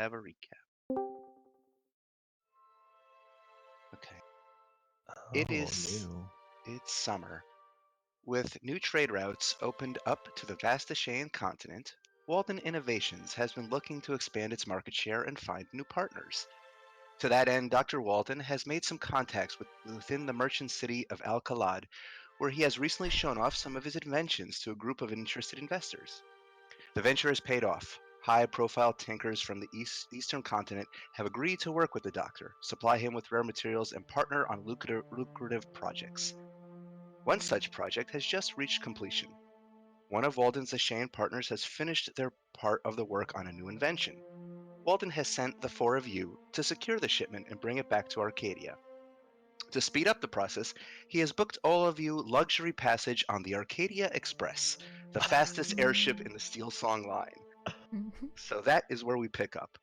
have a recap. Okay. It Oh, is. new. It's summer. With new trade routes opened up to the vast Ashayan continent, Walden Innovations has been looking to expand its market share and find new partners. To that end, Dr. Walden has made some contacts within the merchant city of Al Khalad, where he has recently shown off some of his inventions to a group of interested investors. The venture has paid off. High-profile tinkers from the eastern continent have agreed to work with the doctor, supply him with rare materials, and partner on lucrative projects. One such project has just reached completion. One of Walden's Ashayan partners has finished their part of the work on a new invention. Walden has sent the four of you to secure the shipment and bring it back to Arcadia. To speed up the process, he has booked all of you luxury passage on the Arcadia Express, the fastest airship in the Steel Song line. So that is where we pick up.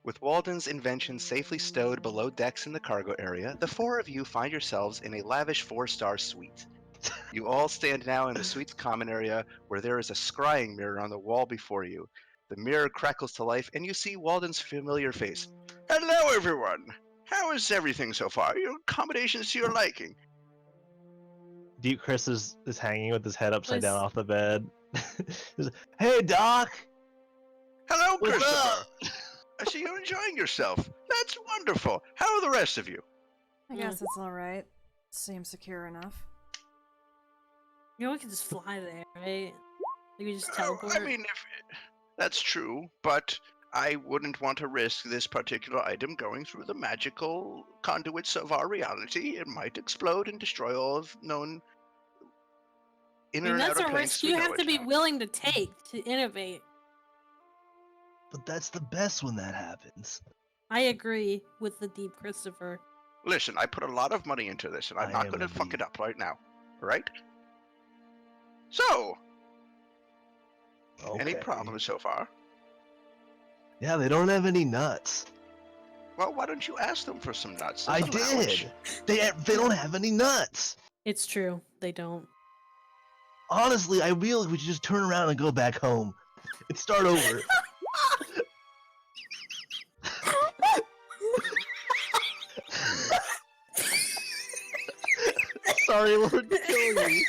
With Walden's invention safely stowed below decks in the cargo area, the four of you find yourselves in a lavish 4-star suite. You all stand now in the suite's common area where there is a scrying mirror on the wall before you. The mirror crackles to life and you see Walden's familiar face. Hello, everyone! How is everything so far? Your accommodations to your liking? Deep Chris is hanging with his head upside down Let's- off the bed. He's, hey, Doc! Hello, What's Christopher! up? I see you're enjoying yourself. That's wonderful. How are the rest of you? I guess it's alright. Seems secure enough. You know, we can just fly there, right? We can just Oh, teleport. I mean, that's true, but I wouldn't want to risk this particular item going through the magical conduits of our reality. It might explode and destroy all of known inner and that's outer a planets risk we you know have to it. be willing to take to innovate. But that's the best when that happens. I agree with the Deep Christopher. Listen, I put a lot of money into this, and I'm I not am going to fuck it indeed. up right now. Right? So, any Okay. problems so far? Yeah, they don't have any nuts. Well, why don't you ask them for some nuts? I Some allowance. did. They don't have any nuts. It's true, they don't. Honestly, I feel like we should just turn around and go back home and start over. Sorry, Lord, killing me.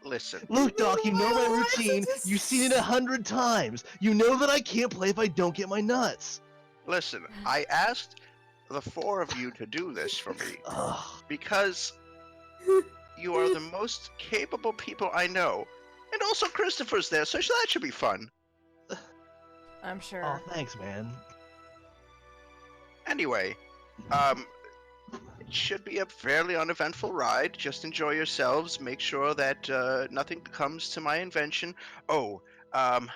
Listen. Look, Doc, you know my Why is it routine. just- You've seen it 100 times. You know that I can't play if I don't get my nuts. Listen, I asked the four of you to do this for me Ugh. because you are the most capable people I know. And also Christopher's there, so that should be fun. I'm sure. Oh, thanks, man. Anyway, it should be a fairly uneventful ride. Just enjoy yourselves. Make sure that nothing comes to my invention. Oh, I've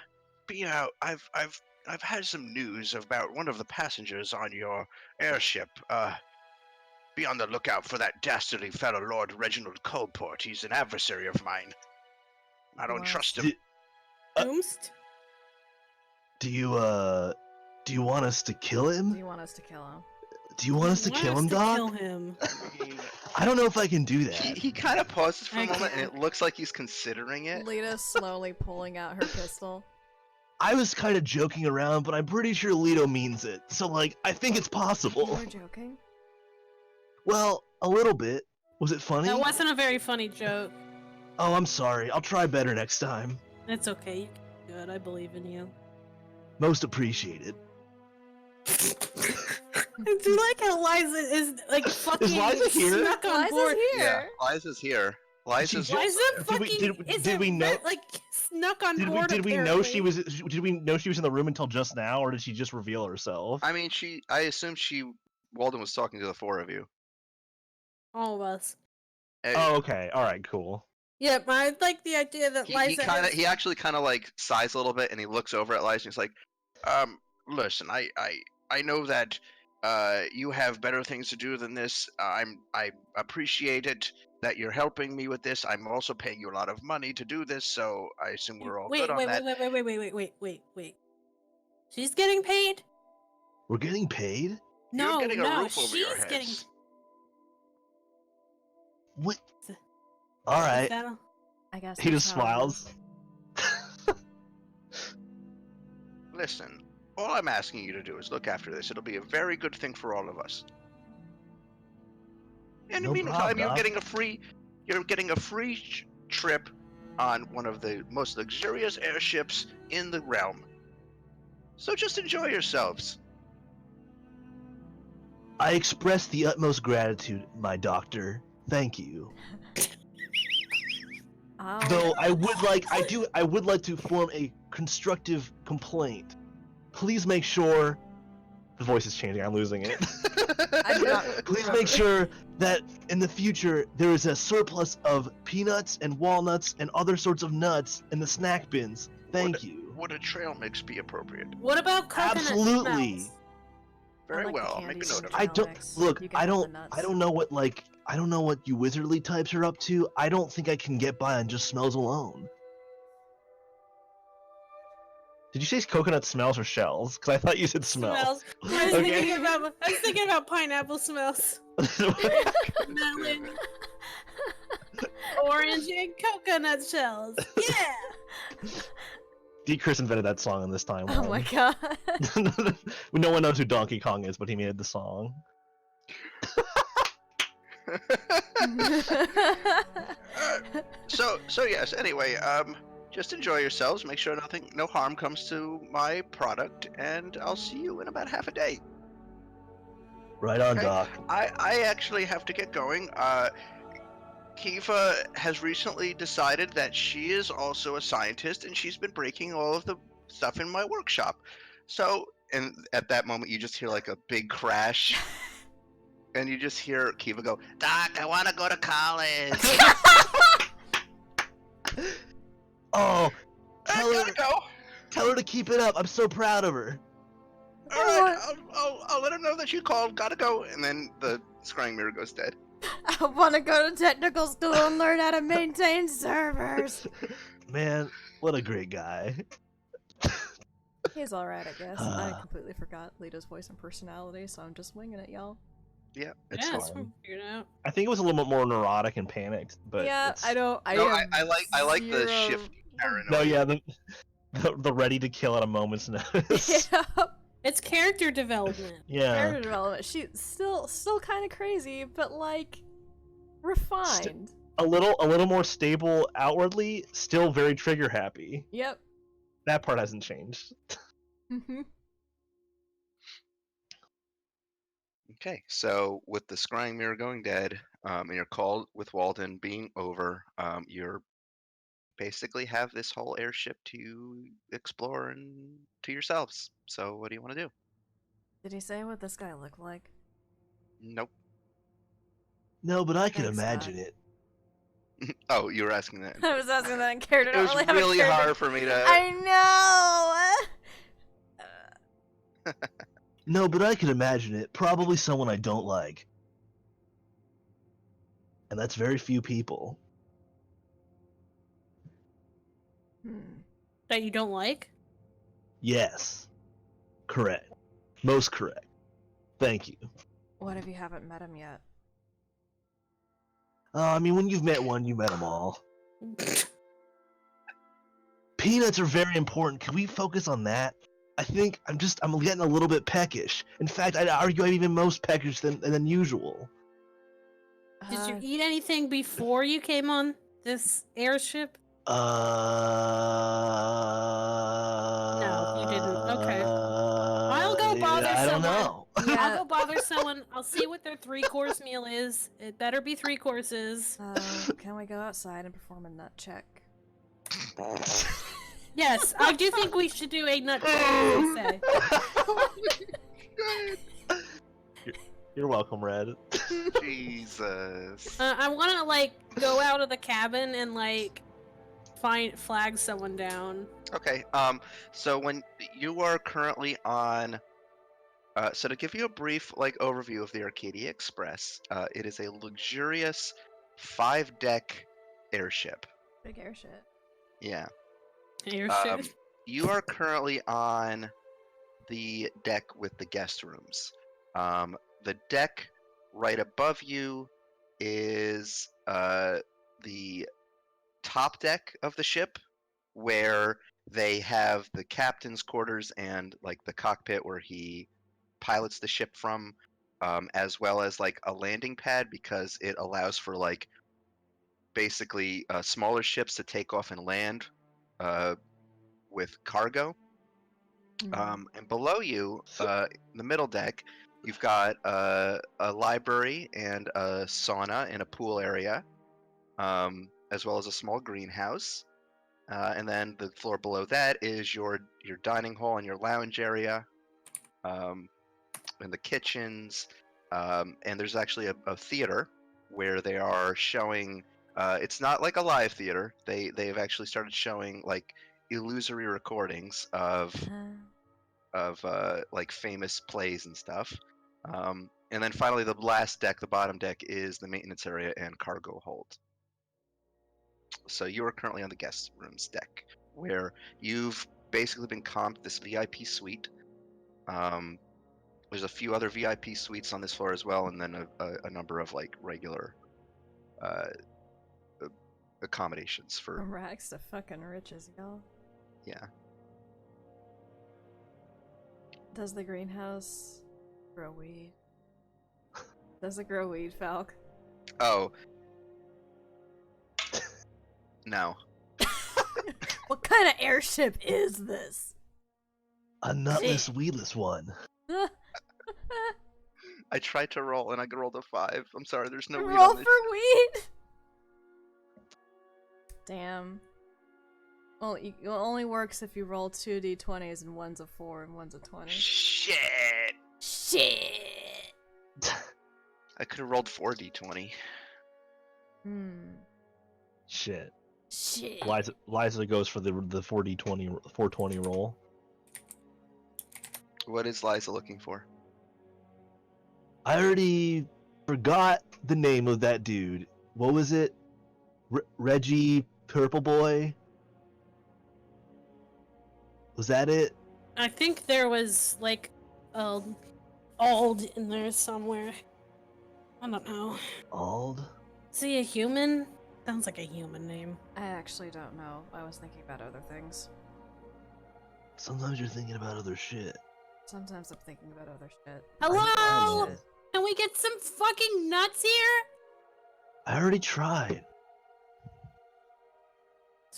had some news about one of the passengers on your airship. Be on the lookout for that dastardly fellow, Lord Reginald Coldport. He's an adversary of mine. I don't What? trust him. Doomst? Do you want us to kill Do him? you want us to kill him? Do you want us to kill him, Doc? Kill him. I mean, I don't know if I can do that. he kind of pauses for a I moment, and can't. it looks like he's considering it. Lita's slowly pulling out her pistol. I was kind of joking around, but I'm pretty sure Leto means it. So, like, I think it's You possible. were joking? Well, a little bit. Was it funny? That wasn't a very funny joke. Oh, I'm sorry. I'll try better next time. It's okay, you can do good, I believe in you. Most appreciated. I do like how Liza is like fucking Liza here? snuck on Liza's board. here! Liza's here. Liza's She- Liza Did fucking we- did we know- like snuck on Did we board. did we know she apparently. was did we know she was in the room until just now, or did she just reveal herself? I mean, I assume Walden was talking to the four of you. All of us. Oh, okay. All right. Cool. Yeah, but I like the idea that He Liza. he actually kind of like sighs a little bit, and he looks over at Liza, and he's like, listen, I know that you have better things to do than this. I appreciate it that you're helping me with this. I'm also paying you a lot of money to do this, so I assume we're all good on that. Wait. She's getting paid? We're getting paid. No, You're getting a no, roof over she's your heads. getting. What? Is All right. that I guess He that's just how it is. smiles. listen, all I'm asking you to do is look after this. It'll be a very good thing for all of us. In the No meantime, problem, Doc. you're getting a free trip on one of the most luxurious airships in the realm. So just enjoy yourselves. I express the utmost gratitude, my doctor. Thank you. Though I would like to form a constructive complaint. Please make sure the voice is changing. I'm losing it. I do not Please remember. make sure that in the future there is a surplus of peanuts and walnuts and other sorts of nuts in the snack bins. Thank you. Would a trail mix be appropriate? What about coconut Absolutely. smells? Very I like well. the I'll make a candies note from of the it. I trail don't mix. look. You can I have the don't. nuts. I don't know what I don't know what you wizardly types are up to. I don't think I can get by on just smells alone. Did you say coconut smells or shells? Because I thought you said smell. Smells. I was Okay. thinking about pineapple smells. Melon, orange, and coconut shells. Yeah. D. Chris invented that song in this timeline. Oh my god. No one knows who Donkey Kong is, but he made the song. So yes. Anyway, just enjoy yourselves. Make sure no harm comes to my product, and I'll see you in about half a day. Right on, Okay. Doc. I actually have to get going. Kiva has recently decided that she is also a scientist, and she's been breaking all of the stuff in my workshop. So, and at that moment, you just hear like a big crash, and you just hear Kiva go, "Doc, I want to go to college." Oh, I tell gotta her, go. tell her to keep it up. I'm so proud of her. All right, I'll let her know that you called. Gotta go. And then the scrying mirror goes dead. I want to go to technical school and learn how to maintain servers. Man, what a great guy. He's alright, I guess. I completely forgot Lita's voice and personality, so I'm just winging it, y'all. Yeah, it's Yeah, it's fine. figured out. I think it was a little bit more neurotic and panicked, but yeah, it's... I don't. No, have I like the zero- shift paranoia. No, yeah, the ready to kill at a moment's notice. Yeah. It's character development. Yeah. Character development. She's still kind of crazy, but like refined. A little more stable outwardly, still very trigger happy. Yep. That part hasn't changed. Mm-hmm. Okay, so with the scrying mirror going dead, and your call with Walden being over, you're basically have this whole airship to explore and to yourselves. So what do you want to do? Did he say what this guy looked like? Nope. No, but I can Thanks, imagine Doc. it. Oh, you were asking that. I was asking that in character. It was don't really, really have a character. hard for me to. I know. No, but I can imagine it. Probably someone I don't like. And that's very few people. That you don't like? Yes. Correct. Most correct. Thank you. What if you haven't met him yet? I mean, when you've met one, you met them all. Peanuts are very important. Can we focus on that? I think I'm getting a little bit peckish. In fact, I'd argue I'm even most peckish than usual. Did you eat anything before you came on this airship? No, you didn't. Okay. I'll go bother I don't someone. know. Yeah. I'll go bother someone. I'll see what their 3-course meal is. It better be 3 courses. Can we go outside and perform a nut check? Yes, I do think we should do a nut check. You're welcome, Red. Jesus. I want to like go out of the cabin and like flag someone down. Okay. So when you are currently on, so to give you a brief like overview of the Arcadia Express, it is a luxurious 5-deck airship. Big airship. Yeah. Airship. You are currently on the deck with the guest rooms. The deck right above you is the top deck of the ship, where They have the captain's quarters and like the cockpit where he pilots the ship from, as well as like a landing pad because it allows for like basically smaller ships to take off and land uh, with cargo. And below you, in the middle deck, you've got a library and a sauna in a pool area, as well as a small greenhouse. And then the floor below that is your dining hall and your lounge area, and the kitchens. And there's actually a theater where they are showing. It's not like a live theater. They've actually started showing like illusory recordings of like famous plays and stuff. And then finally, the last deck, the bottom deck, is the maintenance area and cargo hold. So you are currently on the guest rooms deck, where you've basically been comped this VIP suite. There's a few other VIP suites on this floor as well, and then a number of like regular uh, accommodations for. From rags to fucking riches, y'all. Yeah. Does the greenhouse grow weed? Does it grow weed, Falk? Oh. No. What kind of airship is this? A nutless, weedless one. I tried to roll and I rolled a 5. I'm sorry, there's no weed Roll on this. for weed? Damn. Well, it only works if you roll 2d20s and one's a 4 and one's a 20. Shit! Shit! I could have rolled 4d20. Shit. Shit. Liza goes for the 420 roll. What is Liza looking for? I already forgot the name of that dude. What was it? Reggie Purple Boy? Was that it? I think there was like Ald in there somewhere. I don't know. Ald? Is he a human? Sounds like a human name. I actually don't know. I was thinking about other things. Sometimes you're thinking about other shit. Sometimes I'm thinking about other shit. Hello? Shit. Can we get some fucking nuts here? I already tried.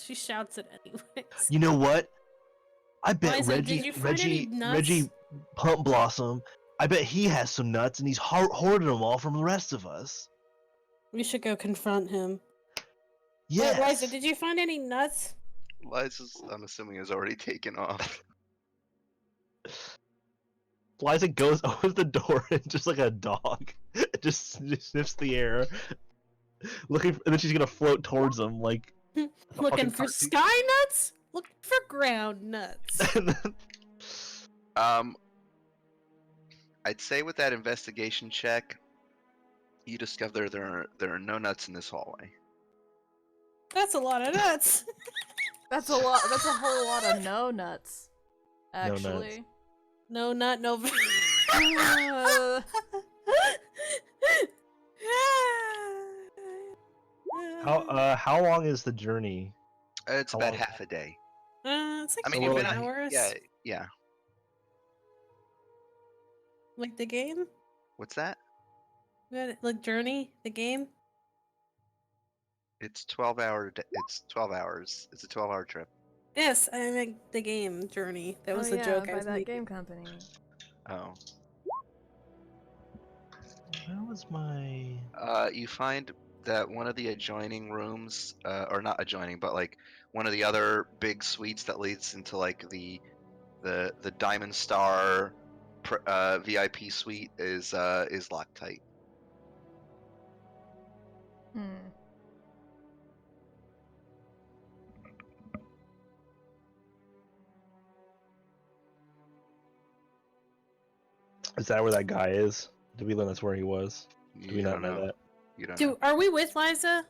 She shouts it anyways. You know what? I bet Liza, did you find any nuts? Reggie Pump Blossom, I bet he has some nuts and he's hoarding them all from the rest of us. We should go confront him. Yes. Wait, Liza, did you find any nuts? Liza's, I'm assuming, is already taken off. Liza goes opens the door and just like a dog, just sniffs the air, and then she's gonna float towards them like. Looking for sky nuts? Looking for ground nuts. I'd say with that investigation check, you discover there are no nuts in this hallway. That's a lot of nuts. That's a lot. That's a whole lot of no nuts. No nuts. Actually. No nut, no. How long is the journey? It's How about long? half a day. It's like I mean, So you've we're been like- hours. yeah. Like the game? What's that? Like Journey, the game? It's 12 hour. It's 12 hours. It's a 12-hour trip. Yes, I mean the game Journey. That was oh, the yeah, joke by I was that making. game company. Oh. Where was my? You find that one of the adjoining rooms, or not adjoining, but like one of the other big suites that leads into like the Diamond Star VIP suite is Loctite. Is that where that guy is? Did we learn that's where he was? Do we You not don't know that? You don't know. Are we with Liza?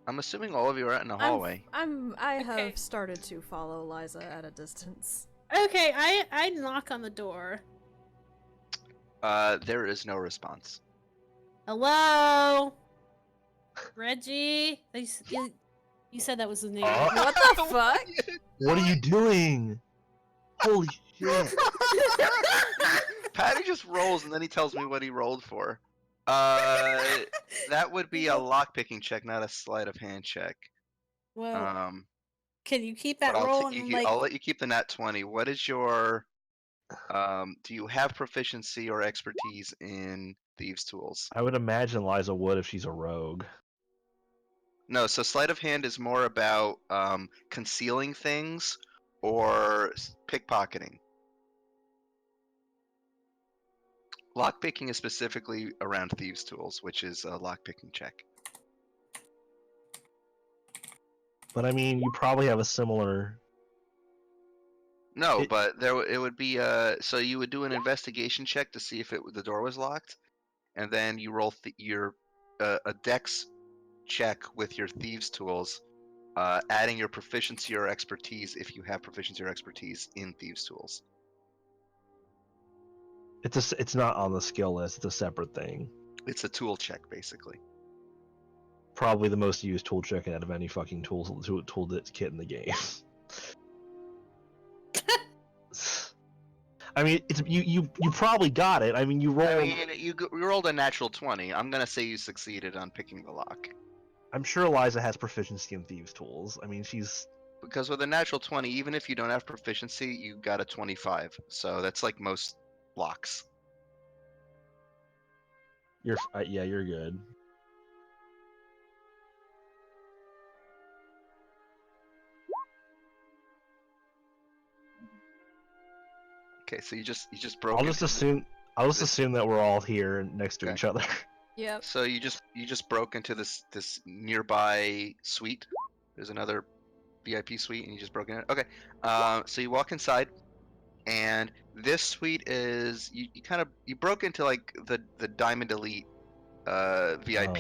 I'm assuming all of you are out in the hallway. I Okay. have started to follow Liza at a distance. Okay, I knock on the door. There is no response. Hello, Reggie. You You said that was the name. Oh. What the fuck? What are you doing? Holy shit. Patty just rolls and then he tells me what he rolled for. That would be a lockpicking check, not a sleight of hand check. Well, can you keep But that roll and like? I'll let you keep the nat 20. What is your do you have proficiency or expertise in thieves' tools? I would imagine Liza would if she's a rogue. No, so sleight of hand is more about concealing things or pickpocketing. Lockpicking is specifically around thieves' tools, which is a lockpicking check. But I mean, you probably have a similar. No, but it would be so you would do an investigation check to see if the door was locked, and then you roll your a dex check with your thieves' tools, adding your proficiency or expertise if you have proficiency or expertise in thieves' tools. It's not on the skill list. It's a separate thing. It's a tool check, basically. Probably the most used tool check out of any fucking tool kit in the game. I mean, it's you probably got it. I mean, you rolled. I mean, you rolled a natural 20. I'm gonna say you succeeded on picking the lock. I'm sure Eliza has proficiency in thieves' tools. I mean, she's Because with a natural 20, even if you don't have proficiency, you got a 25. So that's like most locks. yeah, you're good. Okay, so you just broke. I'll just assume that we're all here next to Okay. each other. Yep. So you just broke into this nearby suite. There's another VIP suite, and you just broke in it. Okay. So you walk inside, and this suite is you broke into like the Diamond Elite VIP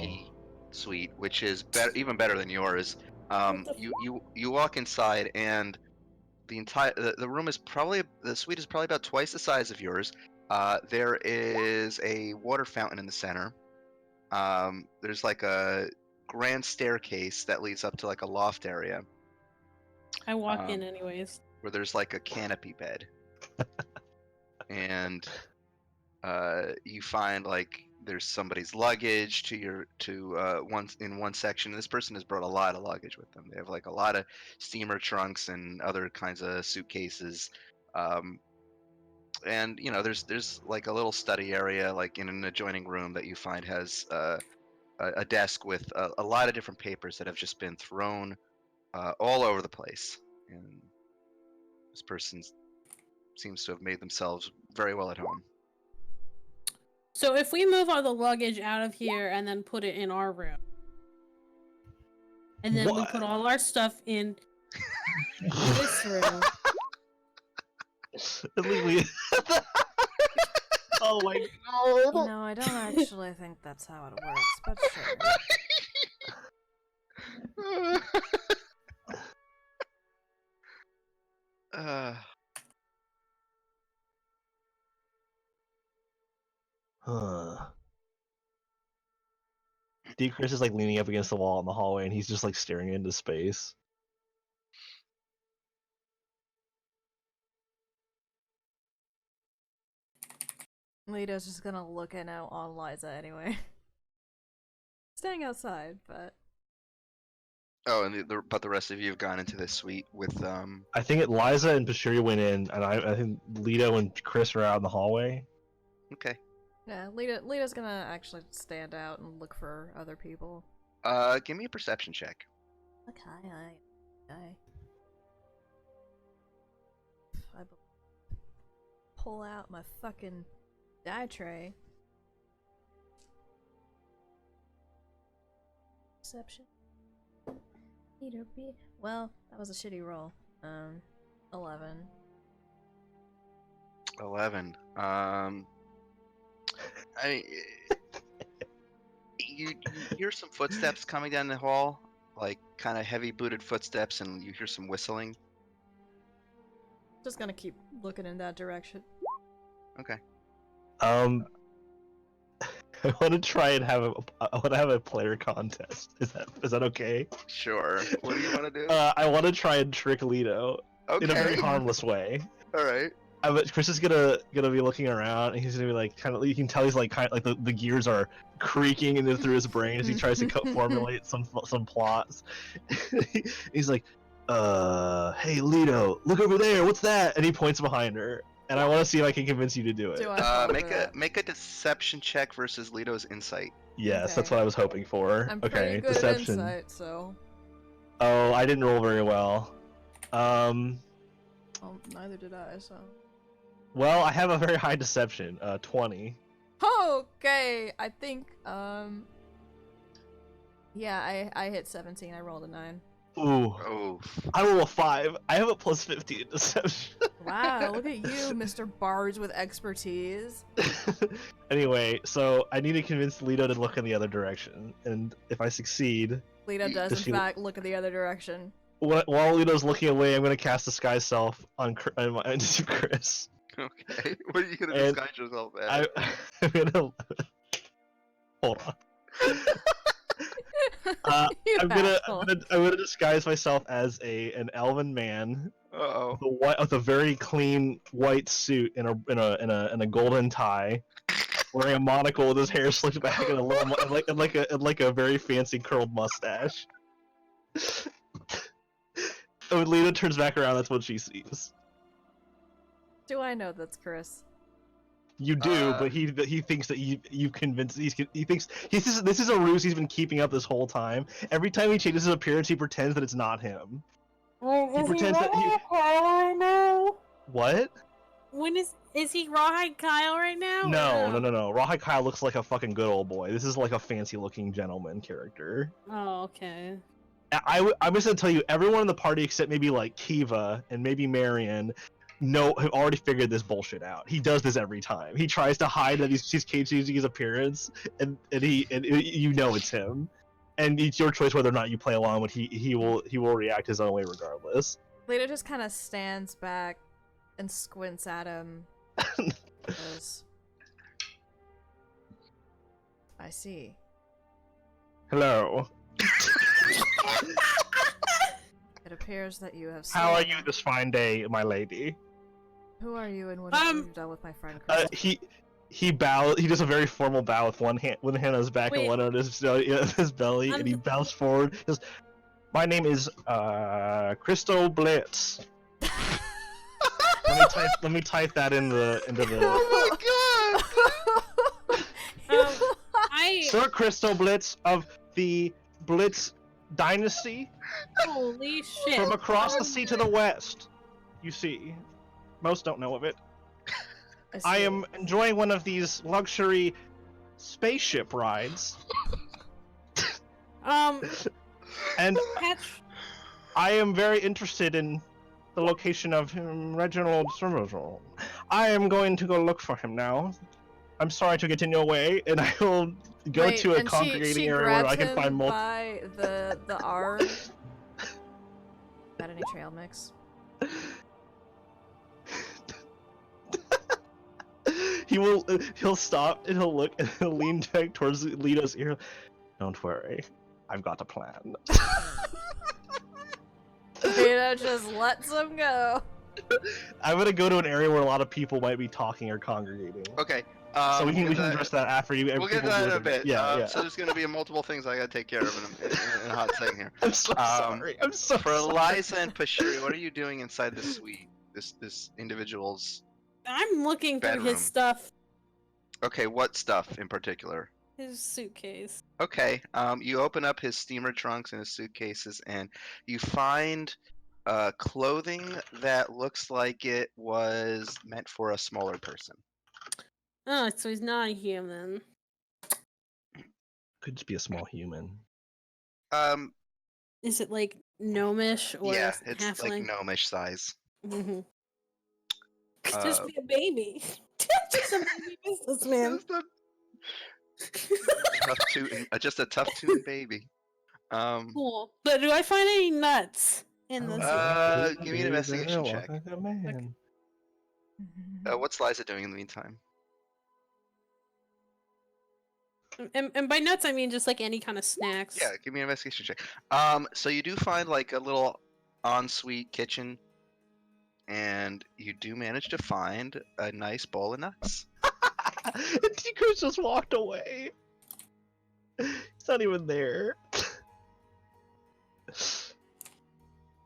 suite, which is even better than yours. You walk inside, and the room is the suite is probably about twice the size of yours. There is a water fountain in the center. There's like a grand staircase that leads up to like a loft area I walk in anyways. where there's like a canopy bed, and you find like there's somebody's luggage in one section. This person has brought a lot of luggage with them. They have like a lot of steamer trunks and other kinds of suitcases. And you know, there's like a little study area like in an adjoining room that you find has a desk with a lot of different papers that have just been thrown all over the place. And this person seems to have made themselves very well at home. So if we move all the luggage out of here and then put it in our room, and then we put all our stuff in this room. Oh my You know, I don't actually think that's how it works, but sure. D. Chris is like leaning up against the wall in the hallway, and he's just like staring into space. Lita's just gonna look in out on Liza anyway. Staying outside, but Oh, and but the rest of you have gone into this suite with I think Liza and Pashuri went in, and I think Lito and Chris are out in the hallway. Okay. yeah, Lita's gonna actually stand out and look for other people. Give me a perception check. Okay, I pull out my fucking die tray. Perception. Well, that was a shitty roll. 11. 11. You hear some footsteps coming down the hall, like kind of heavy booted footsteps, and you hear some whistling. Just gonna keep looking in that direction. Okay. I want to try and have I want to have a player contest. Is that okay? Sure. What do you want to do? I want to try and trick Leto in a very Okay. harmless way. All right. But Chris is gonna be looking around, and he's gonna be like, kind of. You can tell he's like, kind of like the gears are creaking into through his brain as he tries to formulate some plots. He's like, hey Leto, look over there. What's that? And he points behind her. And I want to see if I can convince you to do it. Do I fall Make for a that? make a deception check versus Leto's insight. Yes, that's Okay. what I was hoping for. I'm Okay, pretty good deception. at insight, so. Oh, I didn't roll very well. Well, neither did I, so. Well, I have a very high deception, 20. Okay, I think, yeah, I hit 17, I rolled a 9. Ooh, Oh. I roll a 5. I have a plus 50 in deception. Wow, look at you, Mr. Barge with expertise. Anyway, so I need to convince Leto to look in the other direction, and if I succeed, Lita does, Does in she- fact, look in the other direction. while Leto's looking away, I'm going to cast Disguise Self on into Chris. Okay. What are you gonna And disguise yourself as? I'm gonna hold on. You I'm asshole. gonna disguise myself as an elven man Uh-oh. with a very clean white suit and a golden tie, wearing a monocle with his hair slicked back and a little and like a very fancy curled mustache. And when Lena turns back around, that's what she sees. Do I know that's Chris? You do, Uh, but he thinks that you convinced he thinks this is a ruse he's been keeping up this whole time. Every time he changes his appearance, he pretends that it's not him. Wait, He is he pretends that rawhide Kyle right now? What? When is he rawhide Kyle right now? or No. Rawhide Kyle looks like a fucking good old boy. This is like a fancy looking gentleman character. Oh, okay. I'm just gonna tell you, everyone in the party except maybe like Kiva and maybe Marion have already figured this bullshit out. He does this every time. He tries to hide that he's changing his appearance, and you know it's him. And it's your choice whether or not you play along, but he will react his own way regardless. Lita just kind of stands back and squints at him. Goes, I see. Hello. It appears that you have seen. How are you this fine day, my lady? Who are you and what have you done with my friend Chris? He bows. He does a very formal bow with one hand on his back Wait. and one on his belly, and he bows forward. He goes, "My name is Crystal Blitz." let me type that into the. Sir Crystal Blitz of the Blitz Dynasty, Holy shit! from across the sea to the west. You see, most don't know of it. I am enjoying one of these luxury spaceship rides, and Patch. I am very interested in the location of Reginald Summerall. I am going to go look for him now. I'm sorry to get in your way, and I will go Wait, to a and congregating she area where grabs I can him find multiple. by the arm. Got any trail mix? He'll stop and he'll look and he'll lean back towards Lito's ear. Don't worry, I've got a plan. Lita just lets him go. I'm gonna go to an area where a lot of people might be talking or congregating. Okay. So we we'll can get address that after you. We'll get to people that do in a it. bit. Yeah. So there's going to be multiple things I got to take care of in a hot second here. I'm so sorry. I'm so For sorry. Eliza and Pashiri, what are you doing inside the suite? This individual's. I'm looking through Bedroom. his stuff. Okay, what stuff in particular? His suitcase. Okay. You open up his steamer trunks and his suitcases, and you find clothing that looks like it was meant for a smaller person. Oh, so he's not a human. Could just be a small human. Is it like gnomish or Yeah, it's like halfling? gnomish size. Mm-hmm. Just be a baby. Just a baby businessman. Just a tough tune baby. Cool. But do I find any nuts in this? Give me an investigation check. Man. What's Liza doing in the meantime? And by nuts, I mean just like any kind of snacks. Yeah, give me an investigation check. So you do find like a little ensuite kitchen, and you do manage to find a nice bowl of nuts. And Tico's just walked away. He's not even there.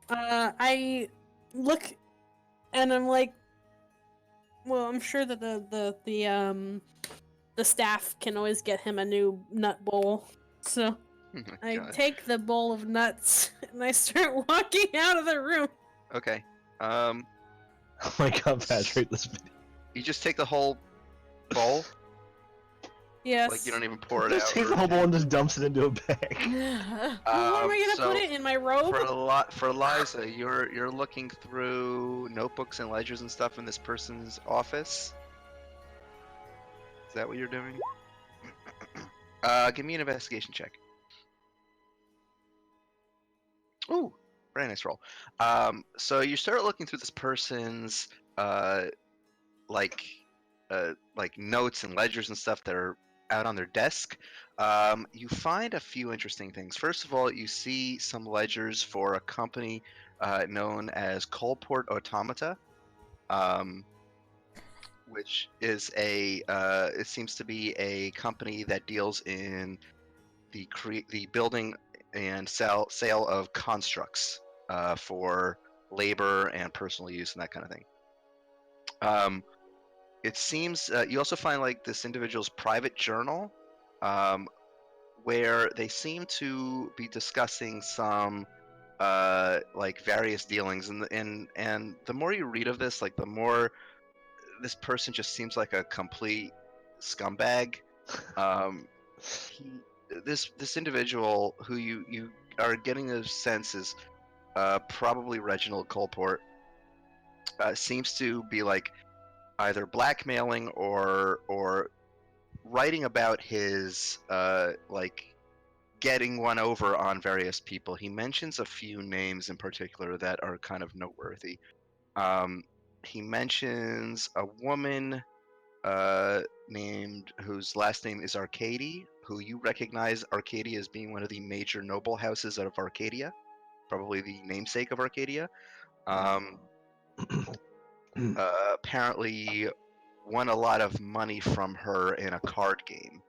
I look, and I'm like, well, I'm sure that the staff can always get him a new nut bowl. So Oh my I God. take the bowl of nuts and I start walking out of the room. Okay. Oh my god, Patrick, this You just take the whole bowl. Yes. Like you don't even pour it just out. takes or the whole bowl and anything? just dumps it into a bag. Well, where am I gonna so put it in my robe? for Liza, you're looking through notebooks and ledgers and stuff in this person's office. Is that what you're doing? Give me an investigation check. Ooh, very nice roll. So you start looking through this person's like like notes and ledgers and stuff that are out on their desk. You find a few interesting things. First of all, you see some ledgers for a company known as Coalport Automata, which is it seems to be a company that deals in the building and sale of constructs for labor and personal use and that kind of thing. It seems you also find like this individual's private journal, where they seem to be discussing some like various dealings, and the more you read of this, like the more this person just seems like a complete scumbag. Um, he, this individual who you are getting a sense is probably Reginald Colport, seems to be like either blackmailing or writing about his like getting one over on various people. He mentions a few names in particular that are kind of noteworthy. He mentions a woman named whose last name is Arcady, who you recognize Arcadia as being one of the major noble houses out of Arcadia, probably the namesake of Arcadia. Um, Apparently won a lot of money from her in a card game,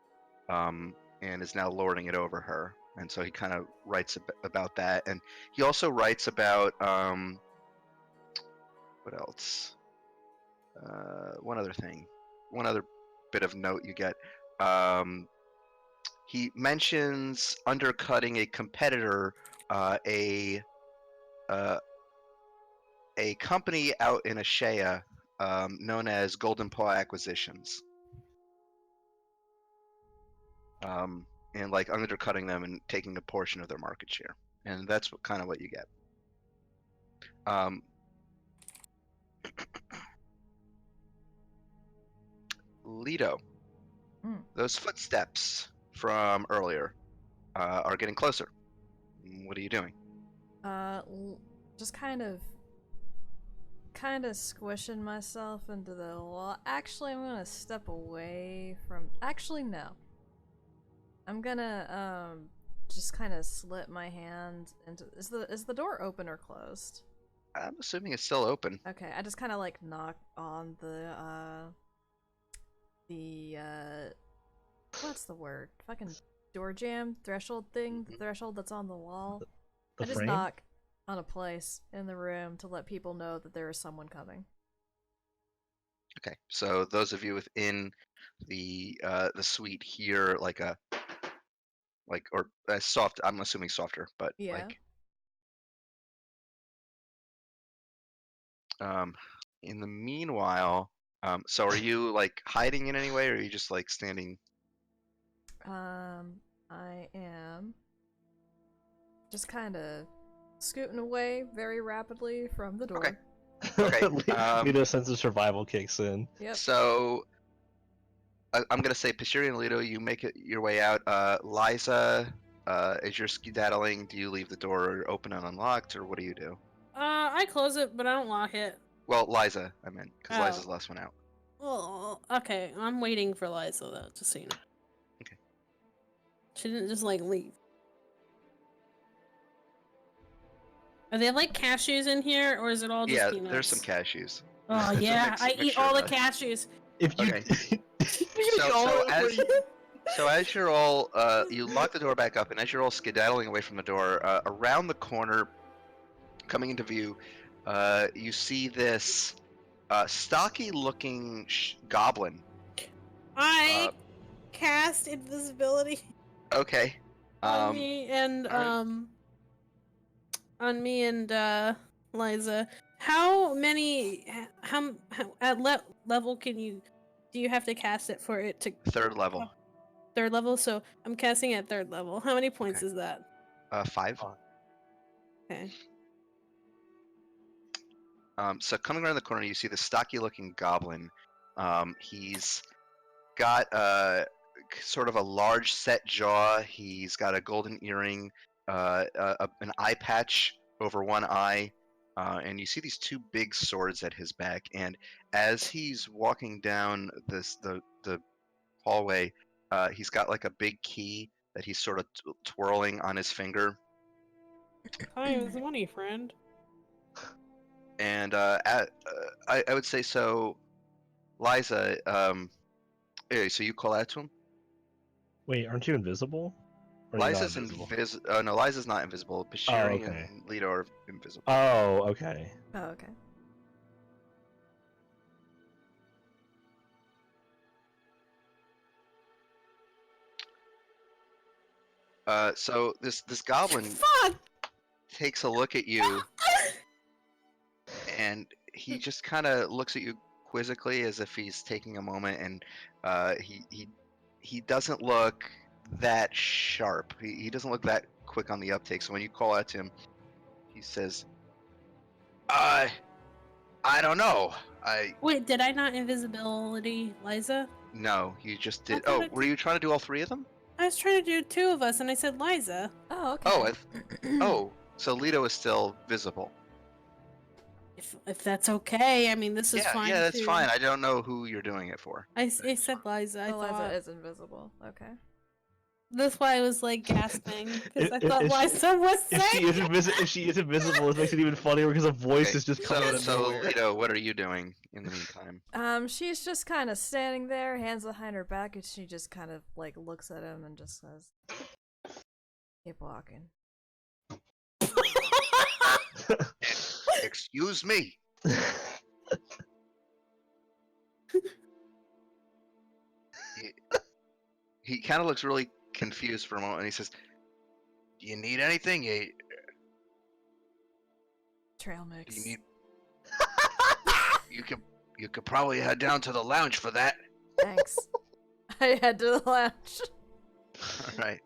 and is now lording it over her. And so he kind of writes about that, and he also writes about what else? One other thing, one other bit of note you get. He mentions undercutting a competitor, a uh, a company out in Ashea, known as Golden Paw Acquisitions, and like undercutting them and taking a portion of their market share, and that's what kind of what you get. Leto, those footsteps from earlier are getting closer. What are you doing? Just kind of squishing myself into the wall. Actually, I'm gonna step away from. Actually, no. I'm gonna just kind of slip my hand into. Is the door open or closed? I'm assuming it's still open. Okay, I just kind of like knock on the what's the word? Fucking door jam threshold thing. The threshold that's on the wall. The I just frame? knock on a place in the room to let people know that there is someone coming. Okay, so those of you within the suite hear like a or a soft. I'm assuming softer, but Yeah. like in the meanwhile, so are you like hiding in any way, or are you just like standing? I am just kind of scooting away very rapidly from the door. Okay. Okay. Lito's sense of survival kicks in. Yep. So I'm gonna say Pashiri and Lito, you make it your way out. Liza, as you're skedaddling, do you leave the door open and unlocked, or what do you do? I close it, but I don't lock it. Well, Liza, I meant, because Oh. Liza's the last one out. Oh, okay. I'm waiting for Liza though, just so you know. Okay. She didn't just like leave. Are they like cashews in here, or is it all just Yeah, peanuts? there's some cashews. Oh It's a yeah, I eat mixture all of the that. cashews. If you, Okay. you're gonna go all over you. So as you're all, you lock the door back up, and as you're all skedaddling away from the door, around the corner, coming into view, you see this stocky-looking goblin. I cast invisibility Okay. on me and alright. Liza. How many? How at level do you have to cast it for it to Third level. third level? So I'm casting at third level. How many points Okay. is that? 5. Okay. So coming around the corner, you see the stocky-looking goblin. He's got sort of a large set jaw. He's got a golden earring, an eye patch over one eye, and you see these two big swords at his back. And as he's walking down the hallway, he's got like a big key that he's sort of twirling on his finger. Time is money, friend. And I would say so, Liza. So you call out to him. Wait, aren't you invisible? Or are you not Liza's invisible? no, Liza's not invisible. Oh, Bashiri okay. and Lito are invisible. Oh, okay. Oh, okay. So this goblin Fuck! takes a look at you, and he just kind of looks at you quizzically, as if he's taking a moment, and he doesn't look that sharp. He doesn't look that quick on the uptake. So when you call out to him, he says, "I don't know. Wait, did I not invisibility Liza? No, you just I did. thought Oh, I were you trying to do all 3 of them? I was trying to do 2 of us, and I said Liza. Oh, okay. Oh, oh, so Lito is still visible. If that's okay, I mean this is Yeah, fine yeah, that's too. fine. I don't know who you're doing it for. I said Liza. I Eliza thought is invisible. Okay. that's why I was like gasping because I If- thought if she- Liza was If she saying. if she is invisible, it makes it even funnier because her voice Okay, is just coming out of so nowhere. Lito, what are you doing in the meantime? She's just kind of standing there, hands behind her back, and she just kind of like looks at him and just says, "Keep walking." Excuse me. He kind of looks really confused for a moment, and he says, "Do you need anything? Trail Do mix. you need? You could probably head down to the lounge for that." Thanks. I head to the lounge. All right.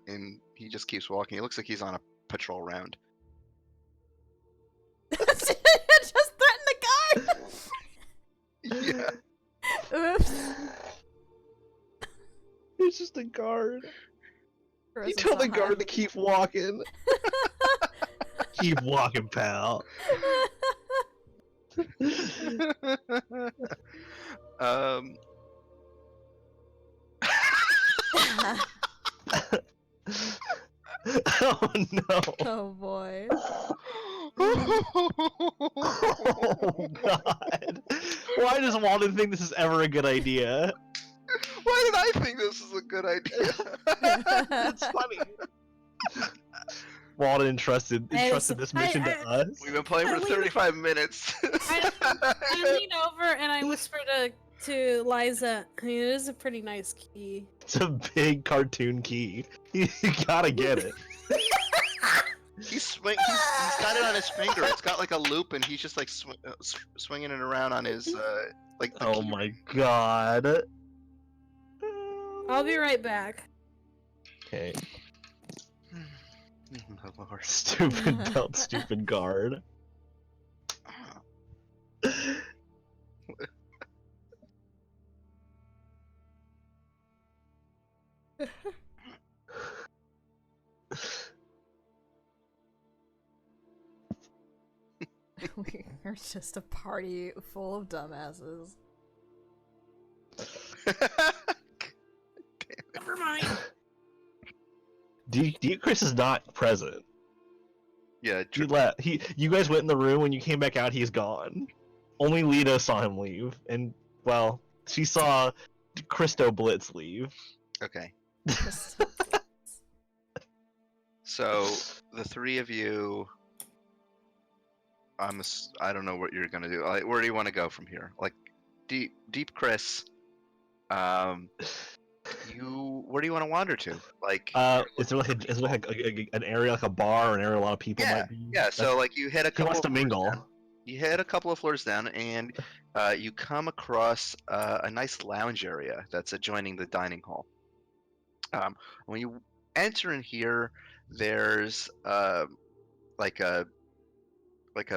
And he just keeps walking. He looks like he's on a patrol round. Just threaten the guard. Yeah. Oops. It's just a guard. You Presence tell the on high. guard to keep walking. Keep walking, pal. um. Oh no. Oh boy. Oh god. Why does Walden think this is ever a good idea? Why did I think this is a good idea? It's funny. Walden entrusted this mission to us. We've been playing for 35 minutes. I lean over and I whisper to Liza. I mean, it is a pretty nice key. It's a big cartoon key. You gotta get it. He's got it on his finger. It's got like a loop, and he's just like swinging it around on his like. The Oh key my ring. god. I'll be right back. Okay. Oh, Lord. Stupid belt, stupid guard. We're just a party full of dumbasses. Chris is not present. Yeah, He left. You guys went in the room. When you came back out, he's gone. Only Lita saw him leave, and well, she saw Christo Blitz leave. okay. Crystal Blitz. So the three of you, I don't know what you're gonna do. Like, where do you want to go from here? Like, deep Chris, where do you want to wander to? Like, Is there like an area like a bar or an area a lot of people yeah, might be? yeah. So like you hit a He couple wants of to floors mingle. down. You hit a couple of floors down, and you come across a nice lounge area that's adjoining the dining hall. When you enter in here, there's like a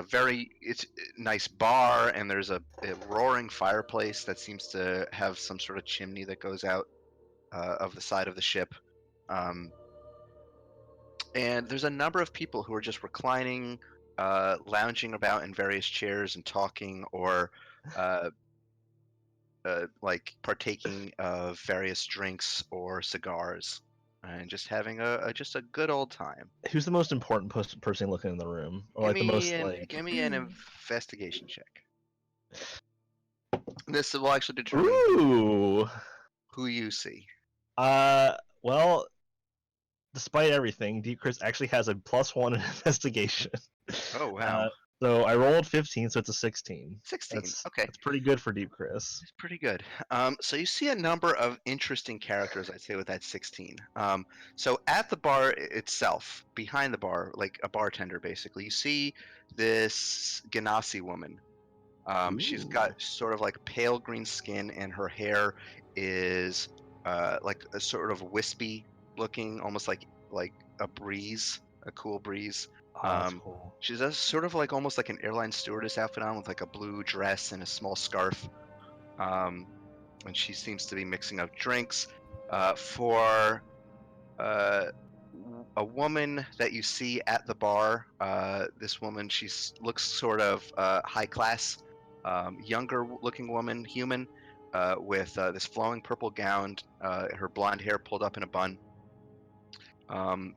very it's nice bar, and there's a roaring fireplace that seems to have some sort of chimney that goes out of the side of the ship. Um, and there's a number of people who are just reclining, lounging about in various chairs and talking, or uh, like partaking of various drinks or cigars, and just having just a good old time. Who's the most important person looking in the room, or like the most like? Give me an investigation check. This will actually determine Ooh. who you see. Well, despite everything, Deep Chris actually has a +1 in investigation. Oh wow, So I rolled 15, so it's a 16. 16. Okay, That's pretty good for Deep Chris. it's pretty good. So you see a number of interesting characters, I'd say, with that 16. So at the bar itself, behind the bar, like a bartender, basically, you see this Ganassi woman. She's got Ooh. sort of like pale green skin, and her hair is like a sort of wispy looking, almost like a breeze, a cool breeze. Oh, that's cool. She does sort of like almost like an airline stewardess outfit on, with like a blue dress and a small scarf. Um, and she seems to be mixing up drinks. For uh, a woman that you see at the bar, this woman, she looks sort of high class, younger looking woman, human, with this flowing purple gown, her blonde hair pulled up in a bun.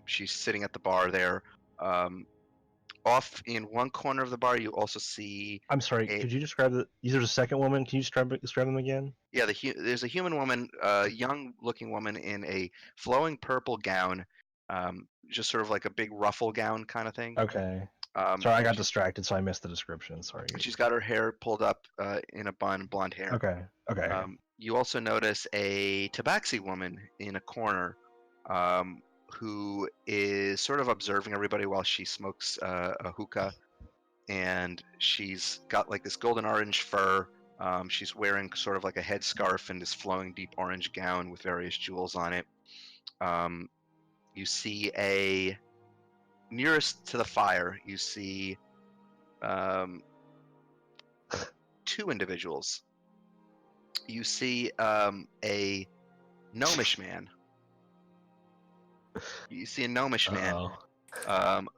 She's sitting at the bar there. Off in one corner of the bar, you also see I'm sorry. a Could you describe the? There's a second woman. Can you describe them again? yeah. There's a human woman, young-looking woman in a flowing purple gown, just sort of like a big ruffle gown kind of thing. Okay. Sorry, I And got distracted, so I missed the description. Sorry. she's got her hair pulled up in a bun, blonde hair. Okay. Okay. You also notice a tabaxi woman in a corner, um, who is sort of observing everybody while she smokes a hookah, and she's got like this golden orange fur. She's wearing sort of like a headscarf and this flowing deep orange gown with various jewels on it. You see nearest to the fire, you see two individuals. You see a gnomish man. You see a gnomish man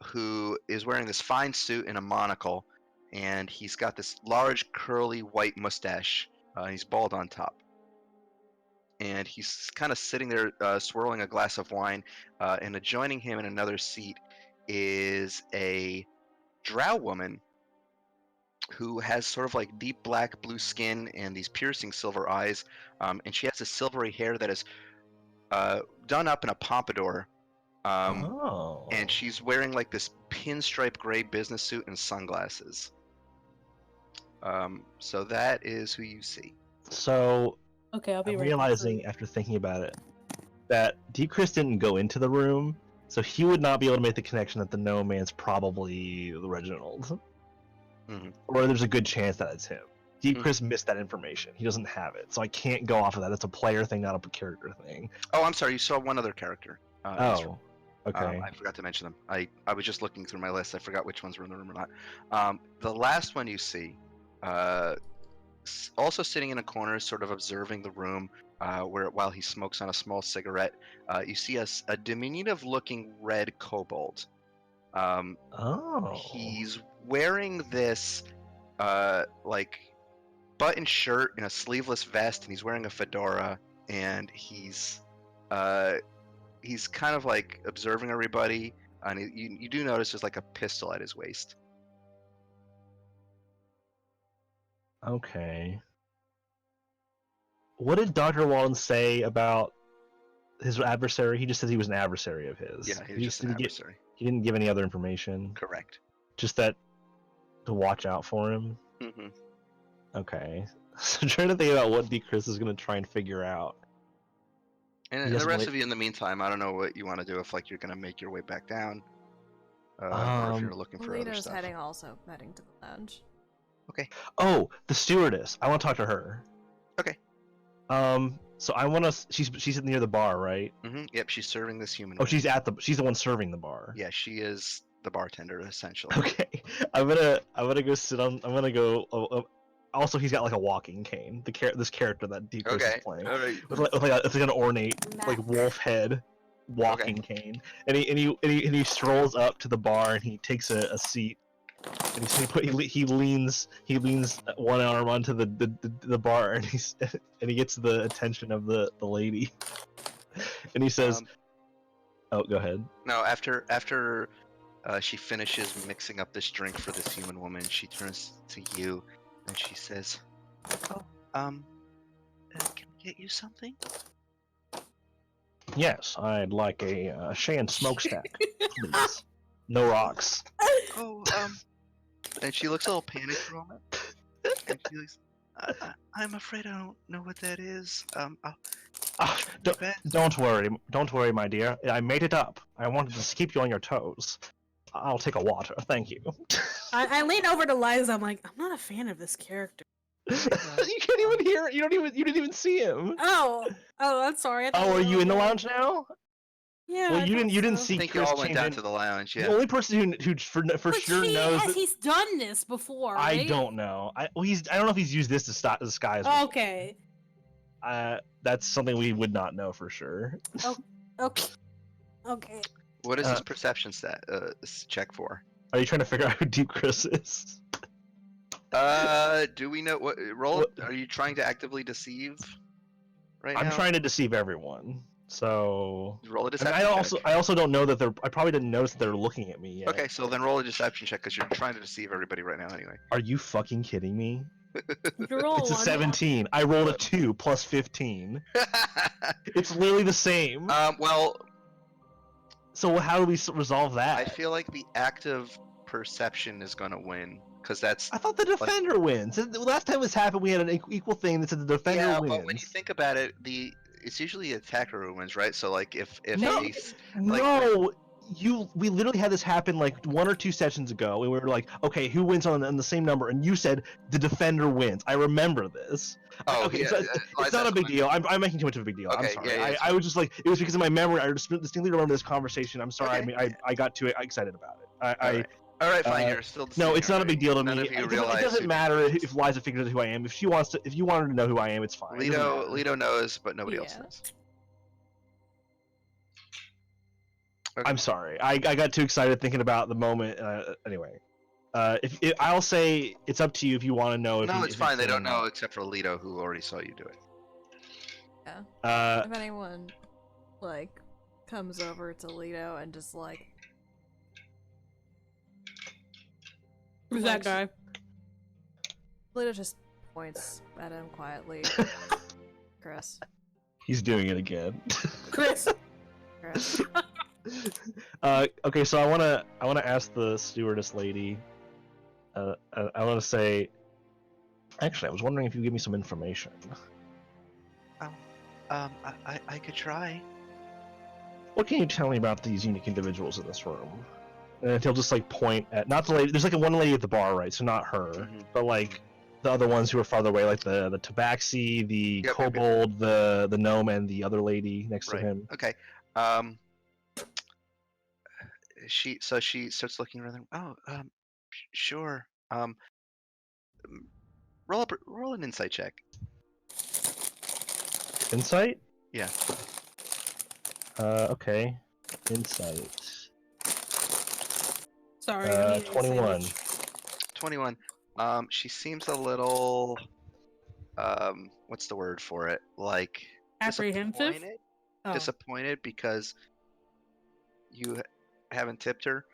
who is wearing this fine suit and a monocle, and he's got this large curly white mustache. He's bald on top, and he's kind of sitting there swirling a glass of wine. And adjoining him in another seat is a drow woman who has sort of like deep black blue skin and these piercing silver eyes, and she has this silvery hair that is done up in a pompadour. Oh. And she's wearing like this pinstripe gray business suit and sunglasses. So that is who you see. So Okay, I'll be I'm right realizing back. after thinking about it that Deep Chris didn't go into the room, so he would not be able to make the connection that the gnome man's probably Reginald. Mhm. Or there's a good chance that it's him. Deep Mhm. Chris missed that information. He doesn't have it, so I can't go off of that. It's a player thing, not a character thing. Oh, I'm sorry. You saw one other character. In this room. Okay. I forgot to mention them. I was just looking through my list. I forgot which ones were in the room or not. The last one you see, also sitting in a corner, sort of observing the room, while he smokes on a small cigarette. You see a diminutive-looking red kobold. He's wearing this like button shirt and a sleeveless vest, and he's wearing a fedora, and he's he's kind of like observing everybody, and you do notice there's like a pistol at his waist. Okay. What did Dr. Walden say about his adversary? He just said he was an adversary of his. Yeah, he was just an adversary. He didn't give any other information. Correct. Just that to watch out for him. Mm-hmm. Okay. So I'm trying to think about what D. Chris is going to try and figure out. And the rest of you, in the meantime, I don't know what you want to do. If like you're gonna make your way back down, or if you're looking for other stuff. also heading to the lounge. Okay. Oh, the stewardess. I want to talk to her. Okay. So I want to. She's near the bar, right? Mm-hmm. Yep. She's serving this human. Oh, she's the one serving the bar. Yeah, she is the bartender essentially. Okay. I'm gonna go sit on. I'm gonna go. Also, he's got like a walking cane. This character that D. Chris is playing. All right. With like an ornate like wolf head walking cane, and he strolls up to the bar and he takes a seat, and he leans one arm onto the bar, and he gets the attention of the lady, and he says, "Oh, go ahead." No, after she finishes mixing up this drink for this human woman, she turns to you and she says, "Oh, can I get you something?" Yes, I'd like a Shan smokestack, please. No rocks. Oh, and she looks a little panicked for a moment, and she goes, "I'm afraid I don't know what that is. Don't worry, my dear. I made it up. I wanted to keep you on your toes. I'll take a water, thank you." I lean over to Liza. I'm like, I'm not a fan of this character. You can't even hear it. You didn't even see him. Oh, I'm sorry. Oh, are you in the lounge now? Yeah. Well, you didn't so. see. I think Chris you all went change down in. to the lounge. Yeah. The only person who for sure knows that He's done this before, right? I don't know. I don't know if he's used this to disguise. Okay. That's something we would not know for sure. Okay. Okay. What is his perception check for? Are you trying to figure out who Deep Chris is? Do we know what roll? Are you trying to actively deceive? Right I'm now? trying to deceive everyone. So roll a I deception. I also don't know that I probably didn't notice that they're looking at me yet. Okay, so then roll a deception check because you're trying to deceive everybody right now anyway. Are you fucking kidding me? You roll It's a one. 17. I rolled a 2 plus 15. It's literally the same. Well, So how do we resolve that? I feel like the active perception is gonna win because that's. I thought the defender wins. The last time this happened, we had an equal thing that said the defender wins. But when you think about it, it's usually the attacker who wins, right? So like if No, we literally had this happen like 1 or 2 sessions ago, and we were like, okay, who wins on the same number? And you said the defender wins. I remember this. Oh, okay, yeah, so it's not a big deal. I'm making too much of a big deal. Okay, I'm sorry. yeah, I was just like, it was because of my memory. I distinctly remember this conversation. I'm sorry. Okay. I got too excited about it. All right, fine. You're still. No, it's not a big deal to None me. of you It realize doesn't matter if Liza figures out who I am. If you wanted to know who I am, it's fine. Leto knows, but nobody else knows. Okay. I'm sorry. I got too excited thinking about the moment. Anyway, I'll say it's up to you if you want to know. No, it's fine. They don't know except for Leto, who already saw you do it. Yeah. If anyone like comes over to Leto and just like, who's that guy? Leto just points at him quietly. Chris. He's doing it again. Chris. Chris. Okay, so I wanna ask the stewardess lady. I want to say, actually, I was wondering if you could give me some information. I could try. What can you tell me about these unique individuals in this room? And he'll just like point at not the lady. There's like one lady at the bar, right? So not her, but like the other ones who are farther away, like the tabaxi, the kobold, the gnome, and the other lady next to him. Okay. She starts looking around. Sure. Roll an insight check. Insight? Yeah. Okay. Insight. Sorry. 21. 21. She seems a little. What's the word for it? Like apprehensive. disappointed because you haven't tipped her.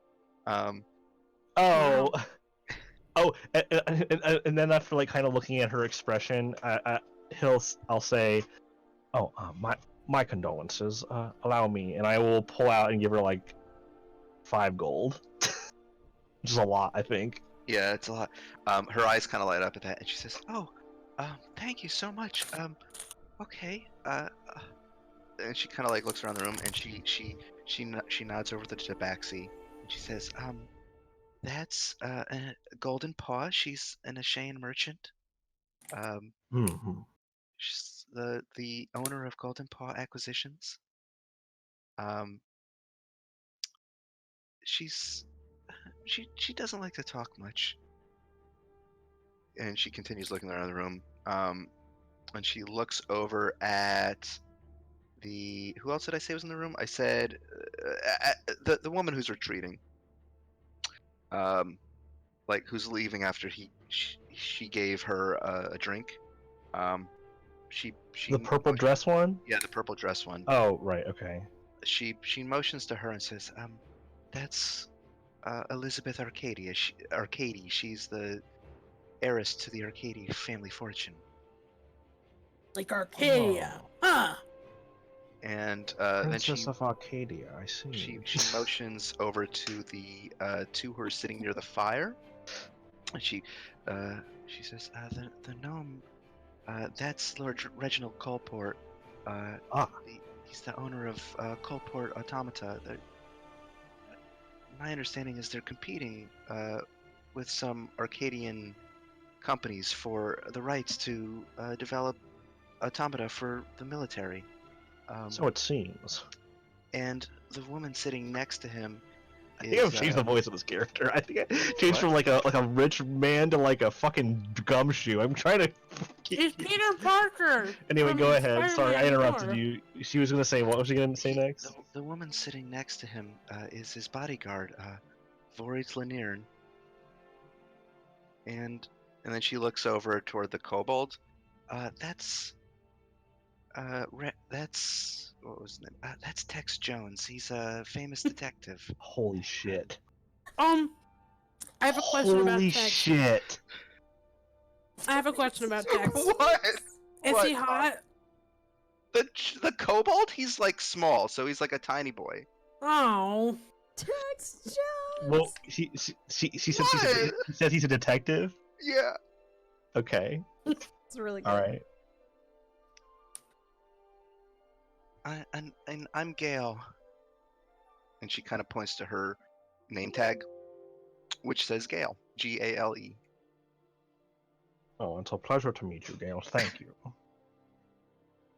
Oh. Wow. Oh, and then after like kind of looking at her expression, I'll say, "Oh, my condolences. Allow me," and I will pull out and give her like 5 gold, which is a lot, I think. Yeah, it's a lot. Her eyes kind of light up at that, and she says, "Oh, thank you so much. Okay." And she kind of like looks around the room, and she nods over to Tabaxi, and she says, That's Golden Paw. She's an Ashayan merchant. Um, Mm-hmm. she's the owner of Golden Paw Acquisitions. Um, she's she doesn't like to talk much, and she continues looking around the room. And she looks over at the who else did I say was in the room? I said the woman who's retreating. Like who's leaving after she gave her a drink. Um, she The purple dress one? Yeah, the purple dress one. Oh, right. Okay. She motions to her and says, that's Elizabeth Arcadia. Arcady. She's the heiress to the Arcady family fortune. Like Arcadia. Huh. And then Princess of Arcadia. I see. she motions over to the two who are sitting near the fire, and she says, the gnome. That's Lord Reginald Colport. He's the owner of Colport Automata. My understanding is they're competing with some Arcadian companies for the rights to develop automata for the military. So it seems. And the woman sitting next to him I think I've is changed the voice of this character. I think I changed What? from like a rich man to like a fucking gumshoe. I'm trying to. It's Peter Parker. Anyway, from go ahead. Sorry, I Spider-Man interrupted 4. you. She was gonna say what was she gonna say next? the woman sitting next to him is his bodyguard, Vorid Lanirn. And then she looks over toward the kobold. That's what was his name? That's Tex Jones. He's a famous detective. Holy shit! I have a question about Holy Tex. shit! I have a question about Tex. What? Is What? he hot? The kobold? He's like small, so he's like a tiny boy. Oh. Tex Jones. Well, she said What? he says he's a detective. Yeah. Okay. It's really good. All right. And I'm Gail. And she kind of points to her name tag, which says Gale. Gale. Oh, it's a pleasure to meet you, Gale. Thank you.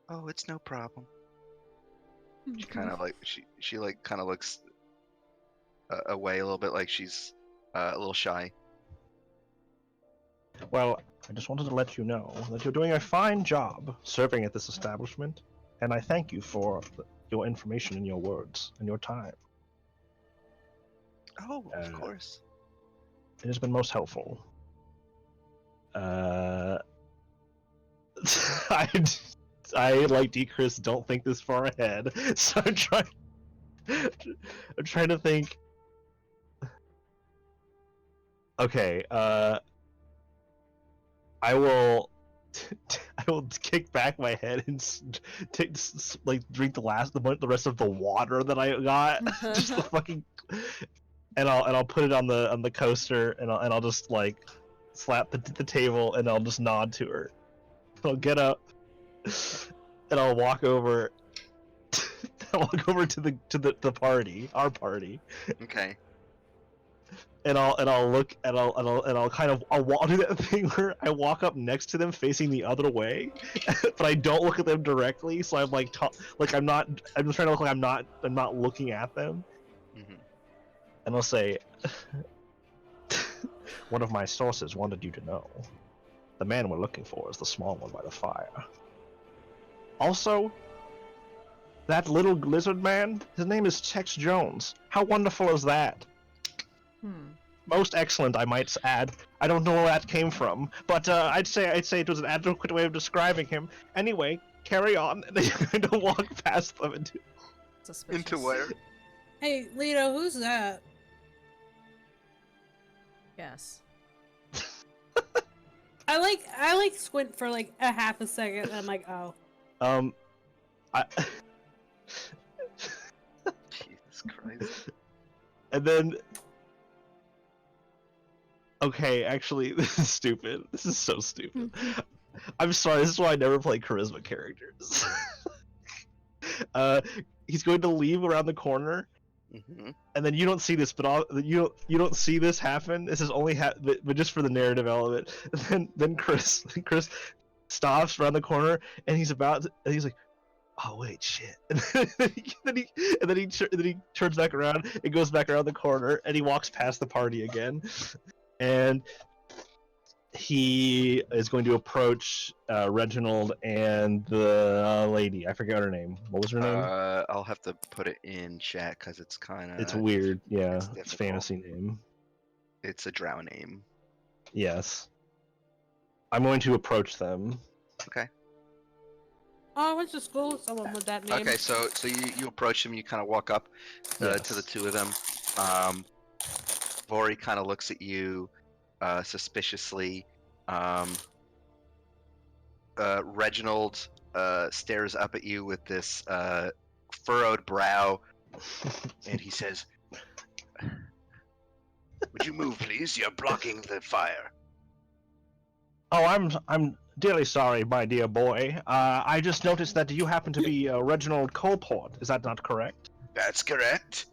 Oh, it's no problem. She kind of like she like kind of looks away a little bit, like she's a little shy. Well, I just wanted to let you know that you're doing a fine job serving at this establishment, and I thank you for your information and your words and your time. Oh, of course. It has been most helpful. I like Decris don't think this far ahead, so I'm trying to think. Okay, I will kick back my head and drink the rest of the water that I got, just the fucking, and I'll put it on the coaster, and I'll just like slap the table, and I'll just nod to her. I'll get up, and I'll walk over. I'll walk over to the party, our party. Okay. And I'll look, and I'll kind of I'll do that thing where I walk up next to them facing the other way, but I don't look at them directly. So I'm like I'm just trying to look like I'm not looking at them. Mm-hmm. And I'll say, one of my sources wanted you to know, the man we're looking for is the small one by the fire. Also, that little lizard man, his name is Tex Jones. How wonderful is that? Most excellent, I might add. I don't know where that came from, but I'd say it was an adequate way of describing him. Anyway, carry on. And they kind of walk past them Suspicious. into where? Hey, Lito, who's that? Yes. I like squint for like a half a second, and I'm like, oh. I Jesus Christ. and then okay, actually, this is stupid. This is so stupid. I'm sorry. This is why I never play charisma characters. uh, he's going to leave around the corner, Mm-hmm. and then you don't see this, but you don't see this happen. This is only but just for the narrative element. And then Chris stops around the corner, and he's and he's like, oh wait, shit. And then he turns back around and goes back around the corner, and he walks past the party again, and he is going to approach Reginald and the lady. I forgot her name. What was her name? I'll have to put it in chat because it's kind of. It's weird. Yeah, it's it's difficult. fantasy name. It's a drow name. Yes. I'm going to approach them. Okay. Oh, I went to school with someone with that name. Okay, so you approach him. You kind of walk up to Yes. the two of them. Vori kind of looks at you suspiciously. Reginald stares up at you with this furrowed brow, and he says, "Would you move, please? You're blocking the fire." Oh, I'm dearly sorry, my dear boy. I just noticed that you happen to be Reginald Colport. Is that not correct? That's correct.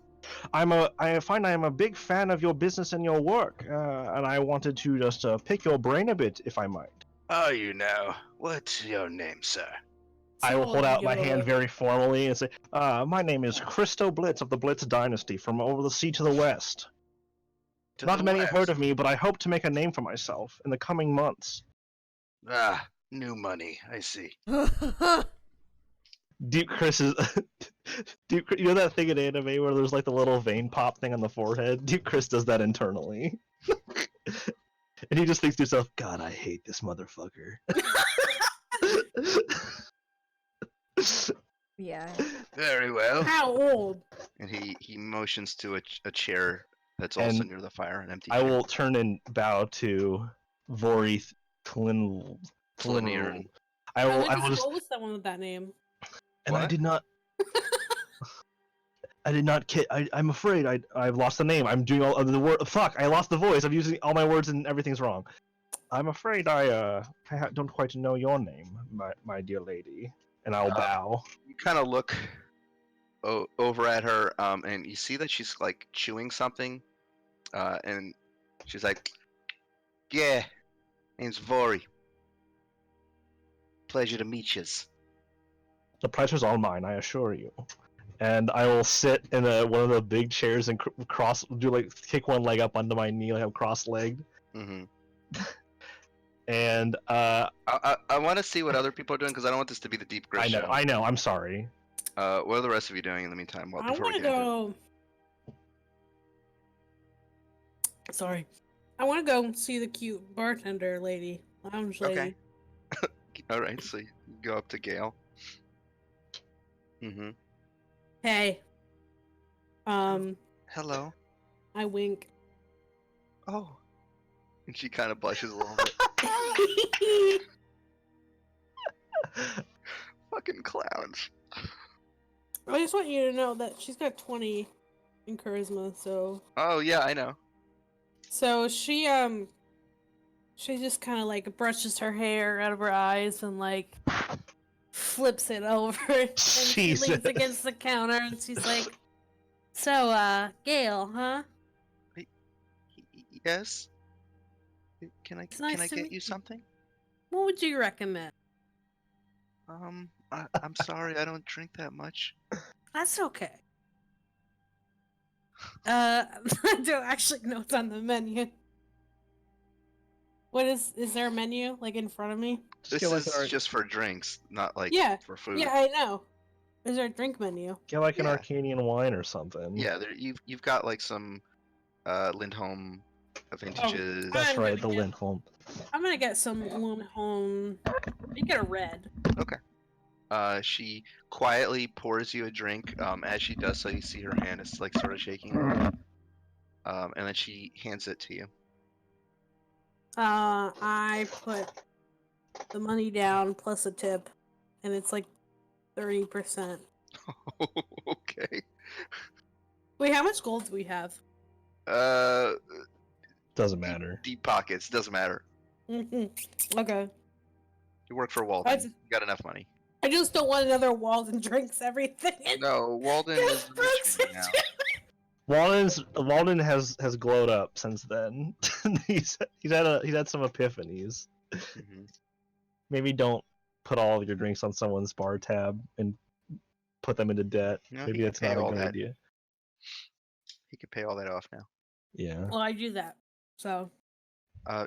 I find I am a big fan of your business and your work, and I wanted to just pick your brain a bit, if I might. Oh, you know. What's your name, sir? I will hold out my Yo. hand very formally and say, my name is Christo Blitz of the Blitz Dynasty from over the sea to the west. To Not the many have heard west. of me, but I hope to make a name for myself in the coming months. Ah, new money. I see. Deep Chris is... you know that thing in anime where there's like the little vein pop thing on the forehead? Deep Chris does that internally. And he just thinks to himself, God, I hate this motherfucker. Yeah. Very well. How old? And he motions to a chair that's also And near the fire, an empty I chair. will turn and bow to Vorith Flinir. I I will went to just... school with someone with that name. And I What? did not... I did not kid. I'm afraid I've lost the name. I'm doing all of the word. Fuck! I lost the voice. I'm using all my words and everything's wrong. I'm afraid I don't quite know your name, my dear lady. And I'll bow. You kind of look over at her, and you see that she's like chewing something, and she's like, "Yeah, name's Vori. Pleasure to meet yous." The pleasure's all mine, I assure you. And I will sit in one of the big chairs and kick one leg up onto my knee like I'm cross-legged. Mm-hmm. And I want to see what other people are doing because I don't want this to be the Deep Grit show. I know. I'm sorry. What are the rest of you doing in the meantime? I Before we want to get into go. Sorry. I want to go see the cute bartender lady, lounge lady. Okay. All right, so you go up to Gail. Mm-hmm. Hey. Hello. I wink. Oh. And she kind of blushes a little bit. Fucking clowns. I just want you to know that she's got 20 in charisma, so Oh yeah, I know. she just kind of like brushes her hair out of her eyes and like flips it over and she Jesus. leans against the counter and she's like, "So, Gail, huh? Yes. Can I It's nice to get meet you you. something? What would you recommend?" I'm sorry, I don't drink that much. That's okay. I don't actually know what's on the menu. What is there a menu like in front of me? This is just for drinks, not like Yeah. for food. Yeah, I know. Is there a drink menu? Get like an Yeah. Arcadian wine or something. Yeah, you've got like some Lindholm vintages. That's I'm right, gonna the get- Lindholm. I'm gonna get some Lindholm. You get a red. Okay. She quietly pours you a drink. As she does so, you see her hand is like sort of shaking a little. And then she hands it to you. I put the money down plus a tip, and it's like 30%. Okay. Wait, how much gold do we have? Uh, Doesn't matter. deep pockets. Doesn't matter. Okay. You work for Walden. You got enough money. I just don't want another Walden drinks everything. No, Walden is rich now. Walden has glowed up since then. he's had some epiphanies. Mm-hmm. Maybe don't put all of your drinks on someone's bar tab and put them into debt. No, Maybe that's not a good idea. He could pay all that off now. Yeah. Well, I do that. So.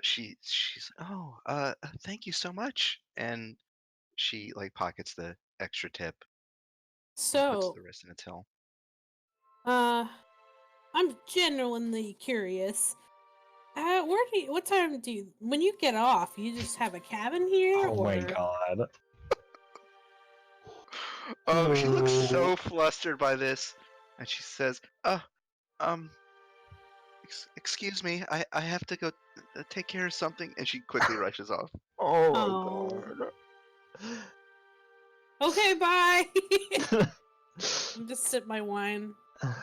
She's like, oh, thank you so much, and she like pockets the extra tip. And puts So. the rest in a till. I'm genuinely curious. What time do you, when you get off, you just have a cabin here, Oh or? my god. Oh, she looks so flustered by this, and she says, excuse me, I have to go take care of something," and she quickly rushes off. Oh Oh. my god. Okay, bye. I'm just sip my wine.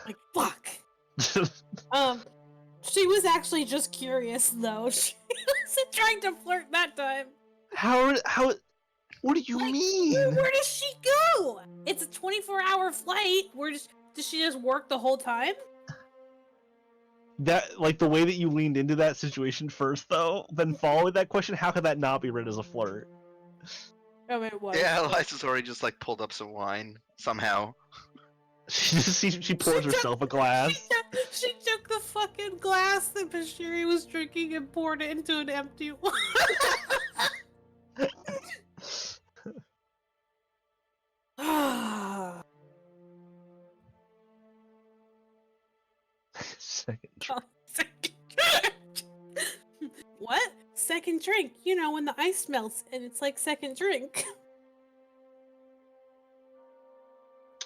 Like, fuck. She was actually just curious, though. She wasn't trying to flirt that time. How? What do you mean? Where does she go? It's a 24-hour flight. Does she just work the whole time? That, like, the way that you leaned into that situation first, though, then following that question, how could that not be read as a flirt? I mean, what? Yeah, Eliza's already just like pulled up some wine somehow. She pours herself a glass. She took the fucking glass that Bashiri was drinking and poured it into an empty one. Second drink. What? Second drink. You know, when the ice melts and it's like second drink.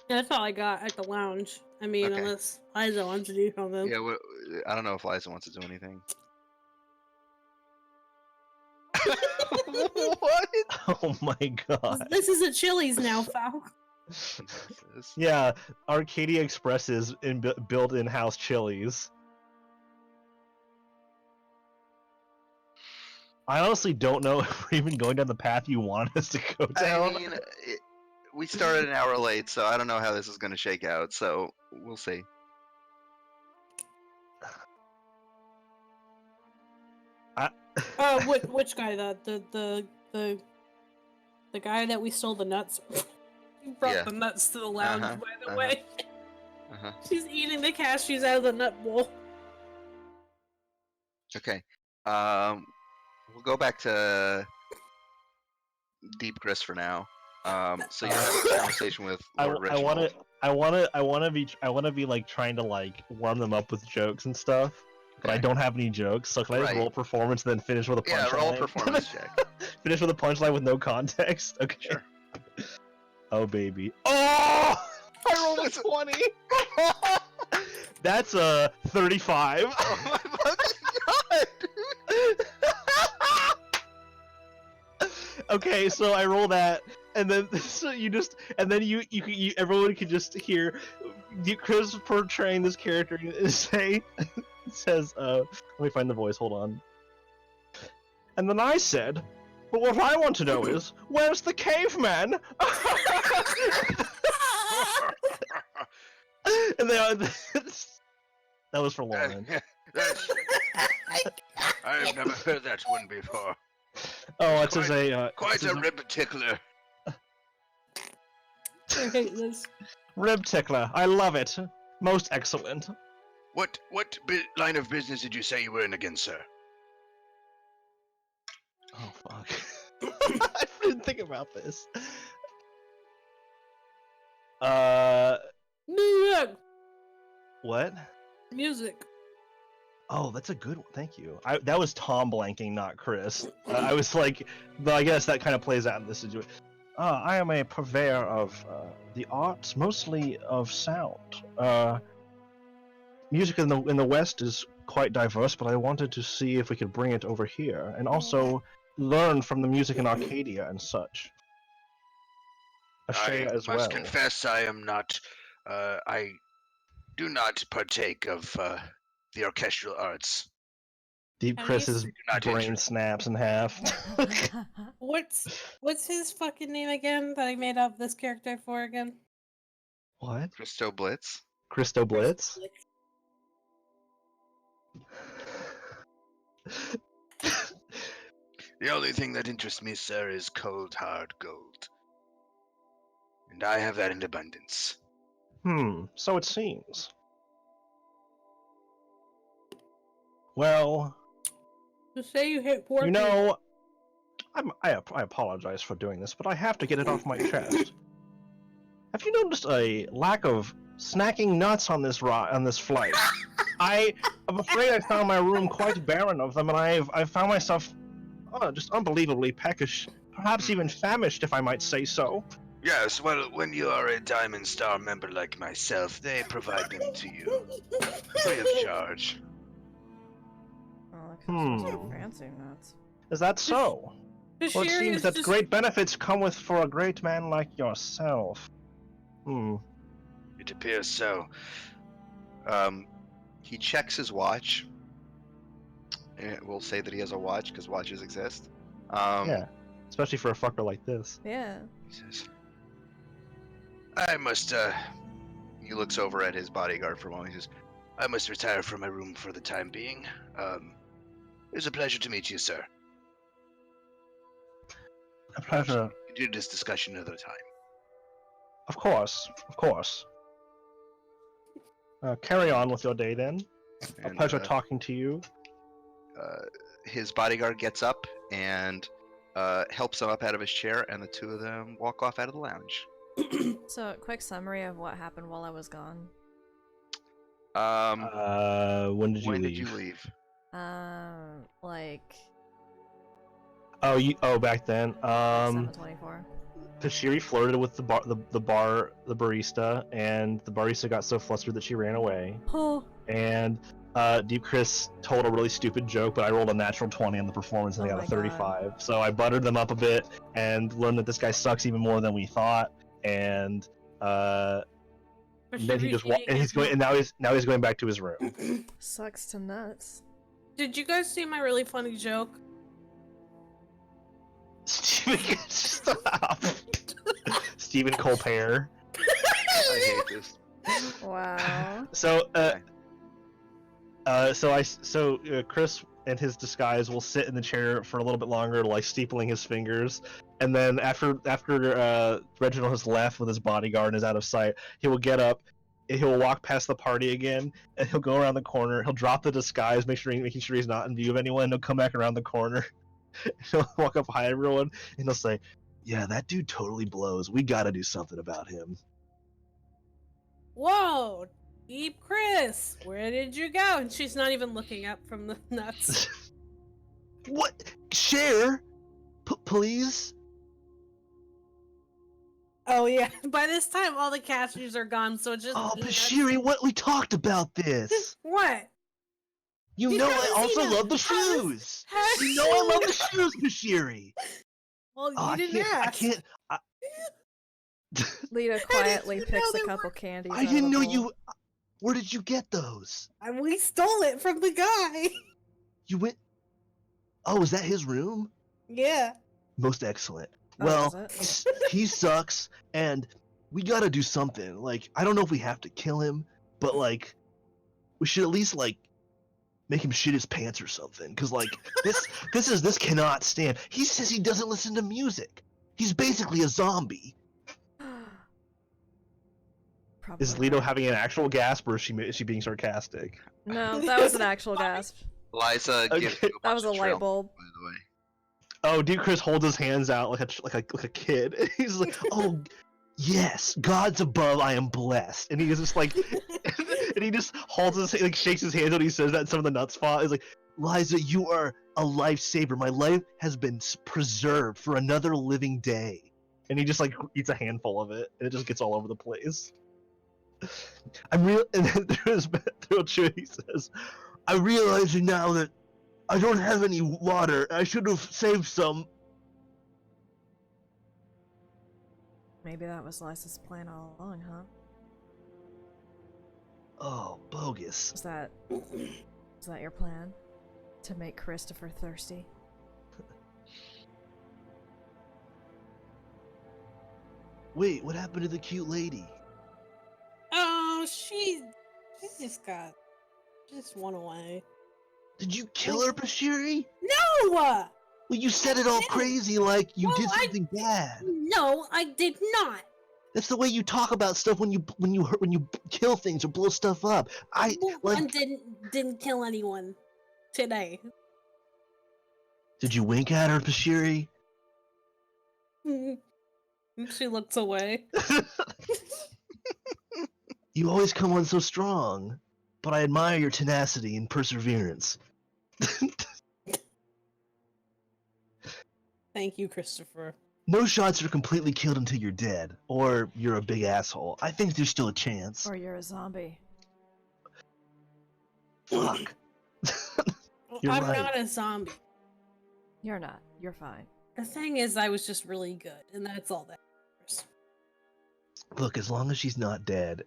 That's all I got at the lounge. I mean, Okay. unless Liza wants to do something. Yeah, I don't know if Liza wants to do anything. What? Oh my god. This is a Chili's now, Fal. Yeah, Arcadia Expresses built in-house Chili's. I honestly don't know if we're even going down the path you want us to go down. I mean, we started an hour late, so I don't know how this is going to shake out. So we'll see. Which guy? The guy that we stole the nuts. He brought the nuts to the lounge. By the way, she's eating the cashews out of the nut bowl. Okay. We'll go back to Deep Chris for now. So you have a conversation with Lord Reginald. I wanna be like trying to like warm them up with jokes and stuff, but I don't have any jokes. So can I just roll performance and then finish with a punchline? Yeah, roll a performance check. Finish with a punchline with no context. Okay. Sure. Oh baby. Oh! I rolled a 20. That's a 35. Oh my fucking god! Okay, so I roll that, and then so you everyone can just hear Chris portraying this character and say, it says, let me find the voice. Hold on. And then I said, but what I want to know is, where's the caveman? And that was for Lauren. I've never heard that one before. Oh, it says quite a rib tickler. I hate this. Rib tickler. I love it. Most excellent. What line of business did you say you were in again, sir? Oh fuck. I didn't think about this. Music. What? Music. Oh, that's a good one. Thank you. That was Tom blanking, not Chris. I was like, but I guess that kind of plays out in this situation. I am a purveyor of the arts, mostly of sound. Music in the West is quite diverse, but I wanted to see if we could bring it over here, and also learn from the music in Arcadia and such. I Ashea as must well. confess I am not. I do not partake of the orchestral arts. Deep At Chris's least- Not brain interested. snaps in half. What's his fucking name again that I made up this character for again? What? Christo Blitz. Christo Blitz? The only thing that interests me, sir, is cold, hard gold. And I have that in abundance. So it seems. Well, To say you hate poor you people. know, I apologize for doing this, but I have to get it off my chest. Have you noticed a lack of snacking nuts on this flight? I'm afraid I found my room quite barren of them, and I've found myself just unbelievably peckish, perhaps even famished, if I might say so. Yes, well, when you are a Diamond Star member like myself, they provide them to you free of charge. Oh, so fancy nuts. Is that so? Well, it seems that great benefits come with for a great man like yourself. It appears so. He checks his watch. And we'll say that he has a watch because watches exist. Yeah, especially for a fucker like this. Yeah. He says, I must, He looks over at his bodyguard for a moment. He says, I must retire from my room for the time being. It was a pleasure to meet you, sir. A pleasure. Continue this discussion another time. Of course, of course. Carry on with your day then. A and, pleasure talking to you. His bodyguard gets up and helps him up out of his chair, and the two of them walk off out of the lounge. So, quick summary of what happened while I was gone. When did you When leave? did you leave? Like Oh, back then. 7:24. Tashiri flirted with the barista, and the barista got so flustered that she ran away. Oh. And Deep Chris told a really stupid joke, but I rolled a natural 20 on the performance, and they got a 35. God. So I buttered them up a bit and learned that this guy sucks even more than we thought. And then he just walked, and now he's going back to his room. Sucks to nuts. Did you guys see my really funny joke? Steven, stop. Stephen Colbert. I hate this. Wow. So, Chris and his disguise will sit in the chair for a little bit longer, like steepling his fingers, and then after Reginald has left with his bodyguard and is out of sight, he will get up, and he will walk past the party again, and he'll go around the corner. He'll drop the disguise, making sure he's not in view of anyone. And he'll come back around the corner. He'll walk up behind everyone, and he'll say, "Yeah, that dude totally blows. We got to do something about him." Whoa, Deep Chris, where did you go? And she's not even looking up from the nuts. What? Share? Please? Oh yeah, by this time all the cashews are gone, so it's just Bashiri, what? We talked about this. What? You know I also love the shoes. You know I love the shoes, Bashiri. Well, you didn't ask. I can't. Lita quietly picks a couple candies. I didn't know you. Where did you get those? We stole it from the guy. You went. Oh, is that his room? Yeah. Most excellent. Oh, Well, he sucks, and we gotta do something. Like, I don't know if we have to kill him, but like, we should at least like make him shit his pants or something. Cause like this cannot stand. He says he doesn't listen to music. He's basically a zombie. Is Leto having an actual gasp, or is she being sarcastic? No, that was an actual gasp. Liza gives you a that was a bunch of light trail, bulb. by the way. Oh, dude, Chris holds his hands out like a kid. He's like, "Oh, yes, God's above, I am blessed." And he is just like, and he just holds his, like, shakes his hands when he says that. And some of the nuts fall. He's like, "Liza, you are a lifesaver. My life has been preserved for another living day." and he just like eats a handful of it, and it just gets all over the place. I'm real, and then through Chewie, he says, "I'm realizing now that I don't have any water. I should have saved some." Maybe that was Liza's plan all along, huh? Oh, bogus. Was that your plan? To make Christopher thirsty? Wait, what happened to the cute lady? Oh, she just went away. Did you kill her, Bashiri? No! Well, you said it all didn't. crazy like you Well, did something bad. No, I did not. That's the way you talk about stuff when you kill things or blow stuff up. I didn't kill anyone today. Did you wink at her, Bashiri? She looks away. You always come on so strong, but I admire your tenacity and perseverance. Thank you, Christopher. No shots are completely killed until you're dead, or you're a big asshole. I think there's still a chance. Or you're a zombie. Fuck. I'm right. not a zombie. You're not. You're fine. The thing is, I was just really good, and that's all that matters. Look, as long as she's not dead.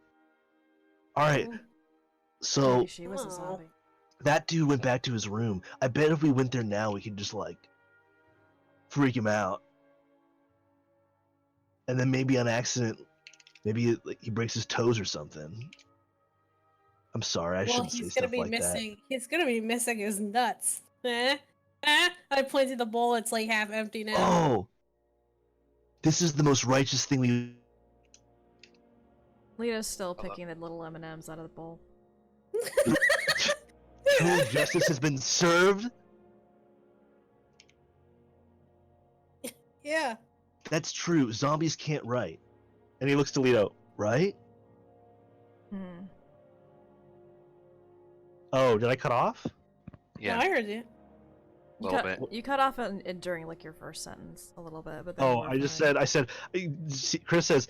Alright, Oh. so Maybe she was a zombie. that dude went back to his room. I bet if we went there now, we could just, like, freak him out. And then maybe on accident, maybe he breaks his toes or something. I'm sorry, I shouldn't say stuff like that. He's gonna be missing his nuts. I pointed the bowl, it's like half empty now. Oh! This is the most righteous thing we... Lita's still picking the little M&Ms out of the bowl. Total justice has been served? Yeah. That's true. Zombies can't write. And he looks to Leto. Right? Oh, did I cut off? Yeah. No, I heard you. You cut off during like your first sentence a little bit, but then Oh, I said, Chris says,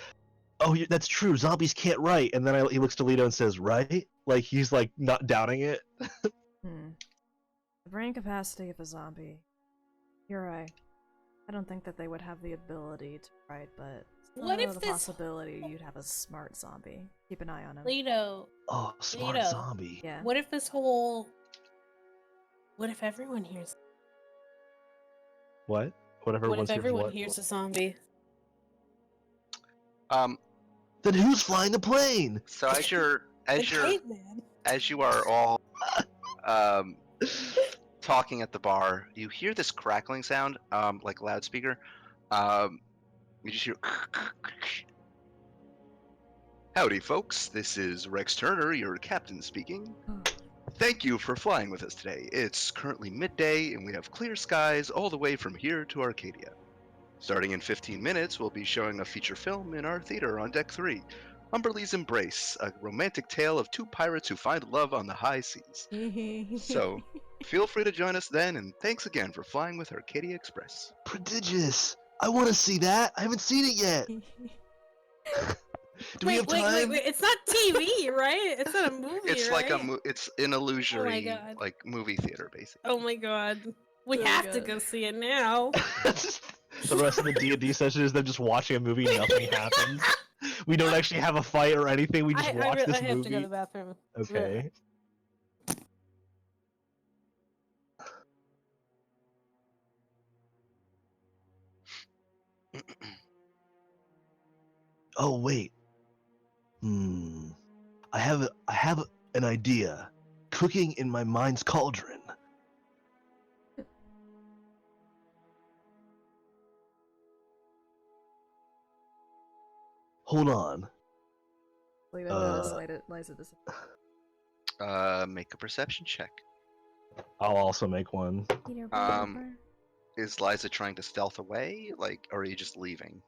"Oh, that's true. Zombies can't write." And then he looks to Leto and says, "Right?" Like he's like not doubting it. The brain capacity of a zombie. You're right. I don't think that they would have the ability to write, but What if the this possibility you'd have a smart zombie? Keep an eye on him. Leto? Oh, smart Leto. zombie. Yeah. What if everyone hears? What? Whatever. What if everyone hears a zombie? Then who's flying the plane? So as you are all talking at the bar, you hear this crackling sound, like loudspeaker. You just hear. Howdy, folks. This is Rex Turner, your captain speaking. Thank you for flying with us today. It's currently midday, and we have clear skies all the way from here to Arcadia. Starting in 15 minutes, we'll be showing a feature film in our theater on Deck 3, Umberlee's Embrace, a romantic tale of two pirates who find love on the high seas. So, feel free to join us then, and thanks again for flying with Arcadia Express. Prodigious! I want to see that. I haven't seen it yet. Do we have time? Wait! It's not TV, right? It's not a movie. It's right? like it's an illusory, God. like movie theater, basically. Oh my god, we have to go see it now. The rest of the D&D session is them just watching a movie. Nothing happens. We don't actually have a fight or anything. We just watch this movie. I have to go to the bathroom. Okay. Oh wait. I have an idea. Cooking in my mind's cauldron. Hold on. Leave it does. Liza does. Make a perception check. I'll also make one. Is Liza trying to stealth away, or are you just leaving?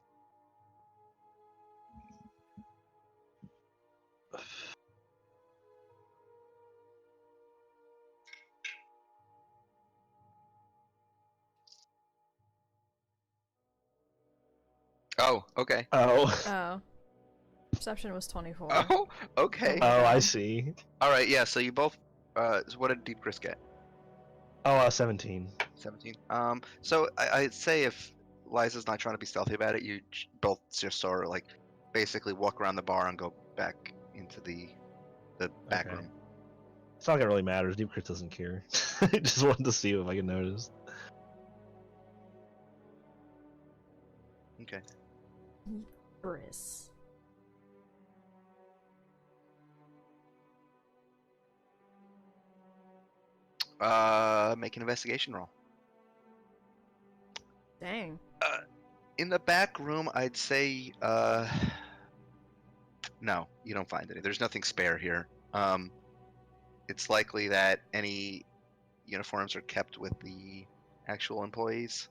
Oh, okay. Oh. Oh. Perception was 24. Oh, okay. Oh my Oh, I God. see. All right, yeah. So you both. So what did Deep Chris get? Oh, 17. 17. So I'd say if Liza's not trying to be stealthy about it, you both just sort of like basically walk around the bar and go back into the back Okay. room. It's not like it really matters. Deep Chris doesn't care. I just wanted to see if I could notice. Okay. Chris. Make an investigation roll. Dang. In the back room, I'd say no, you don't find any. There's nothing spare here. It's likely that any uniforms are kept with the actual employees.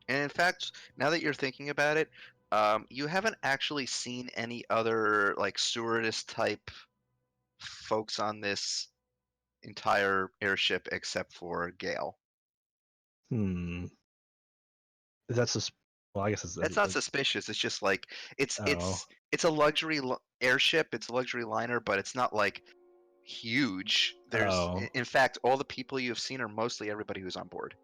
And in fact, now that you're thinking about it, you haven't actually seen any other like stewardess type folks on this entire airship except for Gale. Hmm. That's just. Well, I guess it's. That's not suspicious. It's just like it's Oh. it's a luxury airship. It's a luxury liner, but it's not like huge. There's Oh. in fact all the people you have seen are mostly everybody who's on board.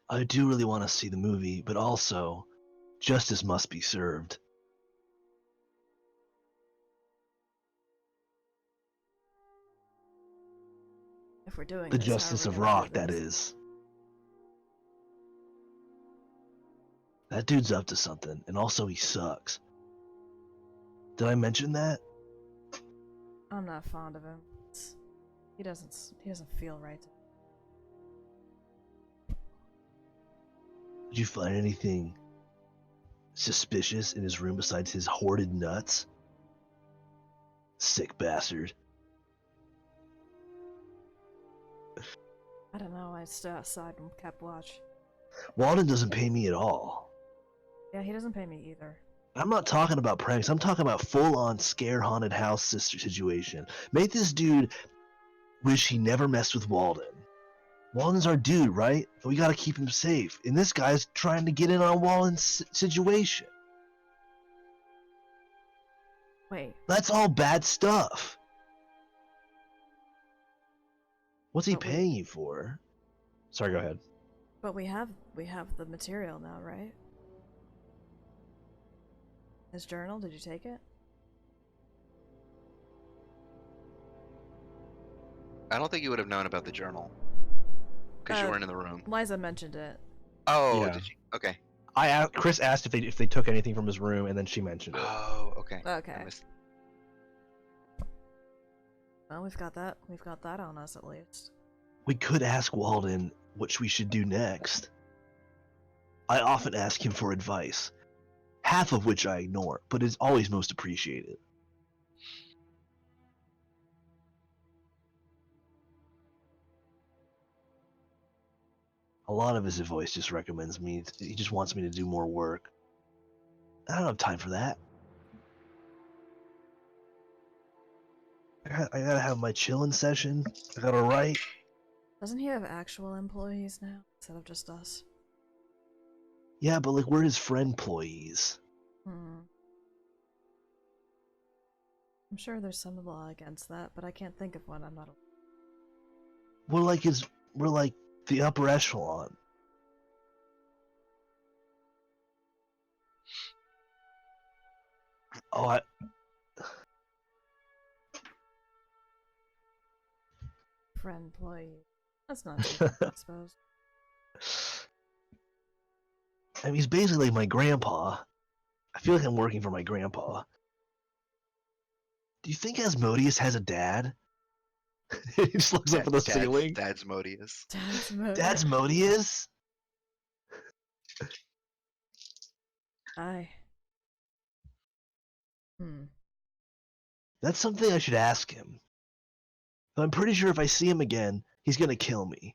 I do really want to see the movie, but also, justice must be served. If we're doing The this, how are justice we of gonna do Rock, that this? is. That dude's up to something, and also he sucks. Did I mention that? I'm not fond of him. He doesn't feel right. Did you find anything suspicious in his room besides his hoarded nuts? Sick bastard. I don't know. I stood outside and kept watch. Walden doesn't pay me at all. Yeah, he doesn't pay me either. I'm not talking about pranks. I'm talking about full-on scare haunted house situation. Make this dude wish he never messed with Walden. Walden's our dude, right? We gotta keep him safe. And this guy's trying to get in on Walden's situation. Wait. That's all bad stuff. What's he paying you for? Sorry, go ahead. But we have the material now, right? His journal, did you take it? I don't think you would have known about the journal because you weren't in the room. Liza mentioned it. Oh, Yeah. did you? Okay. Chris asked if they took anything from his room, and then she mentioned it. Oh, okay. Okay. Well, we've got that. We've got that on us at least. We could ask Walden what we should do next. I often ask him for advice, half of which I ignore, but is always most appreciated. A lot of his advice just recommends me. He just wants me to do more work. I don't have time for that. I gotta have my chilling session. I gotta write. Doesn't he have actual employees now instead of just us? Yeah, but like we're his friend employees. I'm sure there's some law against that, but I can't think of one. I'm not. We're like the upper echelon. Oh, Friend employee. That's not too bad, I suppose. I mean, he's basically my grandpa. I feel like I'm working for my grandpa. Do you think Asmodeus has a dad? He just looks up at the ceiling. Dad's Modius. Dad's Modius? Aye. That's something I should ask him. But I'm pretty sure if I see him again, he's gonna kill me.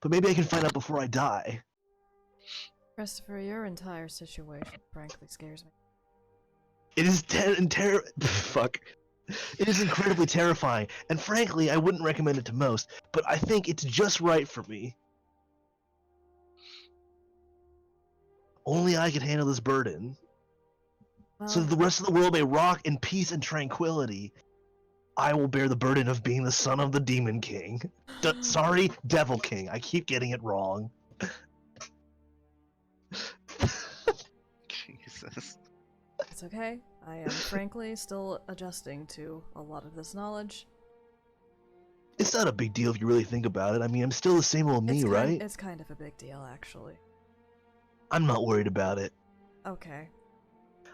but maybe I can find out before I die. Christopher, your entire situation frankly scares me. It is fuck. It is incredibly terrifying, and frankly, I wouldn't recommend it to most, but I think it's just right for me. Only I can handle this burden, so that the rest of the world may rock in peace and tranquility. I will bear the burden of being the son of the Demon King. Sorry, Devil King. I keep getting it wrong. Jesus. It's okay. I am frankly still adjusting to a lot of this knowledge. It's not a big deal if you really think about it. I mean, I'm still the same old me, right? It's kind of a big deal, actually. I'm not worried about it. Okay.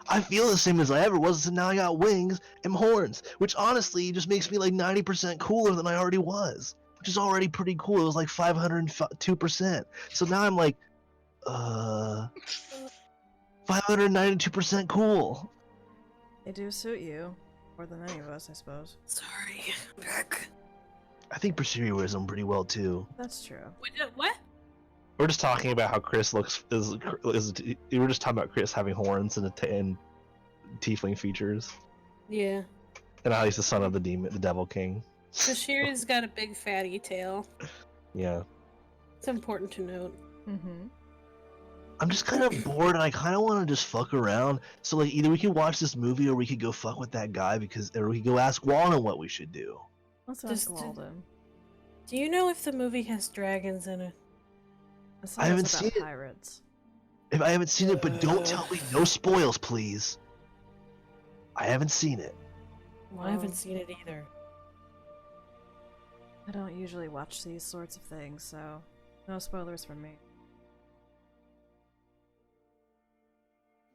I feel the same as I ever was, and now I got wings and horns, which honestly just makes me like 90% cooler than I already was, which is already pretty cool. It was like 502%. So now I'm like, 592% cool. They do suit you, more than any of us, I suppose. Sorry, I'm back. I think Pursuer wears them pretty well too. That's true. What? We're just talking about how Chris looks. We're just talking about Chris having horns and tiefling features, Yeah. and how he's the son of the Devil King. Bashir's got a big fatty tail. Yeah. It's important to note. Mm-hmm. I'm just kind of bored, and I kind of want to just fuck around. So like, either we could watch this movie, or we could go fuck with that guy, or we could go ask Walden what we should do. Let's Just ask Walden. Do you know if the movie has dragons in it? I haven't seen it. Pirates. If I haven't seen it, but don't tell me no spoils, please. I haven't seen it. Well, I haven't seen it either. I don't usually watch these sorts of things, so no spoilers from me.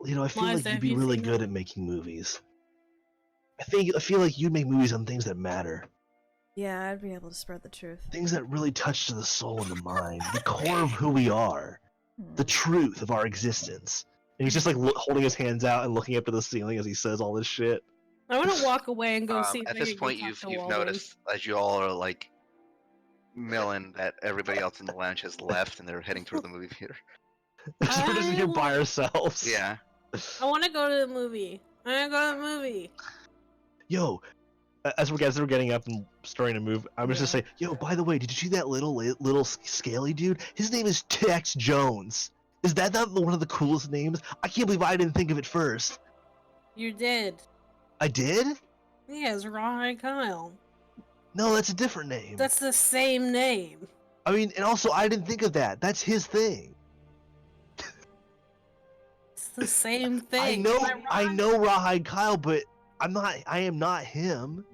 You know, I feel Liza, like you'd have be you really seen good it? at making movies. I feel like you'd make movies on things that matter. Yeah, I'd be able to spread the truth. Things that really touch to the soul and the mind, the core of who we are, the truth of our existence. And he's just like holding his hands out and looking up at the ceiling as he says all this shit. I want to walk away and go see if At I this can go point, talk you've to Walden. noticed as you all are like milling that everybody else in the lounge has left and they're heading toward the movie theater. So we're just here by ourselves. Yeah. I want to go to the movie. I want to go to the movie. Yo, as we're getting up and starting to move, I'm just gonna say, yo, by the way, did you see that little scaly dude? His name is Tex Jones. Is that not one of the coolest names? I can't believe I didn't think of it first. You did. I did? Yeah, it's Rawhide Kyle. No, that's a different name. That's the same name. I mean, and also I didn't think of that. That's his thing. It's the same thing. I know Rawhide Kyle, but I am not him.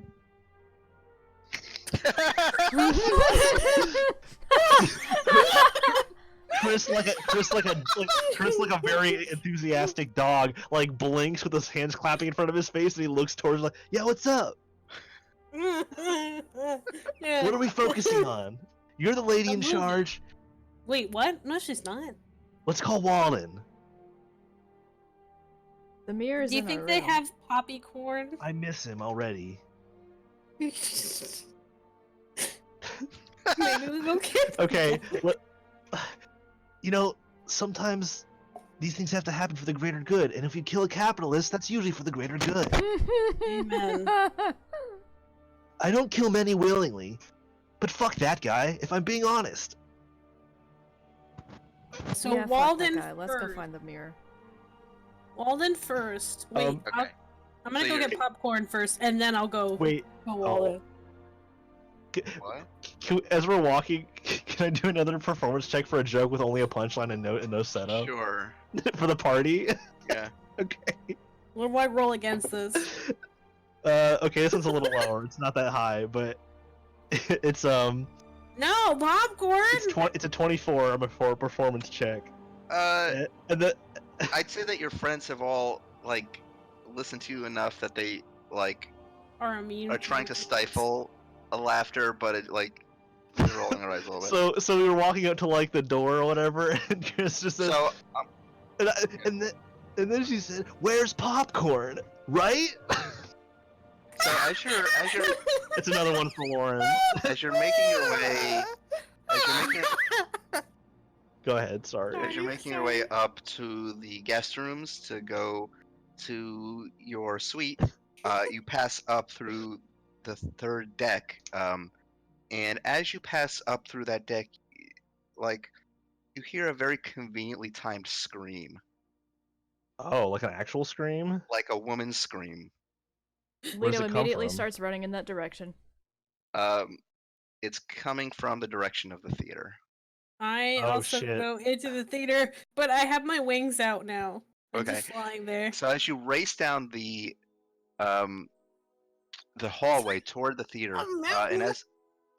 Chris like a very enthusiastic dog, like blinks with his hands clapping in front of his face, and he looks towards like, yeah, what's up? Yeah. What are we focusing on? You're the lady in charge. Wait, what? No, she's not. Let's call Walden. The mirror is Do you in think our they room. have poppy corn? I miss him already. Maybe we go get Okay, you know, sometimes these things have to happen for the greater good, and if you kill a capitalist, that's usually for the greater good. Amen. I don't kill many willingly, but fuck that guy, if I'm being honest. So Yeah, fuck that Walden guy. Let's go first. find the mirror. Walden first. Wait, Okay. I'm gonna So go you're- get popcorn first, and then I'll go. Wait, Go Walden. What? as we're walking, can I do another performance check for a joke with only a punchline and no setup Sure. for the party? Yeah. Okay. What do I roll against this? Okay, this one's a little lower. It's not that high, but it's No, popcorn. it's a 24 on a performance check. Uh, And the I'd say that your friends have all like listened to you enough that they like Are immune. are trying to stifle a laughter, but it like they're rolling their eyes a little bit. so we were walking up to like the door or whatever, and Chris just said, So and then she said, "Where's popcorn?" Right? so as you're It's another one for Lauren. as you're making your way, as you're making Go ahead. Sorry. As you're making your way up to the guest rooms to go to your suite, you pass up through the third deck. And as you pass up through that deck, like you hear a very conveniently timed scream, Oh, like an actual scream? like a woman's scream. Where does Lito it come immediately from? starts running in that direction. It's coming from the direction of the theater. I Oh, also shit. go into the theater, but I have my wings out now. I'm Okay. just flying there. So as you race down the hallway toward the theater, and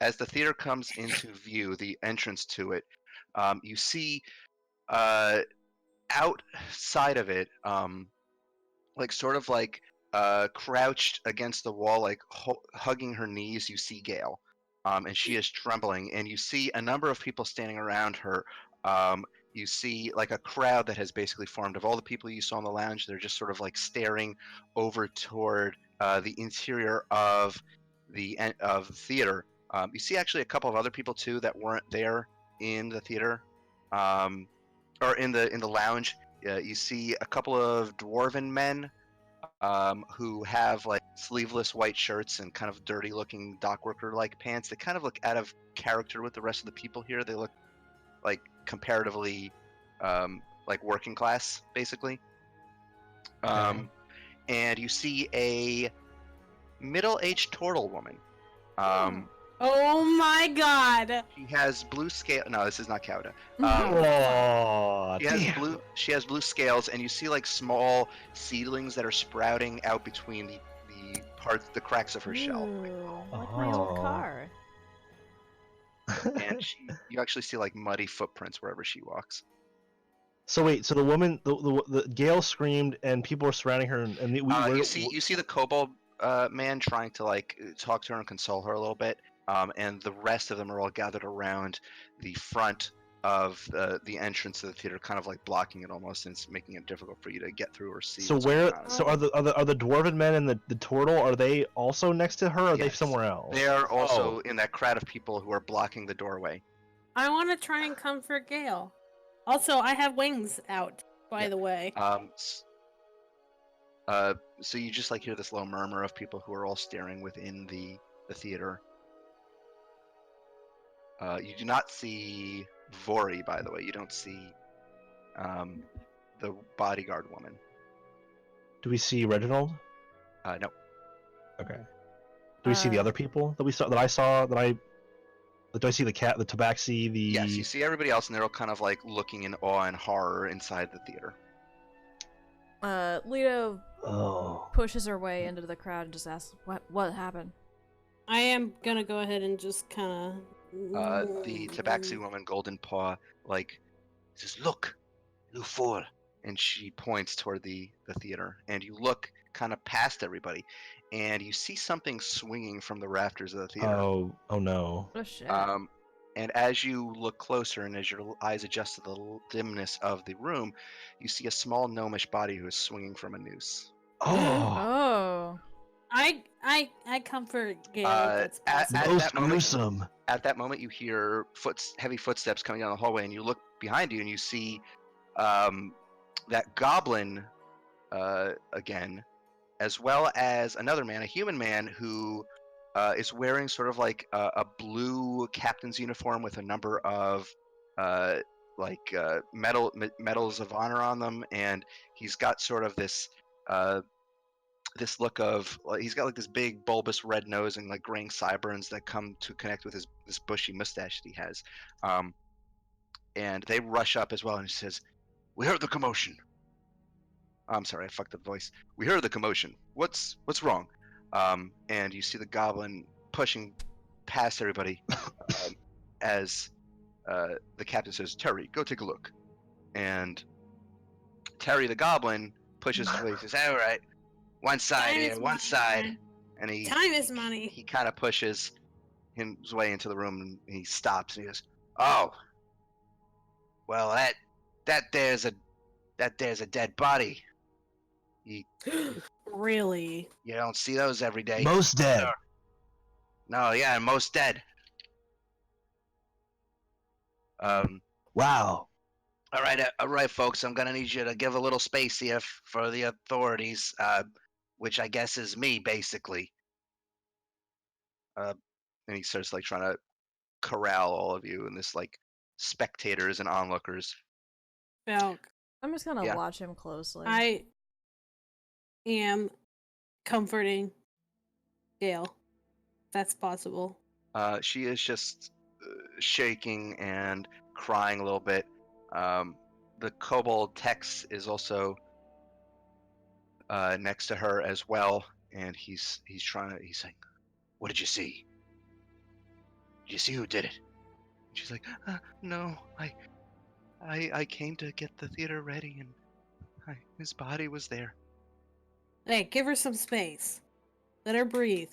as the theater comes into view, the entrance to it, you see outside of it, like sort of like crouched against the wall, like hugging her knees, you see Gail, and she is trembling, and you see a number of people standing around her. You see like a crowd that has basically formed of all the people you saw in the lounge. They're just sort of like staring over toward the interior of the theater. You see actually a couple of other people too that weren't there in the theater, or in the lounge. You see a couple of dwarven men who have like sleeveless white shirts and kind of dirty looking dock worker like pants. They kind of look out of character with the rest of the people here. They look like comparatively like working class, basically. Okay. And you see a middle-aged turtle woman. Oh my god! She has blue scale. No, this is not Kauda. Oh, damn. She has blue scales, and you see like small seedlings that are sprouting out between the cracks of her shell. Ooh, like my old Oh. car. And you actually see like muddy footprints wherever she walks. So wait, so the woman, the Gale screamed, and people were surrounding her, and You see the kobold man trying to like talk to her and console her a little bit, and the rest of them are all gathered around the front of the entrance to the theater, kind of like blocking it almost, and it's making it difficult for you to get through or see So what's where? going on. So are the dwarven men and the turtle? Are they also next to her? Or are they Yes. somewhere else? They are also in that crowd of people who are blocking the doorway. I want to try and comfort Gale. Also, I have wings out, by the way. So you just like hear this low murmur of people who are all staring within the theater. You do not see Vori, by the way. You don't see the bodyguard woman. Do we see Reginald? No. Okay. Do we see the other people that we saw? That I saw? Do I see the cat, the tabaxi, the? Yes, you see everybody else, and they're all kind of like looking in awe and horror inside the theater. Lito Oh. pushes her way into the crowd and just asks, "What happened?" I am gonna go ahead and just kind of. The tabaxi woman, Golden Paw, like says, "Look, you fool!" And she points toward the theater, and you look kind of past everybody, and you see something swinging from the rafters of the theater. Oh no. Oh shit. And as you look closer, and as your eyes adjust to the dimness of the room, you see a small gnomish body who is swinging from a noose. Oh. Oh. I comfort Gale if that's possible. Gruesome. At that moment, you hear heavy footsteps coming down the hallway, and you look behind you, and you see that goblin again, as well as another man, a human man who is wearing sort of like a blue captain's uniform with a number of medals of honor on them, and he's got sort of this this look of he's got like this big bulbous red nose and like graying sideburns that come to connect with this bushy mustache that he has, and they rush up as well, and he says, "We heard the commotion." I'm sorry, I fucked up the voice. "We heard the commotion. What's wrong?" And you see the goblin pushing past everybody as the captain says, "Terry, go take a look." And Terry the goblin pushes his way. He says, "All right, one side here, one side." And time is money. He kind of pushes his way into the room, and he stops and he goes, "Oh, well, that there's a dead body. Really? You don't see those every day." Most dead. No, yeah, most dead. Wow. All right, folks. I'm gonna need you to give a little space here for the authorities, which I guess is me, basically. And he starts like trying to corral all of you and this like spectators and onlookers. Falk, I'm just gonna Yeah. watch him closely. I am comforting Gail. That's possible. She is just shaking and crying a little bit. The kobold Tex is also next to her as well, and he's saying, What did you see? Did you see who did it? and she's like, no, I came to get the theater ready, and his body was there. Hey, give her some space. Let her breathe.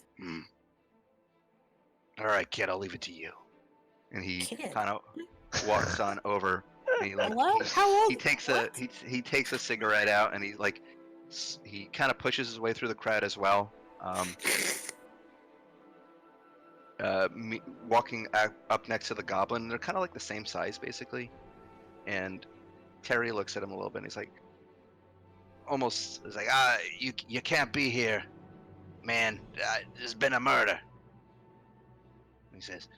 All right, kid. I'll leave it to you. And he Kid. kind of walks on over. And he like Hello? How old? he takes What? he takes a cigarette out, and he kind of pushes his way through the crowd as well. Walking up next to the goblin, they're kind of like the same size basically. And Terry looks at him a little bit, and he's like, almost is like, You can't be here, man. There's been a murder. He says,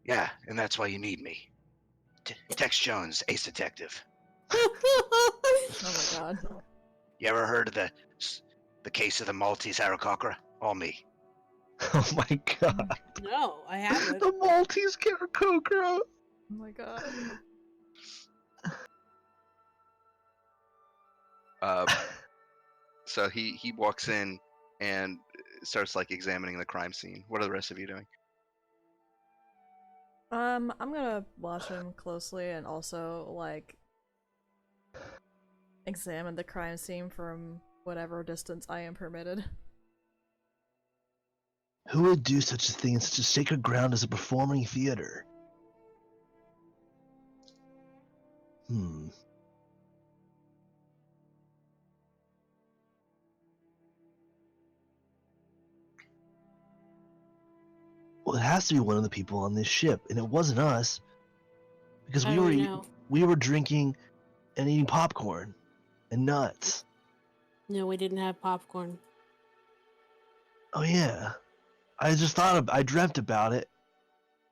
yeah, and that's why you need me. Tex Jones, ace detective. Oh my god. You ever heard of the case of the Maltese Aarakocra? All me. Oh my god. No, I haven't. The Maltese Aarakocra. Oh my god. So he walks in and starts like examining the crime scene. What are the rest of you doing? I'm gonna watch him closely and also, like, examine the crime scene from whatever distance I am permitted. Who would do such a thing in such a sacred ground as a performing theater? Well, it has to be one of the people on this ship, and it wasn't us, because How do we know? we were drinking and eating popcorn and nuts. No, we didn't have popcorn. Oh yeah, I just I dreamt about it,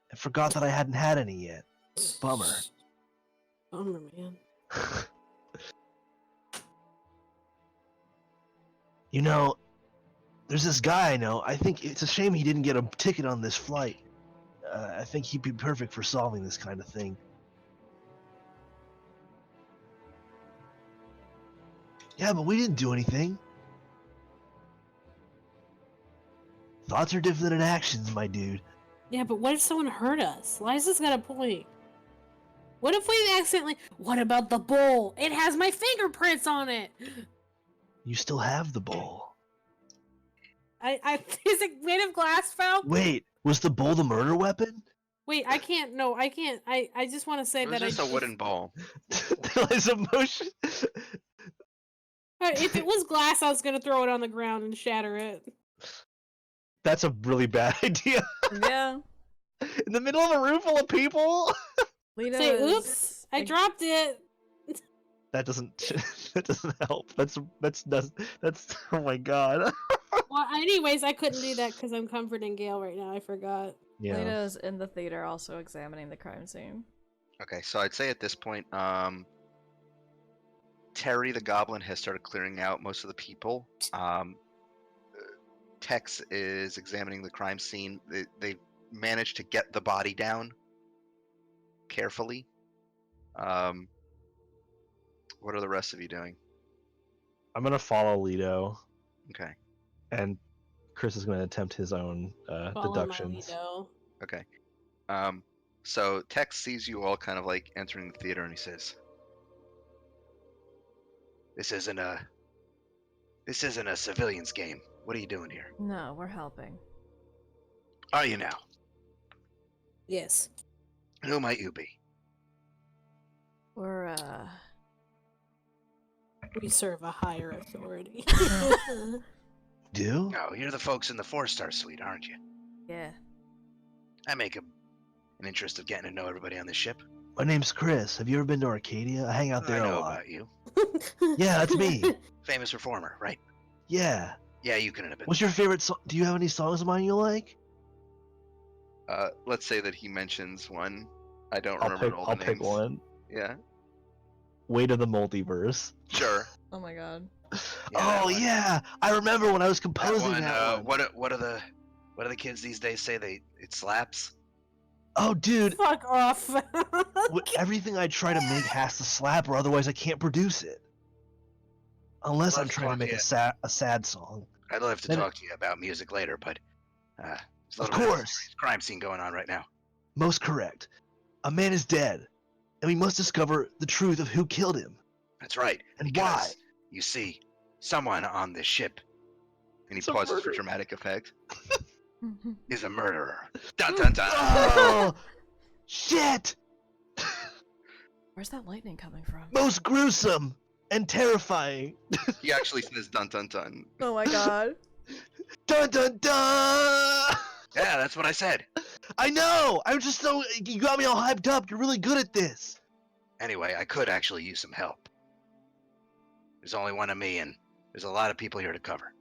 and forgot that I hadn't had any yet. Bummer. Bummer, man. You know, there's this guy I know. I think it's a shame he didn't get a ticket on this flight. I think he'd be perfect for solving this kind of thing. Yeah, but we didn't do anything. Thoughts are different than actions, my dude. Yeah, but what if someone hurt us? Liza's got a point. What if we accidentally... What about the bowl? It has my fingerprints on it! You still have the bowl. Is it made of glass, Falk? Wait, was the bowl the murder weapon? Wait, I can't. No, I can't. I just want to say It was that just a wooden ball. There's emotion. If it was glass, I was gonna throw it on the ground and shatter it. That's a really bad idea. Yeah. In the middle of a room full of people? Lita Say, is- oops, I dropped it. That doesn't help. That's oh my god. Well, anyways, I couldn't do that because I'm comforting Gail right now. I forgot. Yeah. Lita is in the theater also examining the crime scene. Okay, so I'd say at this point, Terry the Goblin has started clearing out most of the people. Tex is examining the crime scene. They managed to get the body down carefully. What are the rest of you doing? I'm gonna follow Lido, Okay. and Chris is gonna attempt his own Follow deductions. Marlito. Okay. So Tex sees you all kind of like entering the theater, and he says, This isn't a civilian's game. What are you doing here? No, we're helping. Are you now? Yes. Who might you be? We're We serve a higher authority. Do? Oh, you're the folks in the 4-star suite, aren't you? yeah. I make an interest of getting to know everybody on this ship. My name's Chris. Have you ever been to Arcadia? I hang out there I a know lot. about you. Yeah, that's me. Famous performer, right? Yeah. Yeah, you couldn't have been. What's your favorite song? Do you have any songs of mine you like? Let's say that he mentions one. I don't I'll remember pick. all the I'll names. pick one. Yeah. Weight of the Multiverse. Sure. Oh my god. Yeah, Oh yeah, I remember when I was composing that one. What do the kids these days say? It slaps. Oh dude, Fuck off. everything I try to make has to slap, or otherwise I can't produce it. Unless I'm Let's trying to talk make to a sad song. I'd love to Then- talk to you about music later, but there's a Of little bit of course. a crime scene going on right now. Most correct. A man is dead, and we must discover the truth of who killed him That's right. and because why. You see, someone on this ship And he It's a pauses for murder. dramatic effect. is a murderer. Dun dun dun. Oh shit! Where's that lightning coming from? Most gruesome and terrifying. He actually says dun dun dun. Oh my god. Dun dun dun! Yeah, that's what I said. I know. I'm just so you got me all hyped up. You're really good at this. Anyway, I could actually use some help. There's only one of me, and there's a lot of people here to cover.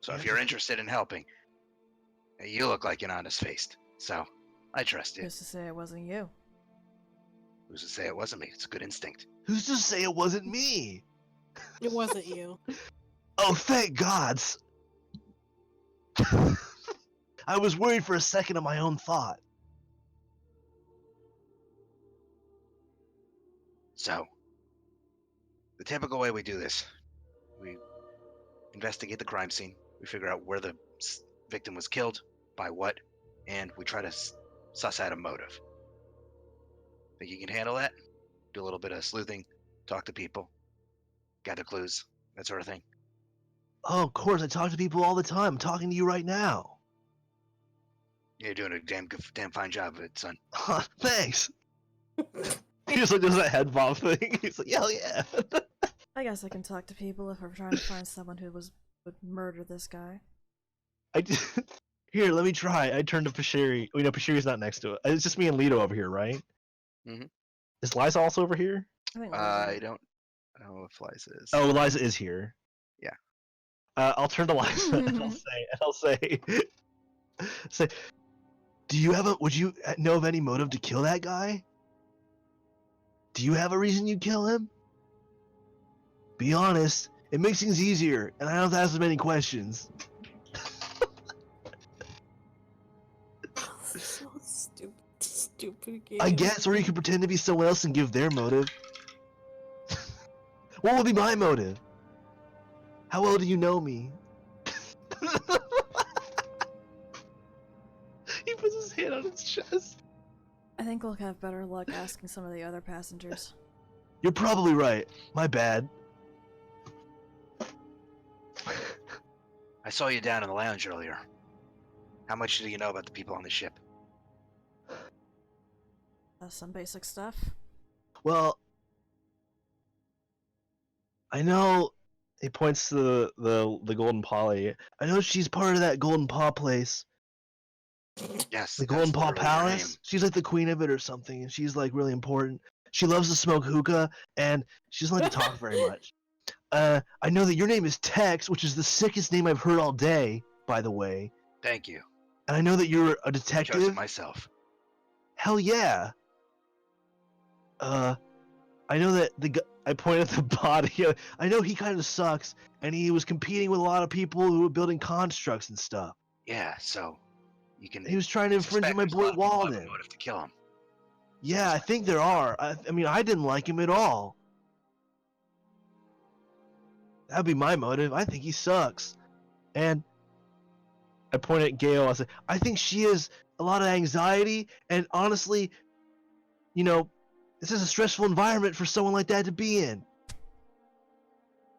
So if you're interested in helping, you look like an honest faced. So I trust you. Who's to say it wasn't you? Who's to say it wasn't me? It's a good instinct. Who's to say it wasn't me? It wasn't you. Oh, thank gods. I was worried for a second of my own thought. So, the typical way we do this, we investigate the crime scene, we figure out where the victim was killed, by what, and we try to suss out a motive. Think you can handle that? Do a little bit of sleuthing, talk to people, gather clues, that sort of thing. Oh, of course, I talk to people all the time. I'm talking to you right now. You're doing a damn fine job of it, son. Thanks. He just like does that head bob thing. He's like, hell yeah. I guess I can talk to people if we're trying to find someone who would murder this guy. Here, let me try. I turned to Pashiri. Oh, Pashiri's not next to it. It's just me and Lito over here, right? Mhm. Is Liza also over here? I think I don't know if Liza is. Oh, Liza is here. Yeah. I'll turn to Liza and I'll say, would you know of any motive to kill that guy? Do you have a reason you'd kill him? Be honest. It makes things easier, and I don't have to ask as many questions. So stupid game. I guess, or you could pretend to be someone else and give their motive. What would be my motive? How well do you know me? He puts his hand on his chest. I think we'll have better luck asking some of the other passengers. You're probably right. My bad. I saw you down in the lounge earlier. How much do you know about the people on the ship? Some basic stuff. Well, I know. He points to the Golden Polly. I know she's part of that Golden Paw place. Yes. The that's Golden Paw literally her Palace? name. She's like the queen of it or something, and she's like really important. She loves to smoke hookah, and she doesn't like to talk very much. I know that your name is Tex, which is the sickest name I've heard all day, by the way. Thank you. And I know that you're a I chose it detective. myself. Hell yeah. I know that I pointed at the body. I know he kind of sucks, and he was competing with a lot of people who were building constructs and stuff. Yeah, so you can. He was trying to infringe on my boy Walden. Motive to kill him. Yeah, I think there are. I mean, I didn't like him at all. That'd be my motive. I think he sucks. And I point at Gail. I say, I think she has a lot of anxiety, and honestly, this is a stressful environment for someone like that to be in.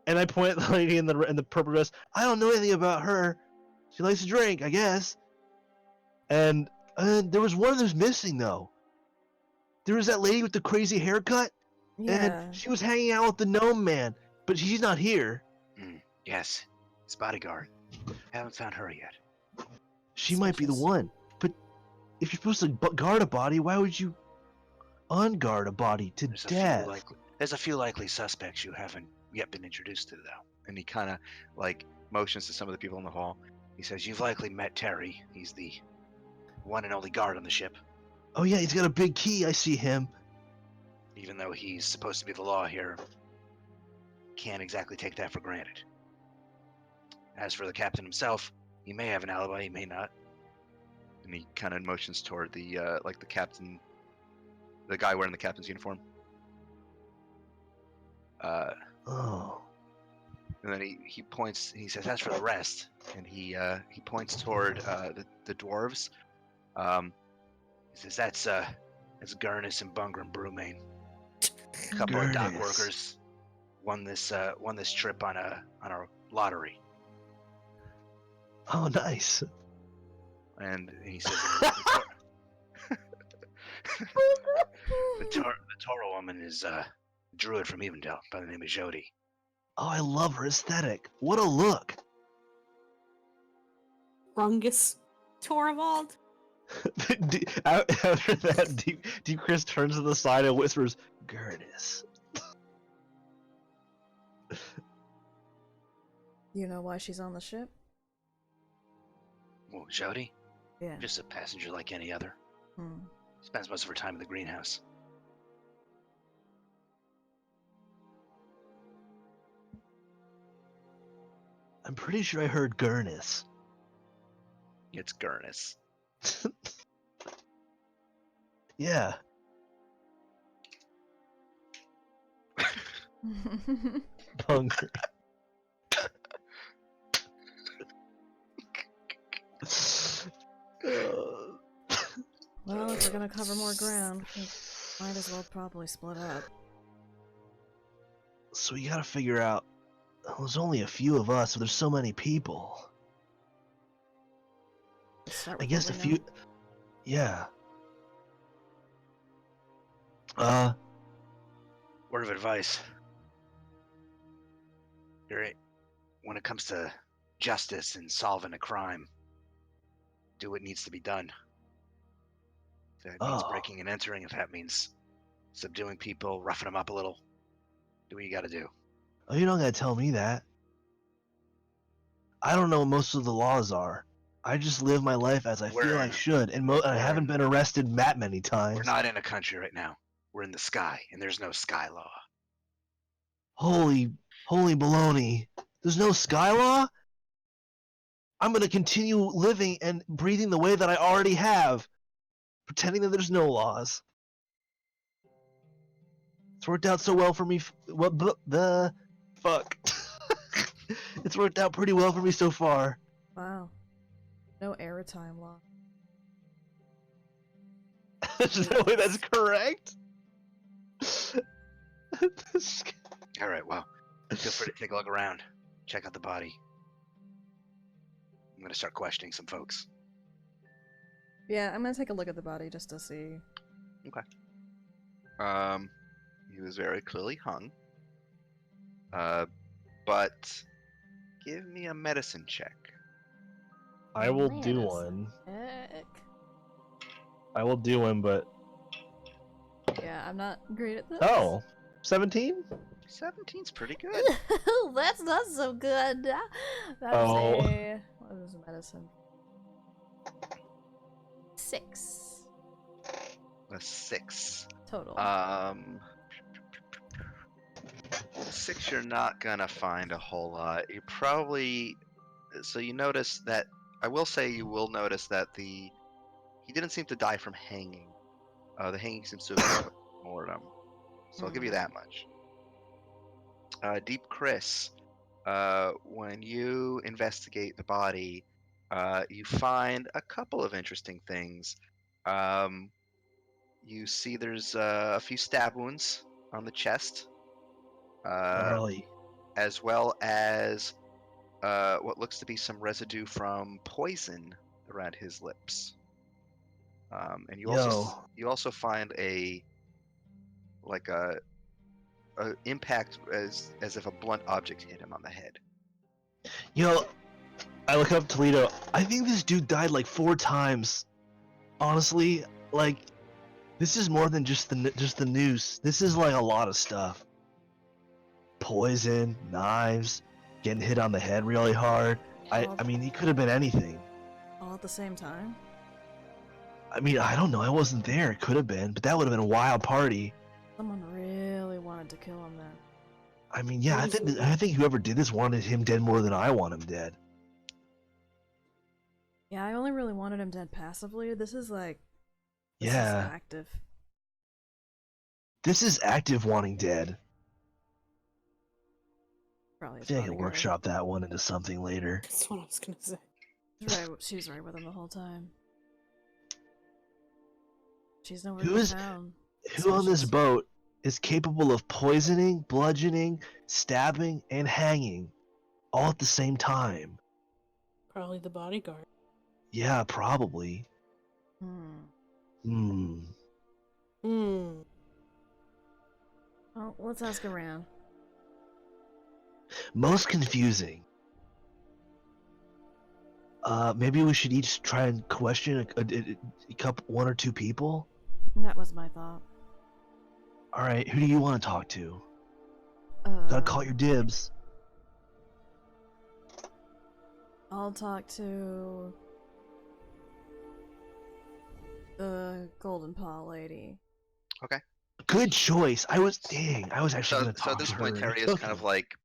And I point at the lady in the purple dress. I don't know anything about her. She likes to drink, I guess. And there was one who's missing, though. There was that lady with the crazy haircut, Yeah. and she was hanging out with the gnome man, but she's not here. Yes, his bodyguard. Haven't found her yet. She might be the Suspicious. one. But if you're supposed to guard a body, why would you unguard a body to death. There's a few likely suspects you haven't yet been introduced to, though. And he kind of like motions to some of the people in the hall. He says, "You've likely met Terry. He's the one and only guard on the ship. Oh yeah, he's got a big key. I see him. Even though he's supposed to be the law here, can't exactly take that for granted. As for the captain himself, he may have an alibi, he may not." And he kind of motions toward the the captain, the guy wearing the captain's uniform. Oh. And then he points. He says, "As for the rest," and he points toward the dwarves. He says, "That's Gurnus and Bunger and Brewmain. A couple of dock workers won this trip on a lottery." Oh, nice. And he says, the Toro woman is a druid from Evendell by the name of Jody. Oh, I love her aesthetic. What a look. Rungus Torvald. After that, Deep Chris turns to the side and whispers, "Gurnus." You know why she's on the ship? Well, Jody? Yeah. Just a passenger like any other. Hmm. Spends most of her time in the greenhouse. I'm pretty sure I heard Gurnus. It's Gurnus. Yeah. Bunger. Well, if we're gonna cover more ground, we might as well probably split up. So we gotta figure out. There's only a few of us, but there's so many people. Start I with guess what a we know. few. Yeah. Word of advice. When it comes to justice and solving a crime, do what needs to be done. If that means breaking and entering, if that means subduing people, roughing them up a little, do what you gotta do. Oh, you don't gotta tell me that. I don't know what most of the laws are. I just live my life as I feel I should, and I haven't been arrested that many times. We're not in a country right now. We're in the sky, and there's no sky law. Holy baloney. There's no sky law? I'm gonna continue living and breathing the way that I already have, pretending that there's no laws. It's worked out so well for me. Fuck. It's worked out pretty well for me so far. Wow. No airtime law. Is that way that's correct? All right, well, feel free to take a look around. Check out the body. I'm going to start questioning some folks. Yeah, I'm gonna take a look at the body just to see. Okay. He was very clearly hung. But give me a medicine check. I will do one. I will do one, but... Yeah, I'm not great at this. Oh! 17? 17's pretty good. That's not so good. That Oh. is a... What is medicine? 6. A 6. Total. 6 you're not gonna find a whole lot. You probably... So you notice that... I will say you will notice that he didn't seem to die from hanging. The hanging seems to have been mortem. So I'll give you that much. Deep Chris, when you investigate the body, you find a couple of interesting things. You see there's a few stab wounds on the chest, as well as what looks to be some residue from poison around his lips. And you also find a impact as if a blunt object hit him on the head. I look up Toledo. I think this dude died like 4 times. Honestly, like, This is more than just the noose. This is like a lot of stuff. Poison, knives, getting hit on the head really hard. I mean, he could have been anything. All at the same time? I mean, I don't know. I wasn't there. It could have been, but that would have been a wild party. Someone really wanted to kill him then. I mean, yeah, I think whoever did this wanted him dead more than I want him dead. Yeah, I only really wanted him dead passively. This is like... This is Yeah. active. This is active wanting dead. Probably I his think I can bodyguard. workshop that one into something later. That's what I was gonna say. She was right with him the whole time. She's nowhere to be found. Who on this boat is capable of poisoning, bludgeoning, stabbing, and hanging all at the same time? Probably the bodyguard. Yeah, probably. Hmm. Well, let's ask around. Most confusing. Maybe we should each try and question a couple, one or two people. That was my thought. All right, who do you want to talk to? Gotta call your dibs. I'll talk to the Golden Paw lady. Okay. Good choice. I was actually gonna talk So at this to point, her. Terry has kind of like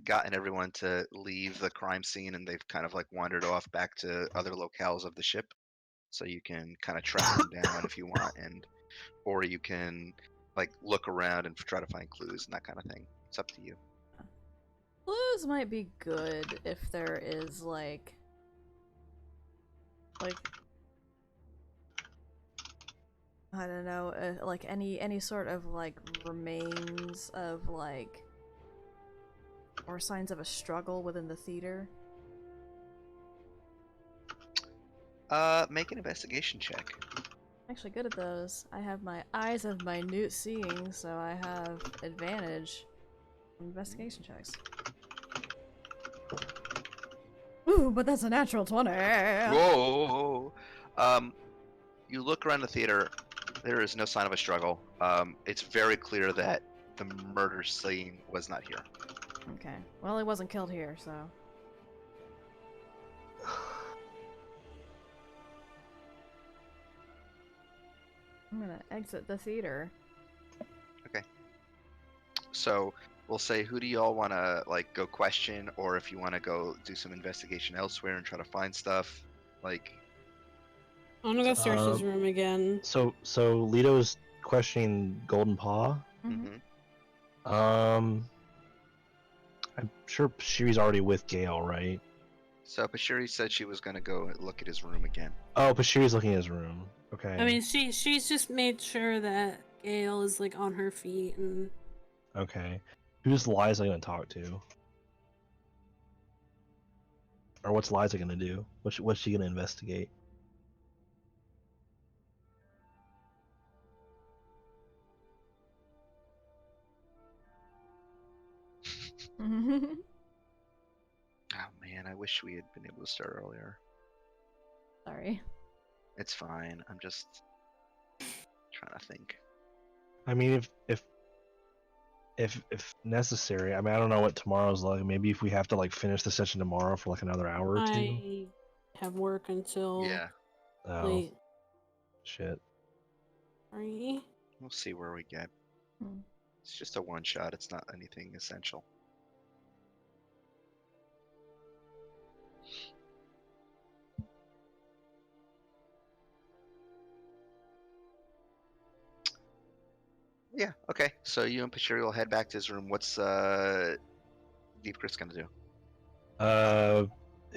gotten everyone to leave the crime scene, and they've kind of like wandered off back to other locales of the ship. So you can kind of track them down if you want, or you can like look around and try to find clues and that kind of thing. It's up to you. Clues might be good if there is like I don't know, like any sort of like remains of like or signs of a struggle within the theater. Make an investigation check. I'm actually good at those. I have my eyes of minute seeing, so I have advantage on investigation checks. Ooh, but that's a natural 20. Whoa! You look around the theater. There is no sign of a struggle. It's very clear that the murder scene was not here. Okay. Well, he wasn't killed here, so. I'm gonna exit the theater. Okay. So we'll say, who do y'all want to like go question, or if you want to go do some investigation elsewhere and try to find stuff, like. I'm gonna go search his room again. So Lito's questioning Golden Paw. Mm-hmm. I'm sure Shiri's already with Gale, right? So Bashiri said she was gonna go look at his room again. Oh, Bashiri's looking at his room. Okay. I mean, she's just made sure that Gail is like on her feet and. Okay. Who's Liza gonna talk to? Or what's Liza gonna do? What's she gonna investigate? Oh man, I wish we had been able to start earlier. Sorry. It's fine. I'm just trying to think. I mean, if necessary, I mean, I don't know what tomorrow's like. Maybe if we have to like finish the session tomorrow for like another hour or two. I have work until late. Shit. Sorry. We'll see where we get. It's just a one shot. It's not anything essential. Yeah, okay. So you and Pashiri will head back to his room. What's Deep Chris gonna do?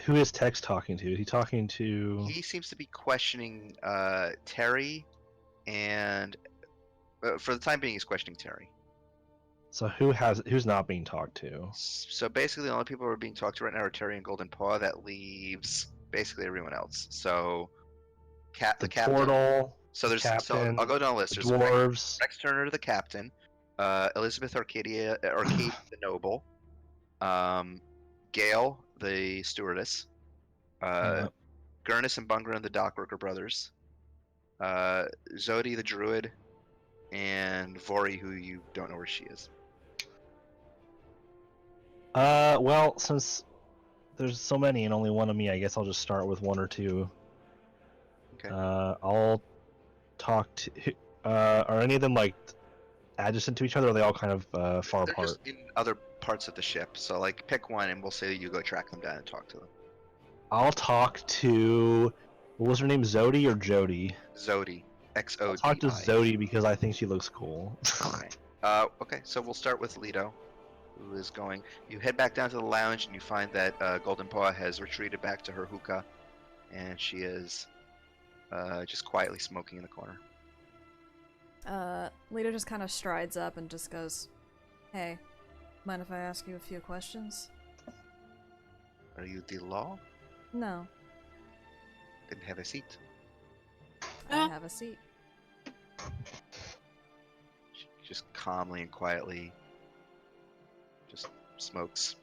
Who is Tex talking to? Is he talking to? He seems to be questioning Terry, and for the time being, he's questioning Terry. So who's not being talked to? So basically, the only people who are being talked to right now are Terry and Golden Paw. That leaves basically everyone else. So, the captain. Portal. So there's captain, so I'll go down the list. There's dwarves. Rex Turner, the captain. Elizabeth Arcadia the noble. Gail, the stewardess. Gurnis and Bungram, the dockworker brothers. Zodi the druid, and Vori, who you don't know where she is. Well, since there's so many and only one of me, I guess I'll just start with one or two. Okay. I'll talk to. Are any of them like adjacent to each other? Or are they all kind of far They're apart? just in other parts of the ship. So like, pick one, and we'll say you go track them down and talk to them. I'll talk to. What was her name? Zodi or Jody? Zodi, I'll talk to Xodi. Zodi because I think she looks cool. Okay. Okay. So we'll start with Leto, who is going. You head back down to the lounge, and you find that Golden Poa has retreated back to her hookah, and she is just quietly smoking in the corner. Lita just kind of strides up and just goes, "Hey, mind if I ask you a few questions?" Are you the law? No, Then have a seat. I have a seat. She just calmly and quietly just smokes.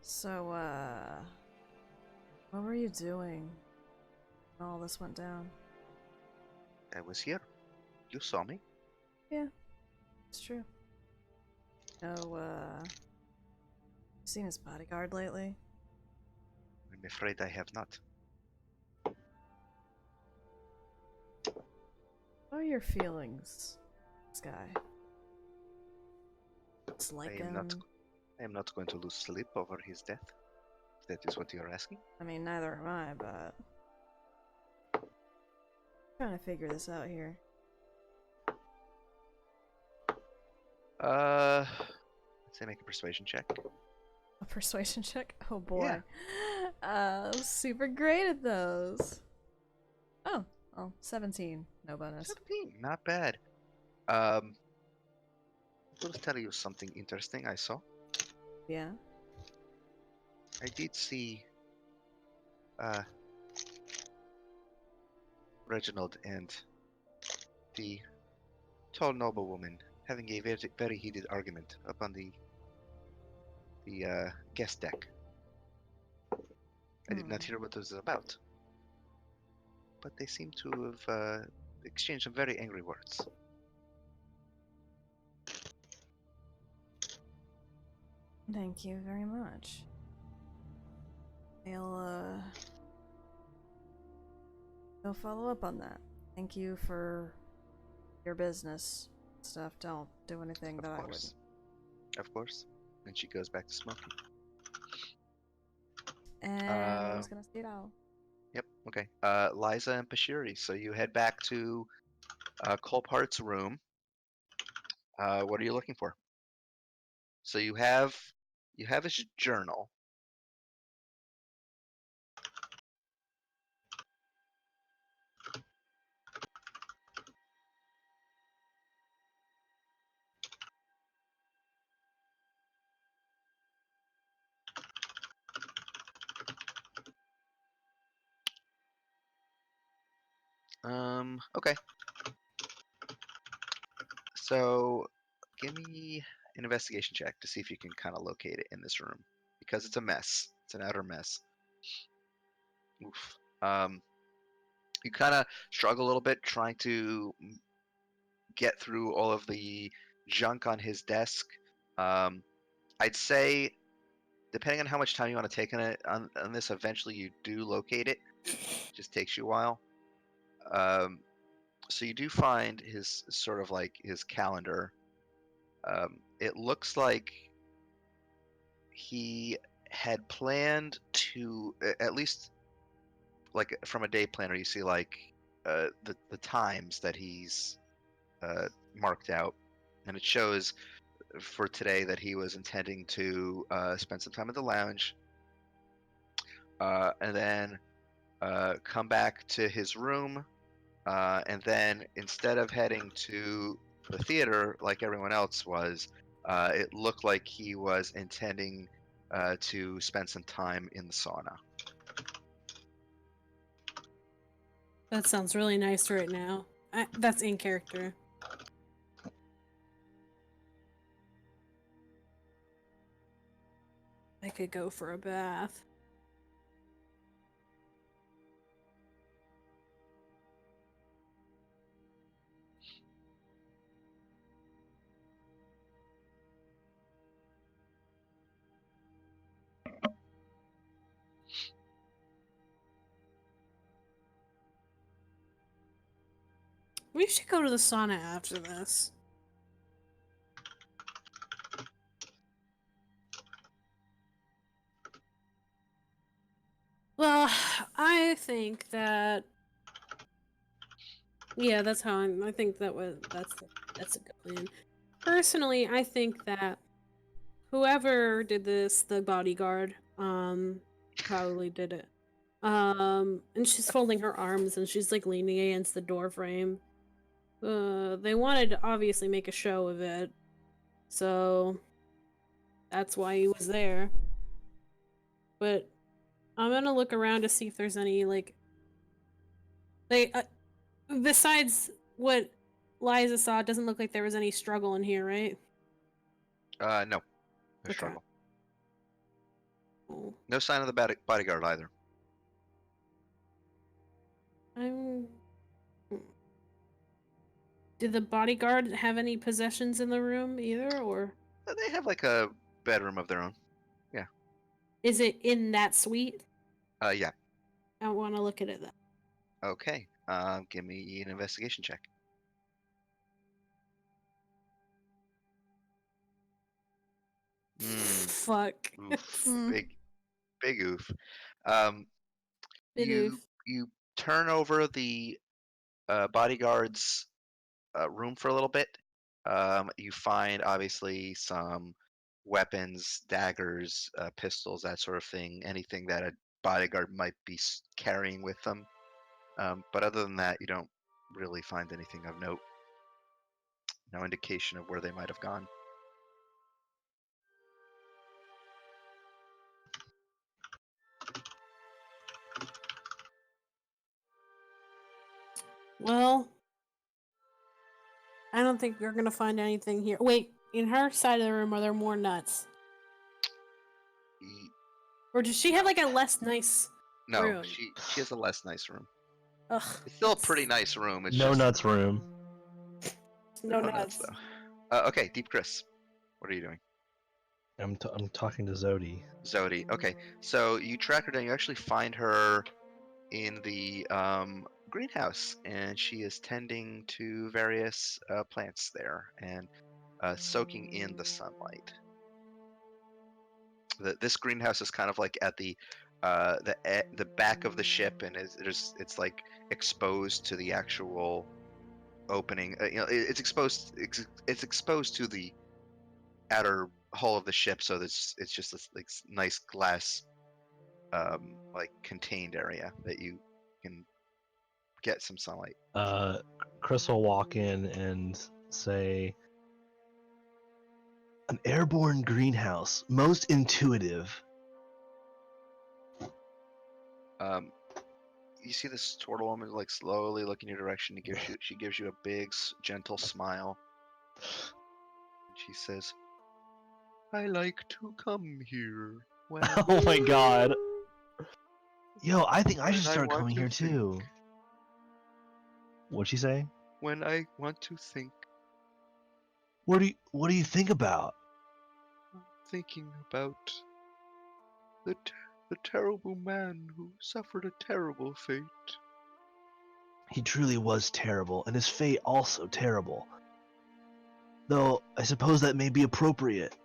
So, what were you doing when all this went down? I was here. You saw me. Yeah, it's true. No, seen his bodyguard lately? I'm afraid I have not. What are your feelings, this guy? It's like I am not going to lose sleep over his death. If that is what you're asking. I mean, neither am I, but trying to figure this out here. Say make a persuasion check. A persuasion check? Oh boy. I'm super great at those. Oh, 17. No bonus. 17, not bad. I'll tell you something interesting I saw. Yeah? I did see Reginald and the tall noblewoman having a very, very heated argument up on the guest deck. I did not hear what it was about, but they seem to have exchanged some very angry words. Thank you very much. I'll follow up on that. Thank you for your business stuff. Don't do anything that I wouldn't. Of course. And she goes back to smoking. And I was gonna say it out. Yep, okay. Liza and Pashiri, so you head back to Colpart's room. What are you looking for? So you have his journal. Okay. So give me an investigation check to see if you can kind of locate it in this room, because it's a mess. It's an outer mess. Oof. You kind of struggle a little bit trying to get through all of the junk on his desk. I'd say, depending on how much time you want to take on this, eventually you do locate it. It just takes you a while. So you do find his sort of like his calendar. It looks like he had planned to, at least like from a day planner, you see like the times that he's marked out, and it shows for today that he was intending to spend some time at the lounge, and then come back to his room, and then instead of heading to the theater like everyone else was, it looked like he was intending to spend some time in the sauna. That sounds really nice right now. That's in character. I could go for a bath. We should go to the sauna after this. Well, I think that. Yeah, that's how I think that's a good plan. Personally, I think that whoever did this, the bodyguard, probably did it. And she's folding her arms and she's like leaning against the door frame. They wanted to obviously make a show of it, so that's why he was there. But I'm gonna look around to see if there's any they besides what Liza saw. It doesn't look like there was any struggle in here, right? No. No Okay. struggle. Cool. No sign of the bodyguard either. I'm. Did the bodyguard have any possessions in the room either, or They have like a bedroom of their own. Yeah. is it in that suite? Yeah. I want to look at it then. Okay. Give me an investigation check. Fuck. Oof. Hmm. Big oof. Um, Big you oof. you turn over the bodyguard's room for a little bit. You find obviously some weapons, daggers, pistols, that sort of thing. Anything that a bodyguard might be carrying with them. But other than that, you don't really find anything of note. No indication of where they might have gone. Well, I don't think you're gonna find anything here. Wait, in her side of the room, are there more nuts? E- Or does she have like a less nice No, room? she has a less nice room. Ugh. It's still a pretty nice room. It's No just nuts room. No no nuts. though. Okay, Deep Chris, what are you doing? I'm talking to Zodi. Zodi. Okay, so you track her down. You actually find her in the greenhouse, and she is tending to various plants there and soaking in the sunlight. This greenhouse is kind of like at the back of the ship, and it's like exposed to the actual opening. It's exposed to the outer hull of the ship, so it's just this like nice glass like contained area that you can get some sunlight. Chris will walk in and say, "An airborne greenhouse, most intuitive." You see this turtle woman like slowly look in your direction. She gives you a big gentle smile. And she says, "I like to come here when Oh my god. Yo, I think I when should I start want coming to here think, too. What'd she say? when I want to think, What do you think about? thinking about the terrible man who suffered a terrible fate. He truly was terrible, and his fate also terrible. Though I suppose that may be appropriate.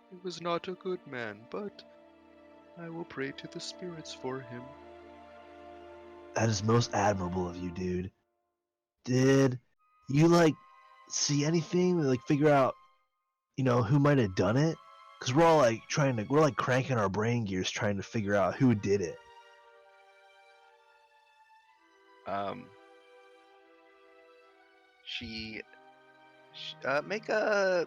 He was not a good man, but I will pray to the spirits for him." That is most admirable of you, dude. Did you see anything, figure out, who might have done it? Because we're all we're cranking our brain gears trying to figure out who did it. She make a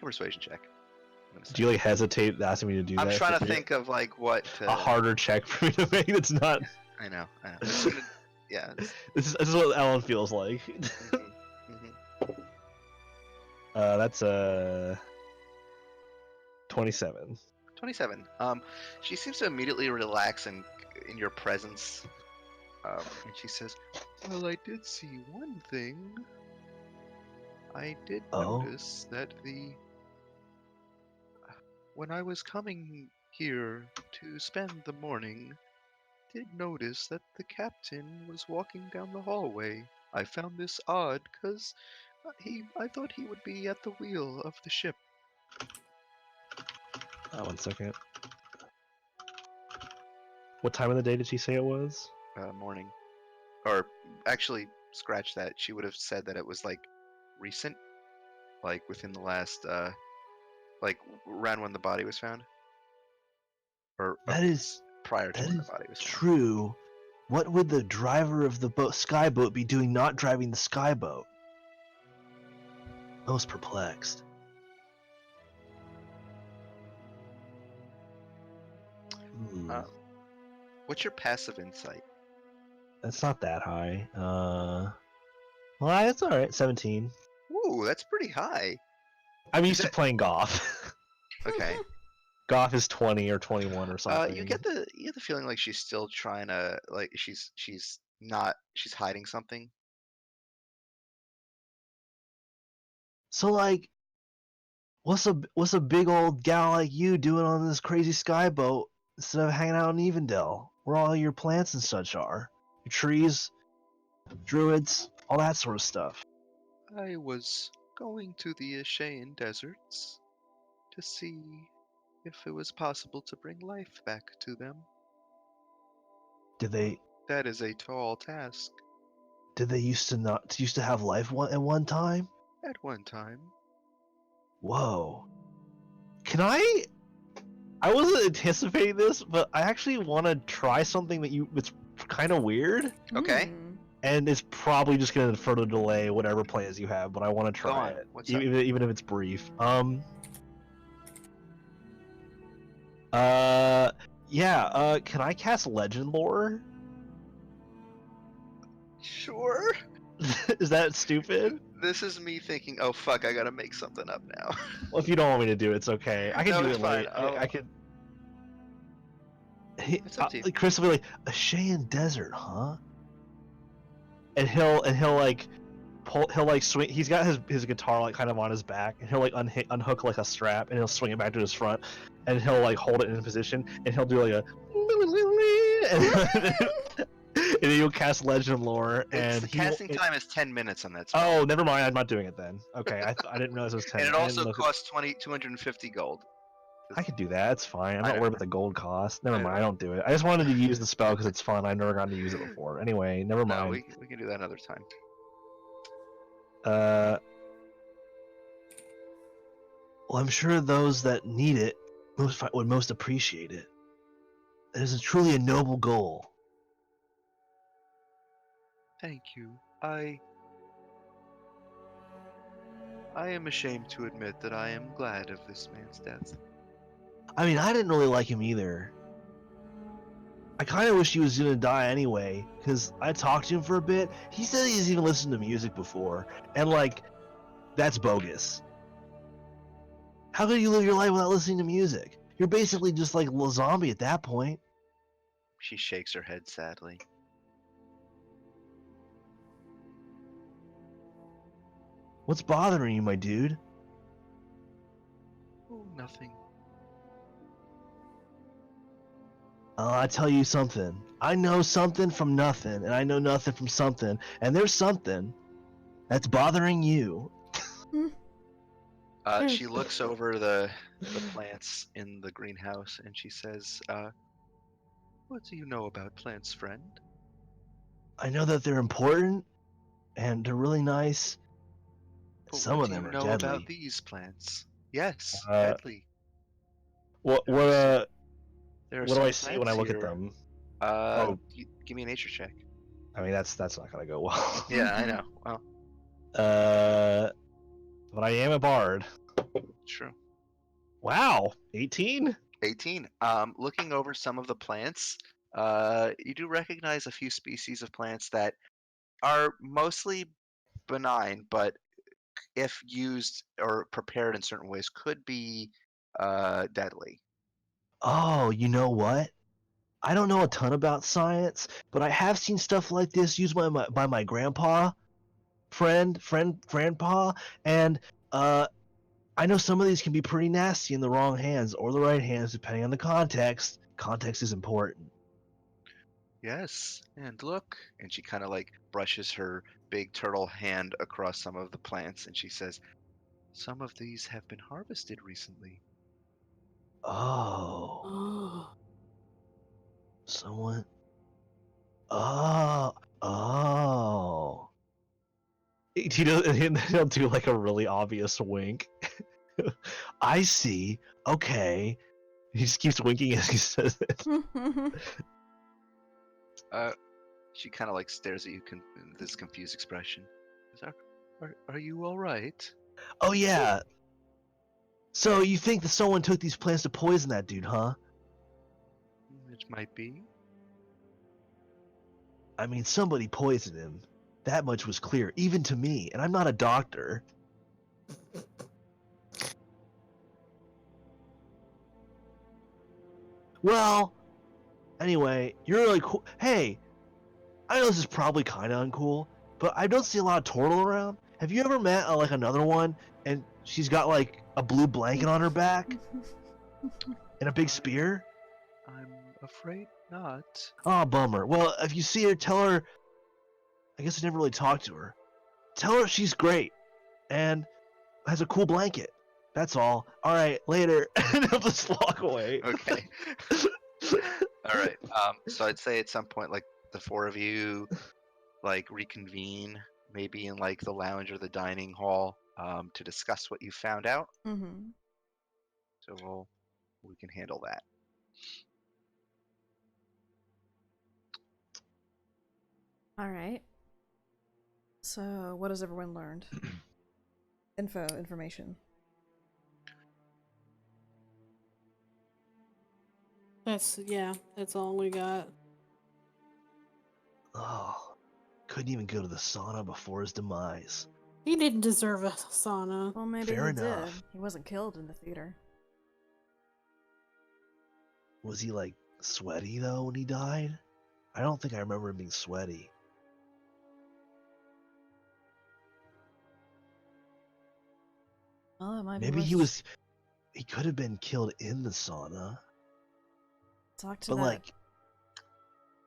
persuasion check. Do you hesitate asking me to do that? I'm trying to think of what a harder check for me to make. That's not. I know. It's gonna, yeah. This is what Ellen feels like. That's 27. 27. She seems to immediately relax in your presence. And she says, "Well, I did see one thing. I did notice that when I was coming here to spend the morning, did notice that the captain was walking down the hallway. I found this odd because I thought he would be at the wheel of the ship. 1 second. What time of the day did she say it was? Morning. Or actually, scratch that. She would have said that it was like recent, like within the last, like around when the body was found, or That is prior to that when the is body was found. true. What would the driver of the skyboat be doing not driving the skyboat? Most perplexed. What's your passive insight? That's not that high. Well, that's all right. 17. Ooh, that's pretty high. I'm Is used to that- playing golf. Okay. Golf is 20 or 21 or something. You get the feeling like she's still trying to, like, she's hiding something. So like, what's a big old gal like you doing on this crazy skyboat instead of hanging out in Evendell, where all your plants and such are, your trees, druids, all that sort of stuff? I was going to the Ashayan deserts to see if it was possible to bring life back to them. Did they That is a tall task. used to have life at one time? At one time. Whoa. Can I wasn't anticipating this, but I actually want to try something that's kind of weird, Okay. Hmm. and it's probably just going to further delay whatever plans you have, but I want to Go try on. it. What's up? Even if it's brief. Can I cast Legend Lore? Sure. Is that stupid? This is me thinking, oh fuck, I gotta make something up now. Well, if you don't want me to do it, it's okay. I can No, do it's it fine. late. I could. It's up to you. Chris will be like, a Cheyenne Desert, huh? And he'll like he'll like swing. He's got his guitar like kind of on his back, and he'll like unhook like a strap, and he'll swing it back to his front, and he'll like hold it in position, and he'll do like a and then you'll cast Legend Lore, and The casting time is 10 minutes on that spell. Oh, never mind. I'm not doing it then. Okay, I didn't realize it was 10. And it I also didn't look at- costs 250 gold. I could do that. It's fine. I'm I not know. worried about the gold cost. Never I mind. know. I don't do it. I just wanted to use the spell because it's fun. I've never gotten to use it before. Anyway, never No, mind. we can do that another time. Well, I'm sure those that need it would most appreciate it. It is truly a noble goal. Thank you. I am ashamed to admit that I am glad of this man's death. I mean, I didn't really like him either. I kind of wish he was gonna die anyway, because I talked to him for a bit. He said he's even listened to music before, and like, that's bogus. How could you live your life without listening to music? You're basically just like a zombie at that point. She shakes her head sadly. What's bothering you, my dude? Oh, nothing. I tell you something. I know something from nothing, and I know nothing from something, and there's something that's bothering you. She looks over the plants in the greenhouse and she says, what do you know about plants, friend? I know that they're important, and they're really nice. But Some what of do them you are know deadly. about these plants? Yes, Uh, deadly. What There are do some I see when I plants look at here. them? Give me a nature check. I mean, that's not gonna go well. Yeah, I know. Well, But I am a bard. true. Wow, 18. 18. Looking over some of the plants, you do recognize a few species of plants that are mostly benign, but if used or prepared in certain ways, could be deadly. Oh, you know what? I don't know a ton about science, but I have seen stuff like this used by my grandpa, grandpa, and I know some of these can be pretty nasty in the wrong hands or the right hands, depending on the context. Context is important. Yes, and look. And she kind of like brushes her big turtle hand across some of the plants and she says, some of these have been harvested recently. Oh, Oh. someone. Oh, oh. He does. He'll do like a really obvious wink. I see. Okay. He just keeps winking as he says it. She kind of like stares at you with this confused expression. Are you all right? Oh yeah. So you think that someone took these plants to poison that dude, huh? It might be. I mean, somebody poisoned him. That much was clear, even to me, and I'm not a doctor. Well, anyway, you're really cool. Hey, I know this is probably kind of uncool, but I don't see a lot of turtle around. Have you ever met like another one, and she's got like a blue blanket on her back and a big spear? I'm afraid not. Oh, bummer. Well, if you see her, tell her. I guess I never really talked to her. Tell her she's great and has a cool blanket. That's all. All right, later. And he'll just walk away. Okay. All right. So I'd say at some point, like the four of you, like reconvene, maybe in like the lounge or the dining hall, to discuss what you found out. Mm-hmm. So we can handle that. All right. So, what has everyone learned? Information. That's all we got. Oh, couldn't even go to the sauna before his demise. He didn't deserve a sauna. Well, maybe Fair he enough. did. He wasn't killed in the theater. Was he like sweaty though when he died? I don't think I remember him being sweaty. Well, it might be Maybe worth he was. He could have been killed in the sauna, talk to but that. like,